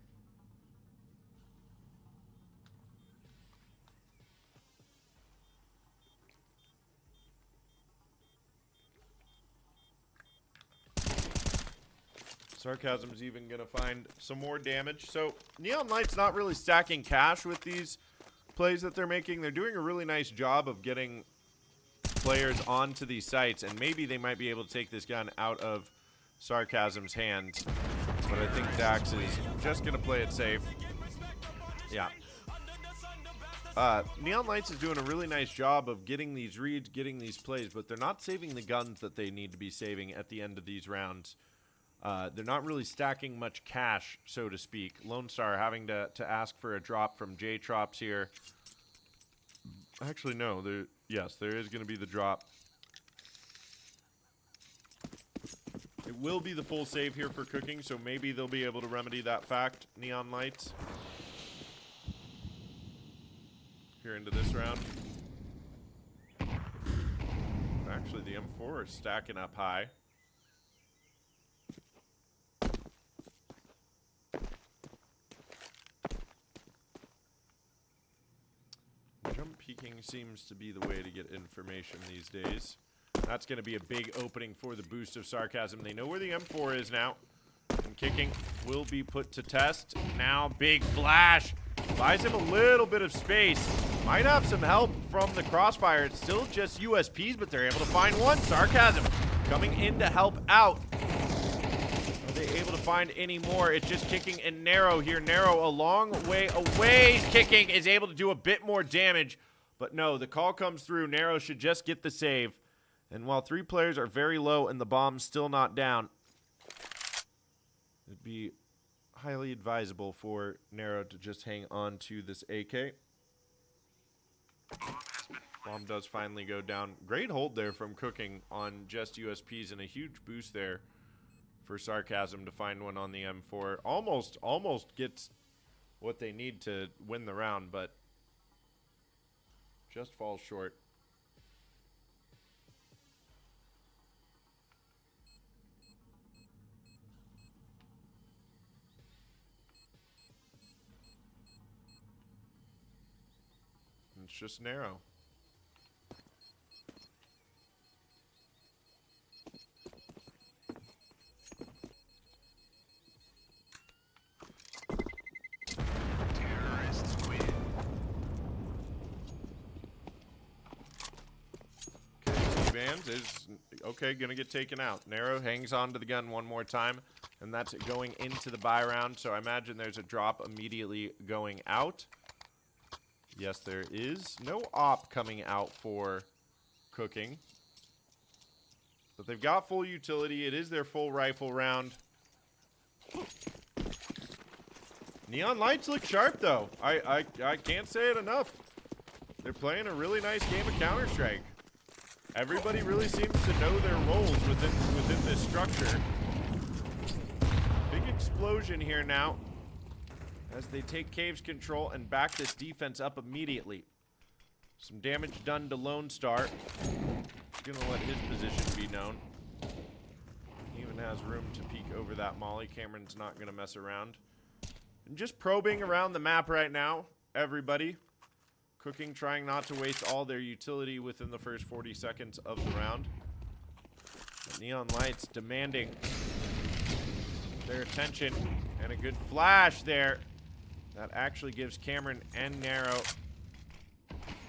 Sarcasm's even going to find some more damage. So Neon Lights not really stacking cash with these plays that they're making. They're doing a really nice job of getting players onto these sites, and maybe they might be able to take this gun out of Sarcasm's hands. But I think Dax is just going to play it safe. Yeah. Neon Lights is doing a really nice job of getting these reads, getting these plays, but they're not saving the guns that they need to be saving at the end of these rounds. They're not really stacking much cash, so to speak. Lone Star having to ask for a drop from J-Trops here. Actually, no. Yes, there is going to be the drop. It will be the full save here for Kooking, so maybe they'll be able to remedy that fact, Neon Lights. Here into this round. Actually, the M4 is stacking up high. Jump peeking seems to be the way to get information these days. That's going to be a big opening for the boost of Sarcasm. They know where the M4 is now. And Kicking will be put to test. Now, big flash. Buys him a little bit of space. Might have some help from the crossfire. It's still just USPs, but they're able to find one. Sarcasm coming in to help out. Are they able to find any more? It's just Kicking and Nero here. Nero a long way away. Kicking is able to do a bit more damage. But no, the call comes through. Nero should just get the save. And while 3 players are very low and the bomb's still not down, it'd be highly advisable for Nero to just hang on to this AK. Bomb does finally go down. Great hold there from Kooking on just USPs, and a huge boost there for Sarcasm to find one on the M4. Almost gets what they need to win the round, but just falls short. It's just Nero. Z-Vans is, okay, going to get taken out. Narrow hangs on to the gun one more time, and that's it going into the buy round. So I imagine there's a drop immediately going out. Yes, there is. No op coming out for Kooking. But they've got full utility. It is their full rifle round. Neon Lights look sharp, though. I can't say it enough. They're playing a really nice game of Counter-Strike. Everybody really seems to know their roles within this structure. Big explosion here now as they take Cave's control and back this defense up immediately. Some damage done to Lone Star. Gonna let his position be known. He even has room to peek over that molly. Cameron's not gonna mess around. And just probing around the map right now, everybody. Kooking trying not to waste all their utility within the first 40 seconds of the round. But Neon Lights demanding their attention, and a good flash there. That actually gives Cameron and Narrow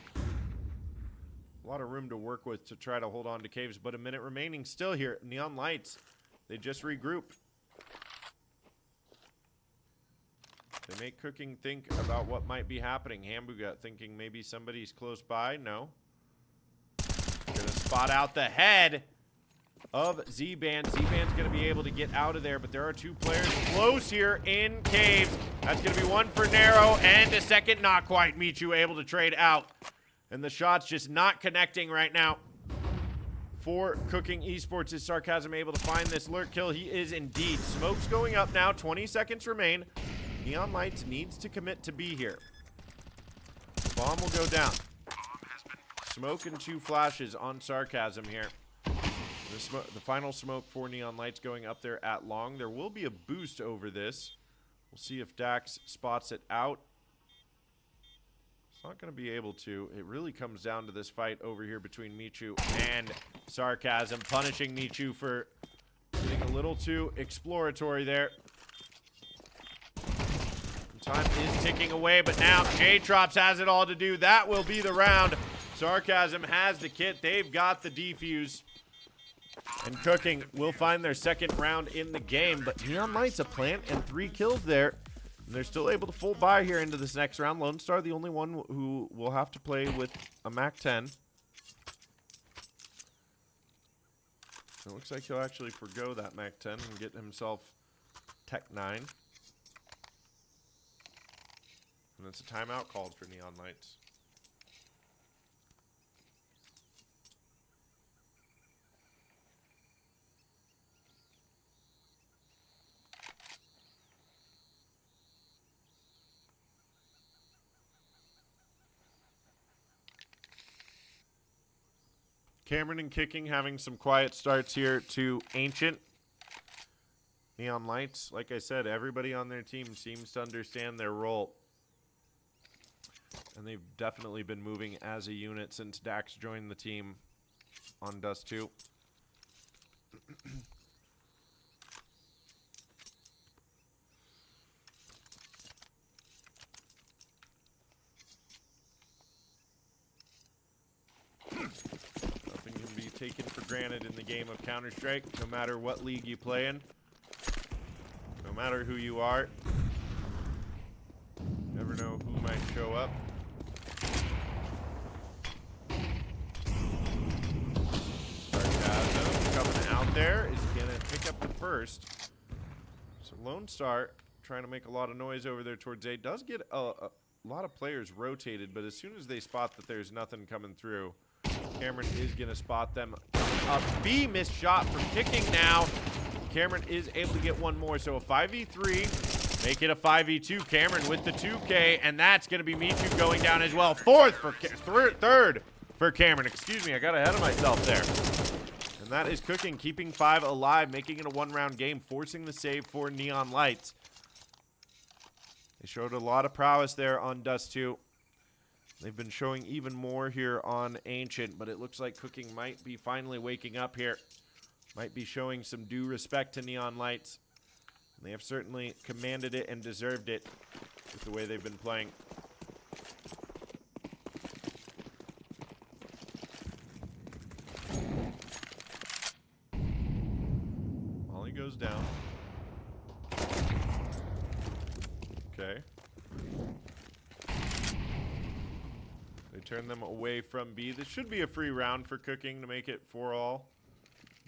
a lot of room to work with to try to hold on to Caves, but a minute remaining still here. Neon Lights, they just regroup. They make Kooking think about what might be happening. Hamburger thinking maybe somebody's close by. No. Gonna spot out the head of Z-Band. Z-Band's gonna be able to get out of there, but there are two players close here in Caves. That's gonna be one for Narrow and a second, not quite. Michu able to trade out. And the shot's just not connecting right now. For Kooking Esports, is Sarcasm able to find this lurk kill? He is indeed. Smoke's going up now. 20 seconds remain. Neon Lights needs to commit to be here. Bomb will go down. Smoke and two flashes on Sarcasm here. The final smoke for Neon Lights going up there at long. There will be a boost over this. We'll see if Dax spots it out. It's not going to be able to. It really comes down to this fight over here between Michu and Sarcasm. Punishing Michu for getting a little too exploratory there. Time is ticking away, but now J-Trops has it all to do. That will be the round. Sarcasm has the kit. They've got the defuse. And Kooking will find their second round in the game. But Neon Lights a plant and 3 kills there. And they're still able to full buy here into this next round. Lone Star, the only one who will have to play with a MAC-10. It looks like he'll actually forgo that MAC-10 and get himself Tech-9. And it's a timeout called for Neon Lights. Cameron and Kooking having some quiet starts here to Ancient. Neon Lights, like I said, everybody on their team seems to understand their role. And they've definitely been moving as a unit since Dax joined the team on Dust 2. Nothing can be taken for granted in the game of Counter-Strike, no matter what league you play in. No matter who you are. Never know who might show up. Sarcasm coming out there is going to pick up the first. So Lone Star trying to make a lot of noise over there towards A. Does get a lot of players rotated, but as soon as they spot that there's nothing coming through, Cameron is going to spot them. A B missed shot from Kooking now. Cameron is able to get one more, so a 5v3. Make it a 5v2. Cameron with the 2K, and that's going to be Michu going down as well. Third for Cameron. Excuse me, I got ahead of myself there. And that is Kooking, keeping 5 alive, making it a one-round game, forcing the save for Neon Lights. They showed a lot of prowess there on Dust 2. They've been showing even more here on Ancient, but it looks like Kooking might be finally waking up here. Might be showing some due respect to Neon Lights. They have certainly commanded it and deserved it with the way they've been playing. goes down. Okay. They turn them away from B. This should be a free round for Cooking to make it 4-all,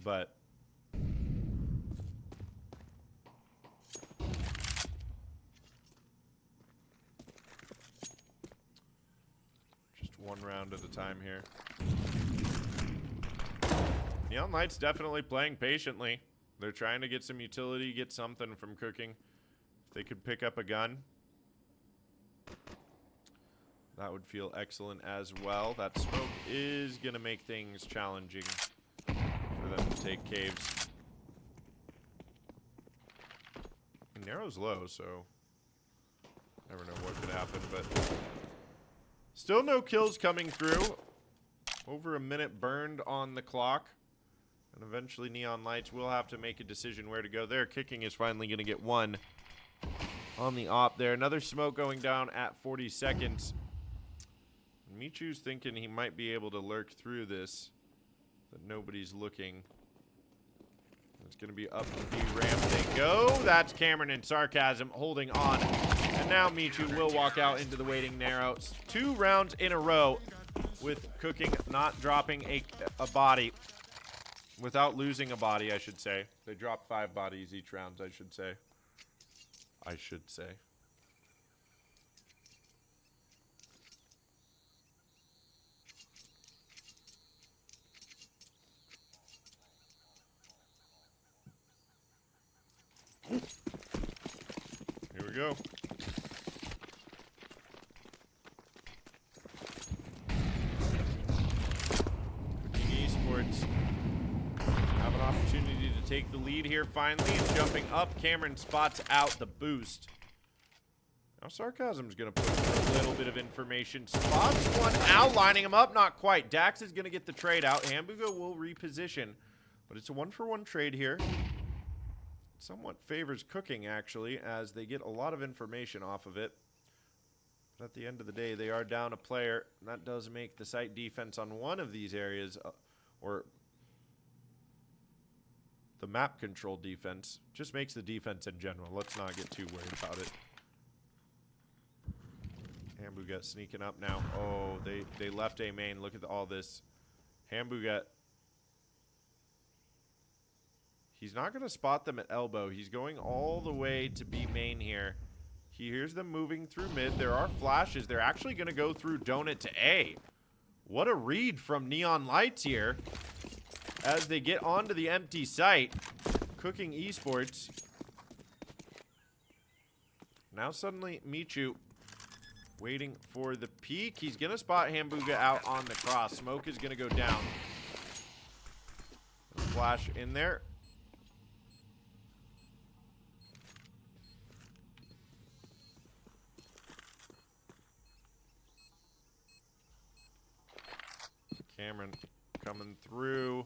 but just one round at a time here. Neon Light's definitely playing patiently. They're trying to get some utility, get something from Cooking. If they could pick up a gun, that would feel excellent as well. That smoke is going to make things challenging for them to take caves. Narrow's low, so never know what could happen, but still no kills coming through. Over a minute burned on the clock. And eventually Neon Lights will have to make a decision where to go there. Kicking is finally going to get one on the op there. Another smoke going down at 40 seconds. Michu's thinking he might be able to lurk through this, that nobody's looking. It's going to be up the B ramp they go. That's Cameron and Sarcasm holding on. And now Michu will walk out into the waiting narrow. 2 rounds in a row with Cooking not dropping a body. Without losing a body, I should say. They drop 5 bodies each round, I should say. Here we go. Cooking Esports have an opportunity to take the lead here finally, and jumping up, Cameron spots out the boost. Now Sarcasm's gonna put a little bit of information. Spots one out, lining him up, not quite. Dax is gonna get the trade out. Hamburger will reposition, but it's a 1-for-1 trade here. Somewhat favors Cooking, actually, as they get a lot of information off of it. But at the end of the day, they are down a player. And that does make the site defense on one of these areas, or the map control defense, just makes the defense in general. Let's not get too worried about it. Hambuget sneaking up now. Oh, they left A main. Look at all this. Hambuget. He's not going to spot them at elbow. He's going all the way to B main here. He hears them moving through mid. There are flashes. They're actually going to go through Donut to A. What a read from Neon Lights here as they get onto the empty site. Cooking Esports. Now suddenly Michu waiting for the peek. He's going to spot Hambuga out on the cross. Smoke is going to go down. Flash in there. Cameron coming through.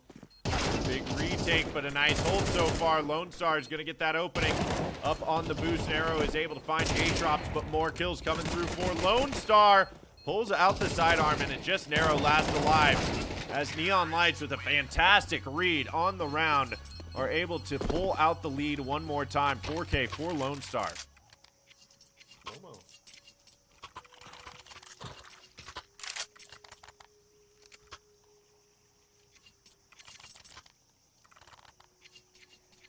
Big retake, but a nice hold so far. Lone Star is going to get that opening. Up on the boost. Arrow is able to find A-drops, but more kills coming through for Lone Star. Pulls out the sidearm, and it just Narrow last alive. As Neon Lights, with a fantastic read on the round, are able to pull out the lead one more time. 4K for Lone Star. Slow-mo.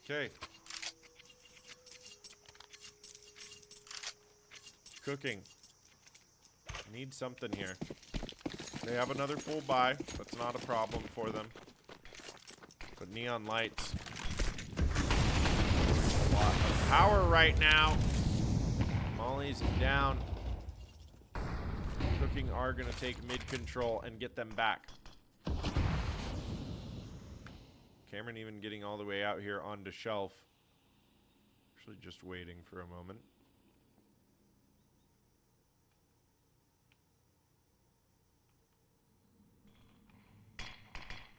Okay. Cooking. Need something here. They have another full buy. That's not a problem for them. But Neon Lights. A lot of power right now. Molly's down. Cooking are going to take mid control and get them back. Cameron even getting all the way out here onto shelf. Actually just waiting for a moment.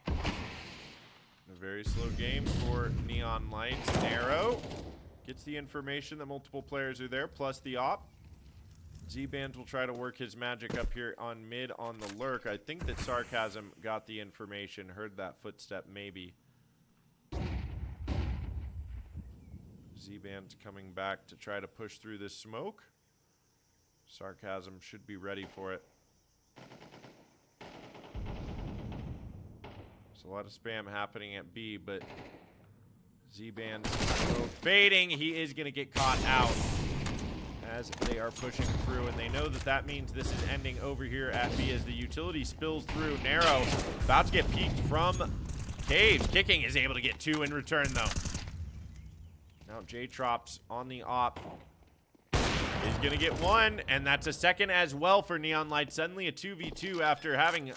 A very slow game for Neon Lights. Arrow gets the information that multiple players are there, plus the op. Z-Bands will try to work his magic up here on mid on the lurk. I think that Sarcasm got the information, heard that footstep maybe. Z-Band's coming back to try to push through this smoke. Sarcasm should be ready for it. There's a lot of spam happening at B, but Z-Band's fading. He is going to get caught out as they are pushing through, and they know that that means this is ending over here at B as the utility spills through. Narrow about to get peeked from Caves. Kicking is able to get 2 in return, though. Now J-Trops on the op is going to get 1, and that's a second as well for Neon Lights. Suddenly a 2v2 after having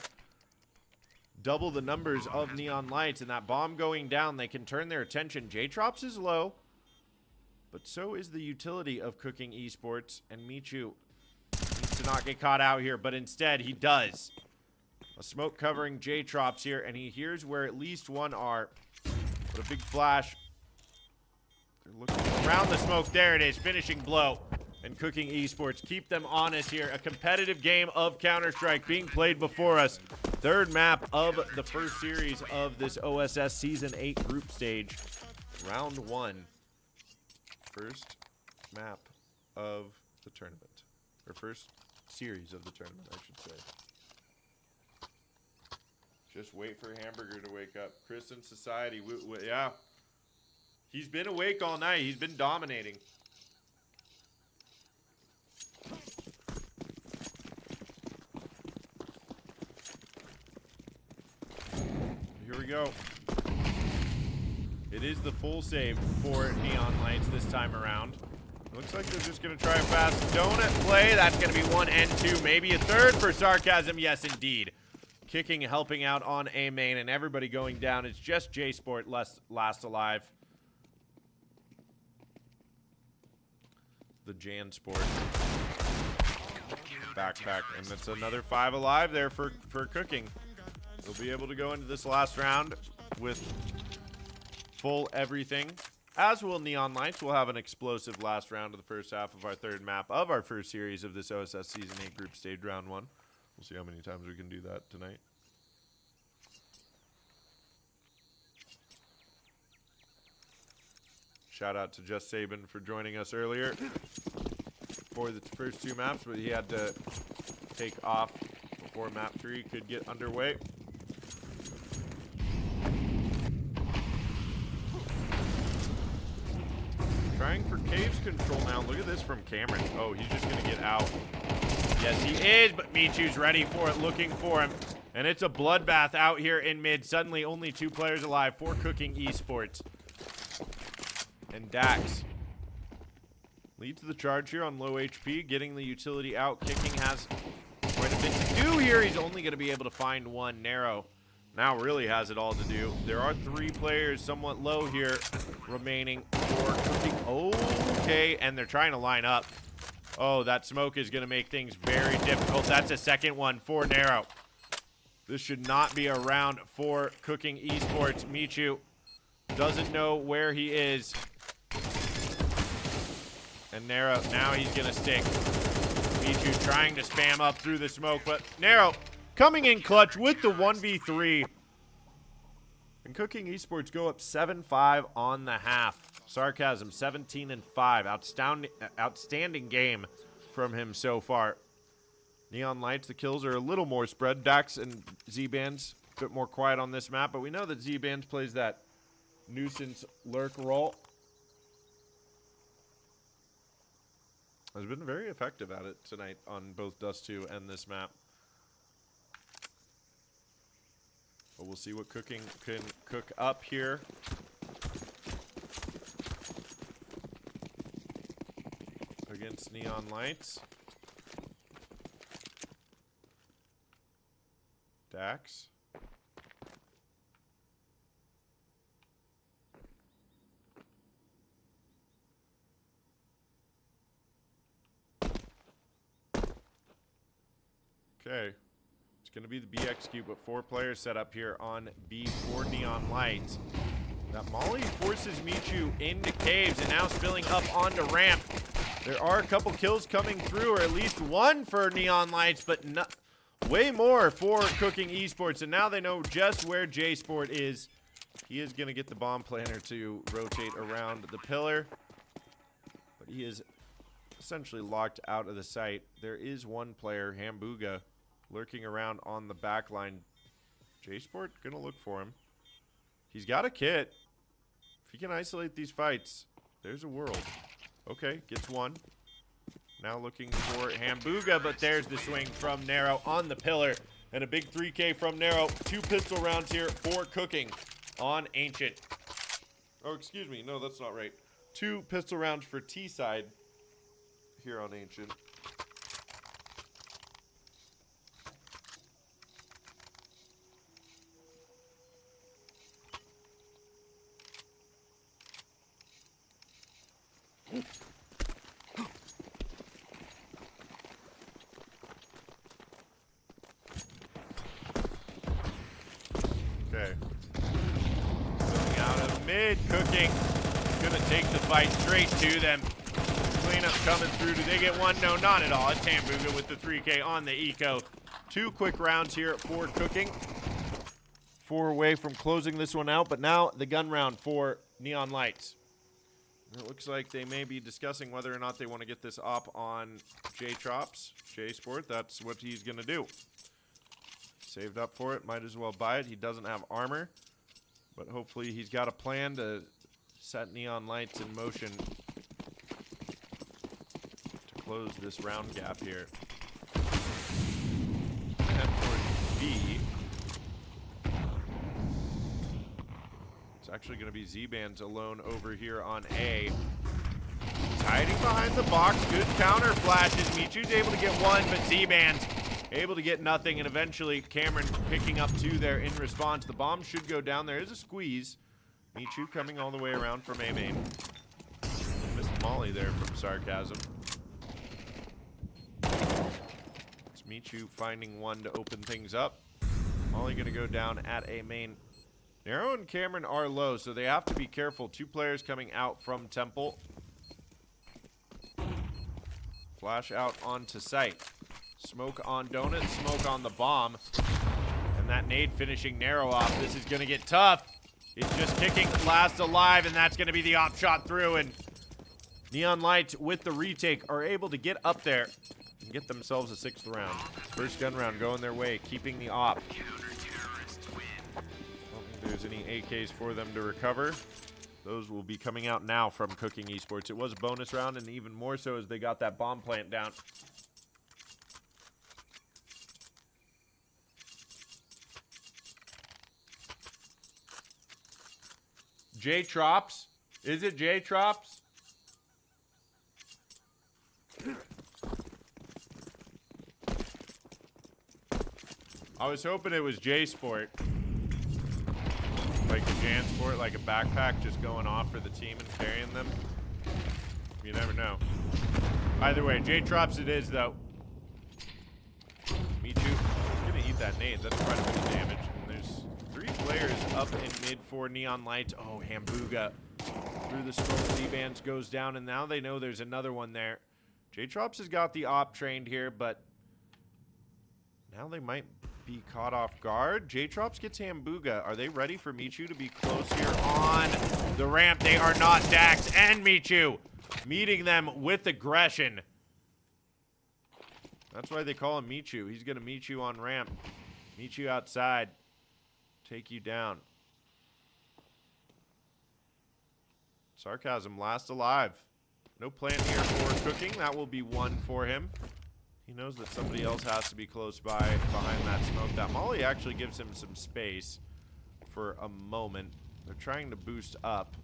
double the numbers of Neon Lights, and that bomb going down, they can turn their attention. J-Trops is low, but so is the utility of Kooking Esports, and Michu needs to not get caught out here, but instead he does. A smoke covering J-Trops here, and he hears where at least one are. But a big flash. They're looking around the smoke. There it is, finishing blow. And Kooking Esports keep them honest here. A competitive game of Counter-Strike being played before us. Third map of the first series of this OSS Season 8 group stage. Round 1. First map of the tournament. Or first series of the tournament, I should say. Just wait for Hamburger to wake up. Chris in Society, yeah. He's been awake all night. He's been dominating. Here we go. It is the full save for Neon Lights this time around. Looks like they're just going to try a fast donut play. That's going to be 1 and 2, maybe a third for Sarcasm. Yes, indeed. Kicking, helping out on A main, and everybody going down. It's just J-Sport last alive. The Jan Sport. Back, and that's another 5 alive there for Kooking. They'll be able to go into this last round with full everything. As will Neon Lights. We'll have an explosive last round of the first half of our third map of our first series of this OSS Season 8 group stage round 1. We'll see how many times we can do that tonight. Shout out to Just Saban for joining us earlier for the first 2 maps, but he had to take off before map 3 could get underway. Trying for Caves control now. Look at this from Cameron. Oh, he's just going to get out. Yes, he is, but Michu's ready for it, looking for him. And it's a bloodbath out here in mid. Suddenly, only 2 players alive for Kooking Esports. And Dax leads the charge here on low HP, getting the utility out. Kicking has quite a bit to do here. He's only going to be able to find 1. Narrow now really has it all to do. There are 3 players somewhat low here remaining for Kooking. Okay, and they're trying to line up. Oh, that smoke is going to make things very difficult. That's a second one for Narrow. This should not be a round for Kooking Esports. Michu doesn't know where he is. And Narrow, now he's going to stick. Michu trying to spam up through the smoke, but Narrow coming in clutch with the 1v3. And Kooking Esports go up 7-5 on the half. Sarcasm 17-5. Outstanding game from him so far. Neon Lights, the kills are a little more spread. Dax and Z-Bands a bit more quiet on this map, but we know that Z-Bands plays that nuisance lurk role. Has been very effective at it tonight on both Dust 2 and this map. But we'll see what Kooking can cook up here. Against Neon Lights. Dax. Okay. It's going to be the BX cube, but 4 players set up here on B for Neon Lights. That Molly forces Michu into caves and now spilling up onto ramp. There are a couple kills coming through, or at least 1 for Neon Lights, but way more for Kooking Esports. And now they know just where J-Sport is. He is going to get the bomb planner to rotate around the pillar. he is essentially locked out of the sight. There is one player, Hambuga, lurking around on the back line. J-Sport gonna look for him. He's got a kit. If he can isolate these fights, there's a world. Okay, gets one. Now looking for Hambuga, but there's the swing from Nero on the pillar. And a big 3K from Nero. 2 pistol rounds here for Kooking on Ancient. Oh, excuse me. No, that's not right. 2 pistol rounds for T-side here on Ancient. Okay. Coming out of mid, Kooking. Gonna take the fight straight to them. Cleanup coming through. Do they get one? No, not at all. It's Hambuga with the 3K on the eco. 2 quick rounds here for Kooking. 4 away from closing this one out, but now the gun round for Neon Lights. It looks like they may be discussing whether or not they want to get this op on J-Trops. J-Sport, that's what he's gonna do. Saved up for it, might as well buy it. He doesn't have armor, but hopefully he's got a plan to set Neon Lights in motion to close this round gap here. Head towards B. It's actually going to be Z-Bands alone over here on A. He's hiding behind the box. Good counter flashes. Michu's able to get one, but Z-Bands able to get nothing, and eventually Cameron picking up 2 there in response. The bomb should go down. There is a squeeze. Michu coming all the way around from A main. Missed Molly there from Sarcasm. It's Michu finding one to open things up. Molly going to go down at A main. Nero and Cameron are low, so they have to be careful. 2 players coming out from Temple. Flash out onto site. Smoke on Donut, smoke on the bomb. And that nade finishing Nero off. This is going to get tough. It's just kicking last alive, and that's going to be the op shot through. And Neon Lights with the retake are able to get up there and get themselves a 6th round. First gun round going their way, keeping the op. I don't think there's any AKs for them to recover. Those will be coming out now from Kooking Esports. It was a bonus round, and even more so as they got that bomb plant down. J-Trops? Is it J-Trops? I was hoping it was J-Sport. Like a Jan-Sport, like a backpack just going off for the team and carrying them. You never know. Either way, J-Trops it is, though. Michu is going to eat that nade. That's quite a bit of damage. And there's 3 players up in mid for Neon Lights. Oh, Hambuga through the storm. Z-Bands goes down, and now they know there's another one there. J-Trops has got the op trained here, but now they might be caught off guard. J-Trops gets Hambuga. Are they ready for Michu to be close here on the ramp? They are not. Dax and Michu meeting them with aggression. That's why they call him Michu. He's going to meet you on ramp. Meet you outside. Take you down. Sarcasm last alive. No plan here for Kooking. That will be 1 for him. He knows that somebody else has to be close by behind that smoke. That Molly actually gives him some space for a moment. They're trying to boost up.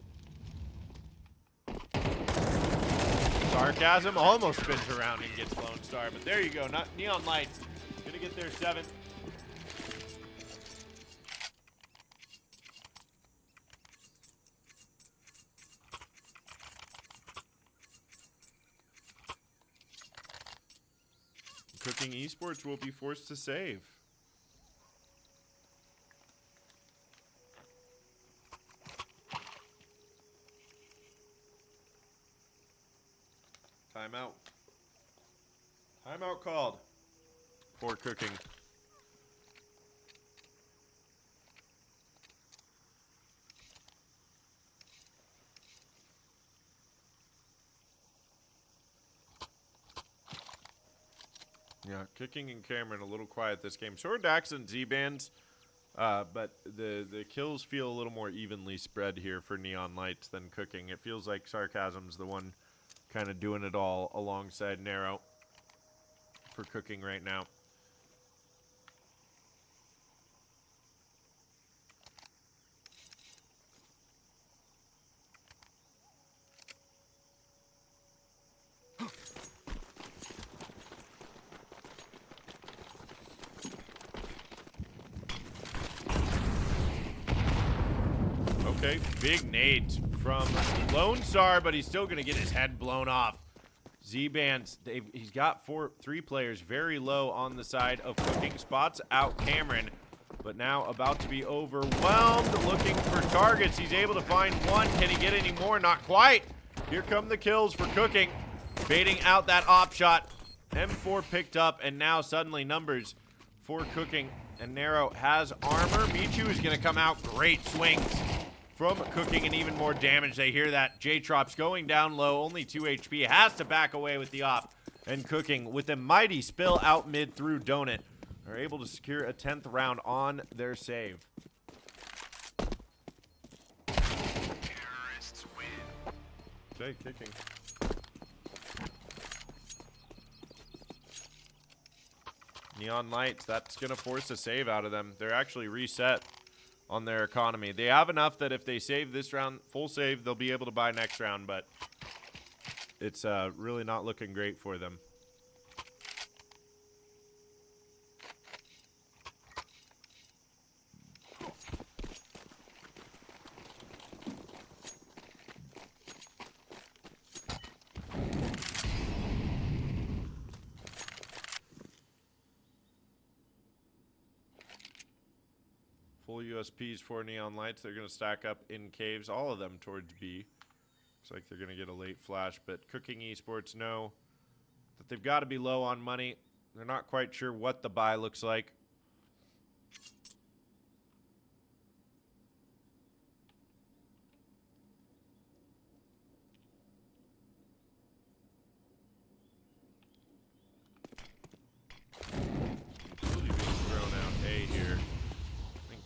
Sarcasm almost spins around and gets Lone Star, but there you go. Not Neon Lights. Gonna get their 7th. Kooking Esports will be forced to save. Timeout. Timeout called for Kooking. Yeah, Kooking and Cameron a little quiet this game. So are Dax and Z-Bands, but the kills feel a little more evenly spread here for Neon Lights than Kooking. It feels like Sarcasm's the one kind of doing it all alongside Narrow for Kooking right now. Okay, big nade from Lone Star, but he's still going to get his head blown off. Z-Bands, he's got 3 players very low on the side of Kooking. Spots out Cameron, but now about to be overwhelmed, looking for targets. He's able to find one. Can he get any more? Not quite. Here come the kills for Kooking, baiting out that op shot. M4 picked up, and now suddenly numbers for Kooking. And Narrow has armor. Michu is going to come out. Great swings from Kooking and even more damage. They hear that. J-Trop's going down low, only 2 HP, has to back away with the op. And Kooking, with a mighty spill out mid through Donut, are able to secure a 10th round on their save. Okay, Kooking. Neon Lights, that's going to force a save out of them. They're actually reset on their economy. They have enough that if they save this round, full save, they'll be able to buy next round, but it's really not looking great for them. Full USPs for Neon Lights. They're going to stack up in caves, all of them towards B. Looks like they're going to get a late flash, but Kooking Esports know that they've got to be low on money. They're not quite sure what the buy looks like.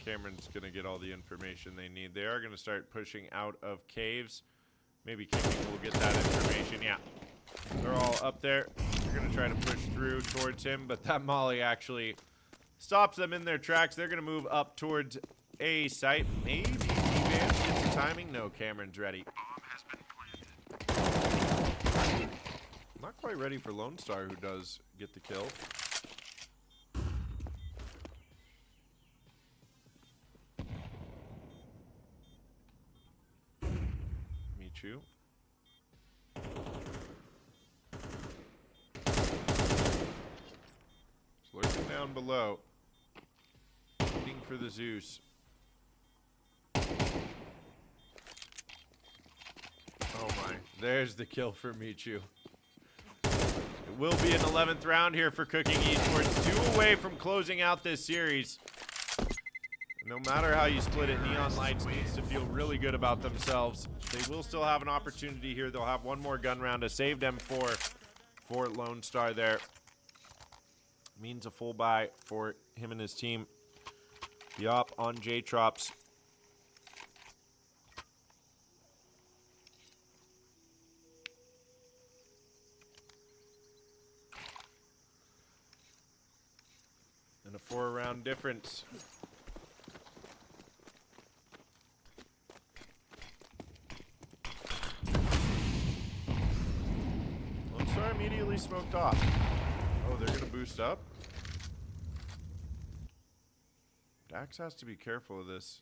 Cameron's going to get all the information they need. They are going to start pushing out of caves. Maybe Kooking will get that information. Yeah, they're all up there. They're going to try to push through towards him, but that molly actually stops them in their tracks. They're going to move up towards A site. Maybe Vance gets the timing. No, Cameron's ready. Not quite ready for Lone Star, who does get the kill. Michu. He's lurking down below. Waiting for the Zeus. Oh my. There's the kill for Michu. It will be an 11th round here for Kooking Esports. 2 away from closing out this series. No matter how you split it, Neon Lights needs to feel really good about themselves. They will still have an opportunity here. They'll have one more gun round to save them for Lone Star there. Means a full buy for him and his team. The op on J-Trops. And a 4-round difference. Lone Star immediately smoked off. Oh, they're going to boost up? Dax has to be careful of this.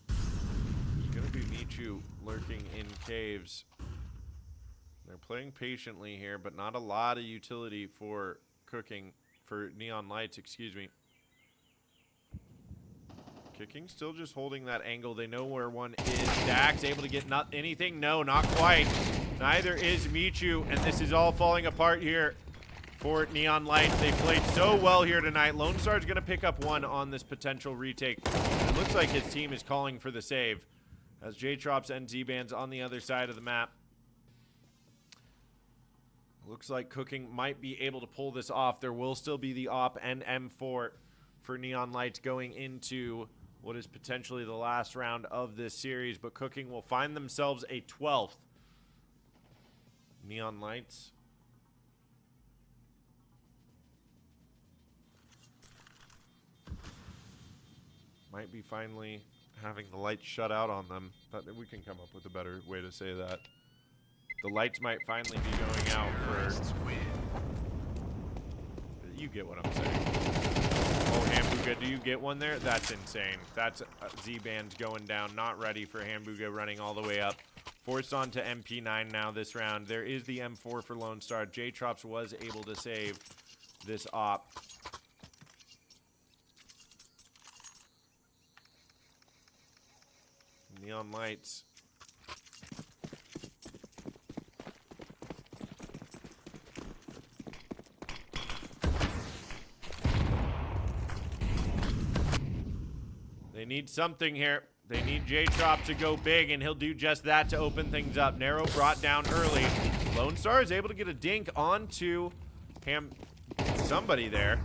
There's going to be Michu lurking in caves. They're playing patiently here, but not a lot of utility for Kooking, for Neon Lights, excuse me. Kooking still just holding that angle. They know where one is. Dax able to get anything? No, not quite. Neither is Michu, and this is all falling apart here for Neon Lights. They played so well here tonight. Lone Star's going to pick up one on this potential retake. It looks like his team is calling for the save as J-Trops and Z-Bands on the other side of the map. Looks like Kooking might be able to pull this off. There will still be the AWP and M4 for Neon Lights going into what is potentially the last round of this series, but Kooking will find themselves a 12th. Neon Lights might be finally having the lights shut out on them, but we can come up with a better way to say that. The lights might finally be going out for... You get what I'm saying. Oh, Hamburger, do you get one there? That's insane. That's Z-Band's going down. Not ready for Hamburger running all the way up. Forced on to MP9 now this round. There is the M4 for Lone Star. J-Trops was able to save this op. Neon Lights. They need something here. They need J-Trop to go big, and he'll do just that to open things up. Narrow brought down early. Lone Star is able to get a dink onto somebody there,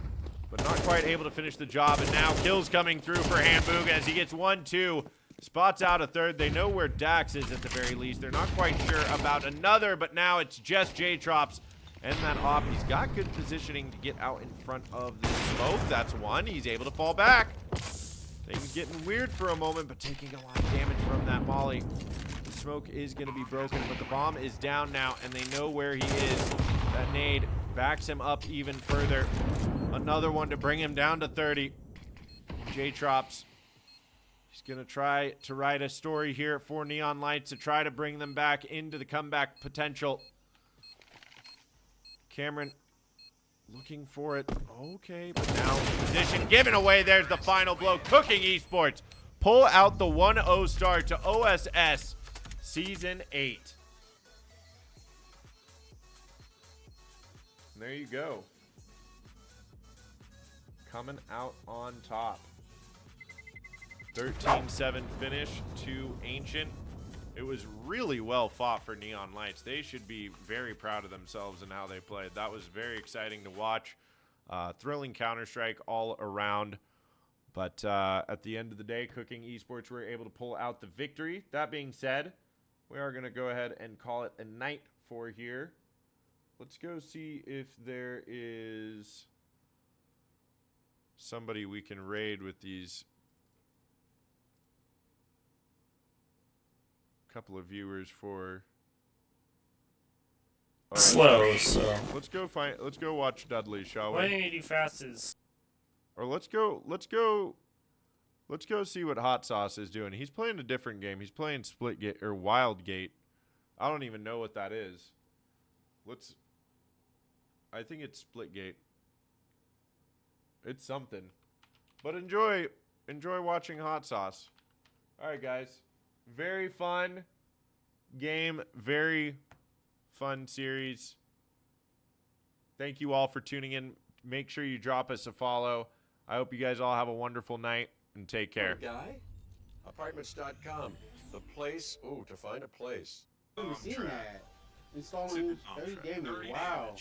but not quite able to finish the job. And now kills coming through for Hamburg as he gets 1-2. Spots out a third. They know where Dax is at the very least. They're not quite sure about another, but now it's just J-Trops and that op. He's got good positioning to get out in front of the smoke. That's one. He's able to fall back. Things getting weird for a moment, but taking a lot of damage from that molly. The smoke is going to be broken, but the bomb is down now, and they know where he is. That nade backs him up even further. Another one to bring him down to 30. J-Trops. He's going to try to write a story here for Neon Lights to try to bring them back into the comeback potential. Cameron looking for it. Okay, but now position given away. There's the final blow. Kooking Esports pull out the 1-0 start to OSS Season 8. And there you go. Coming out on top. 13-7 finish to Ancient. It was really well fought for Neon Lights. They should be very proud of themselves and how they played. That was very exciting to watch. Thrilling Counter-Strike all around. But at the end of the day, Kooking Esports were able to pull out the victory. That being said, we are going to go ahead and call it a night for here. Let's go see if there is somebody we can raid with these couple of viewers for slow, so let's go watch Dudley, shall we? 180 fast is Or let's go see what Hot Sauce is doing. He's playing a different game. He's playing Split Gate or Wild Gate. I don't even know what that is. I think it's Split Gate. It's something. But enjoy watching Hot Sauce. All right, guys. Very fun game, very fun series. Thank you all for tuning in. Make sure you drop us a follow. I hope you guys all have a wonderful night and take care. Guy, apartments.com, the place. Oh, to find a place. I've seen that. Installing 30 gaming. Wow.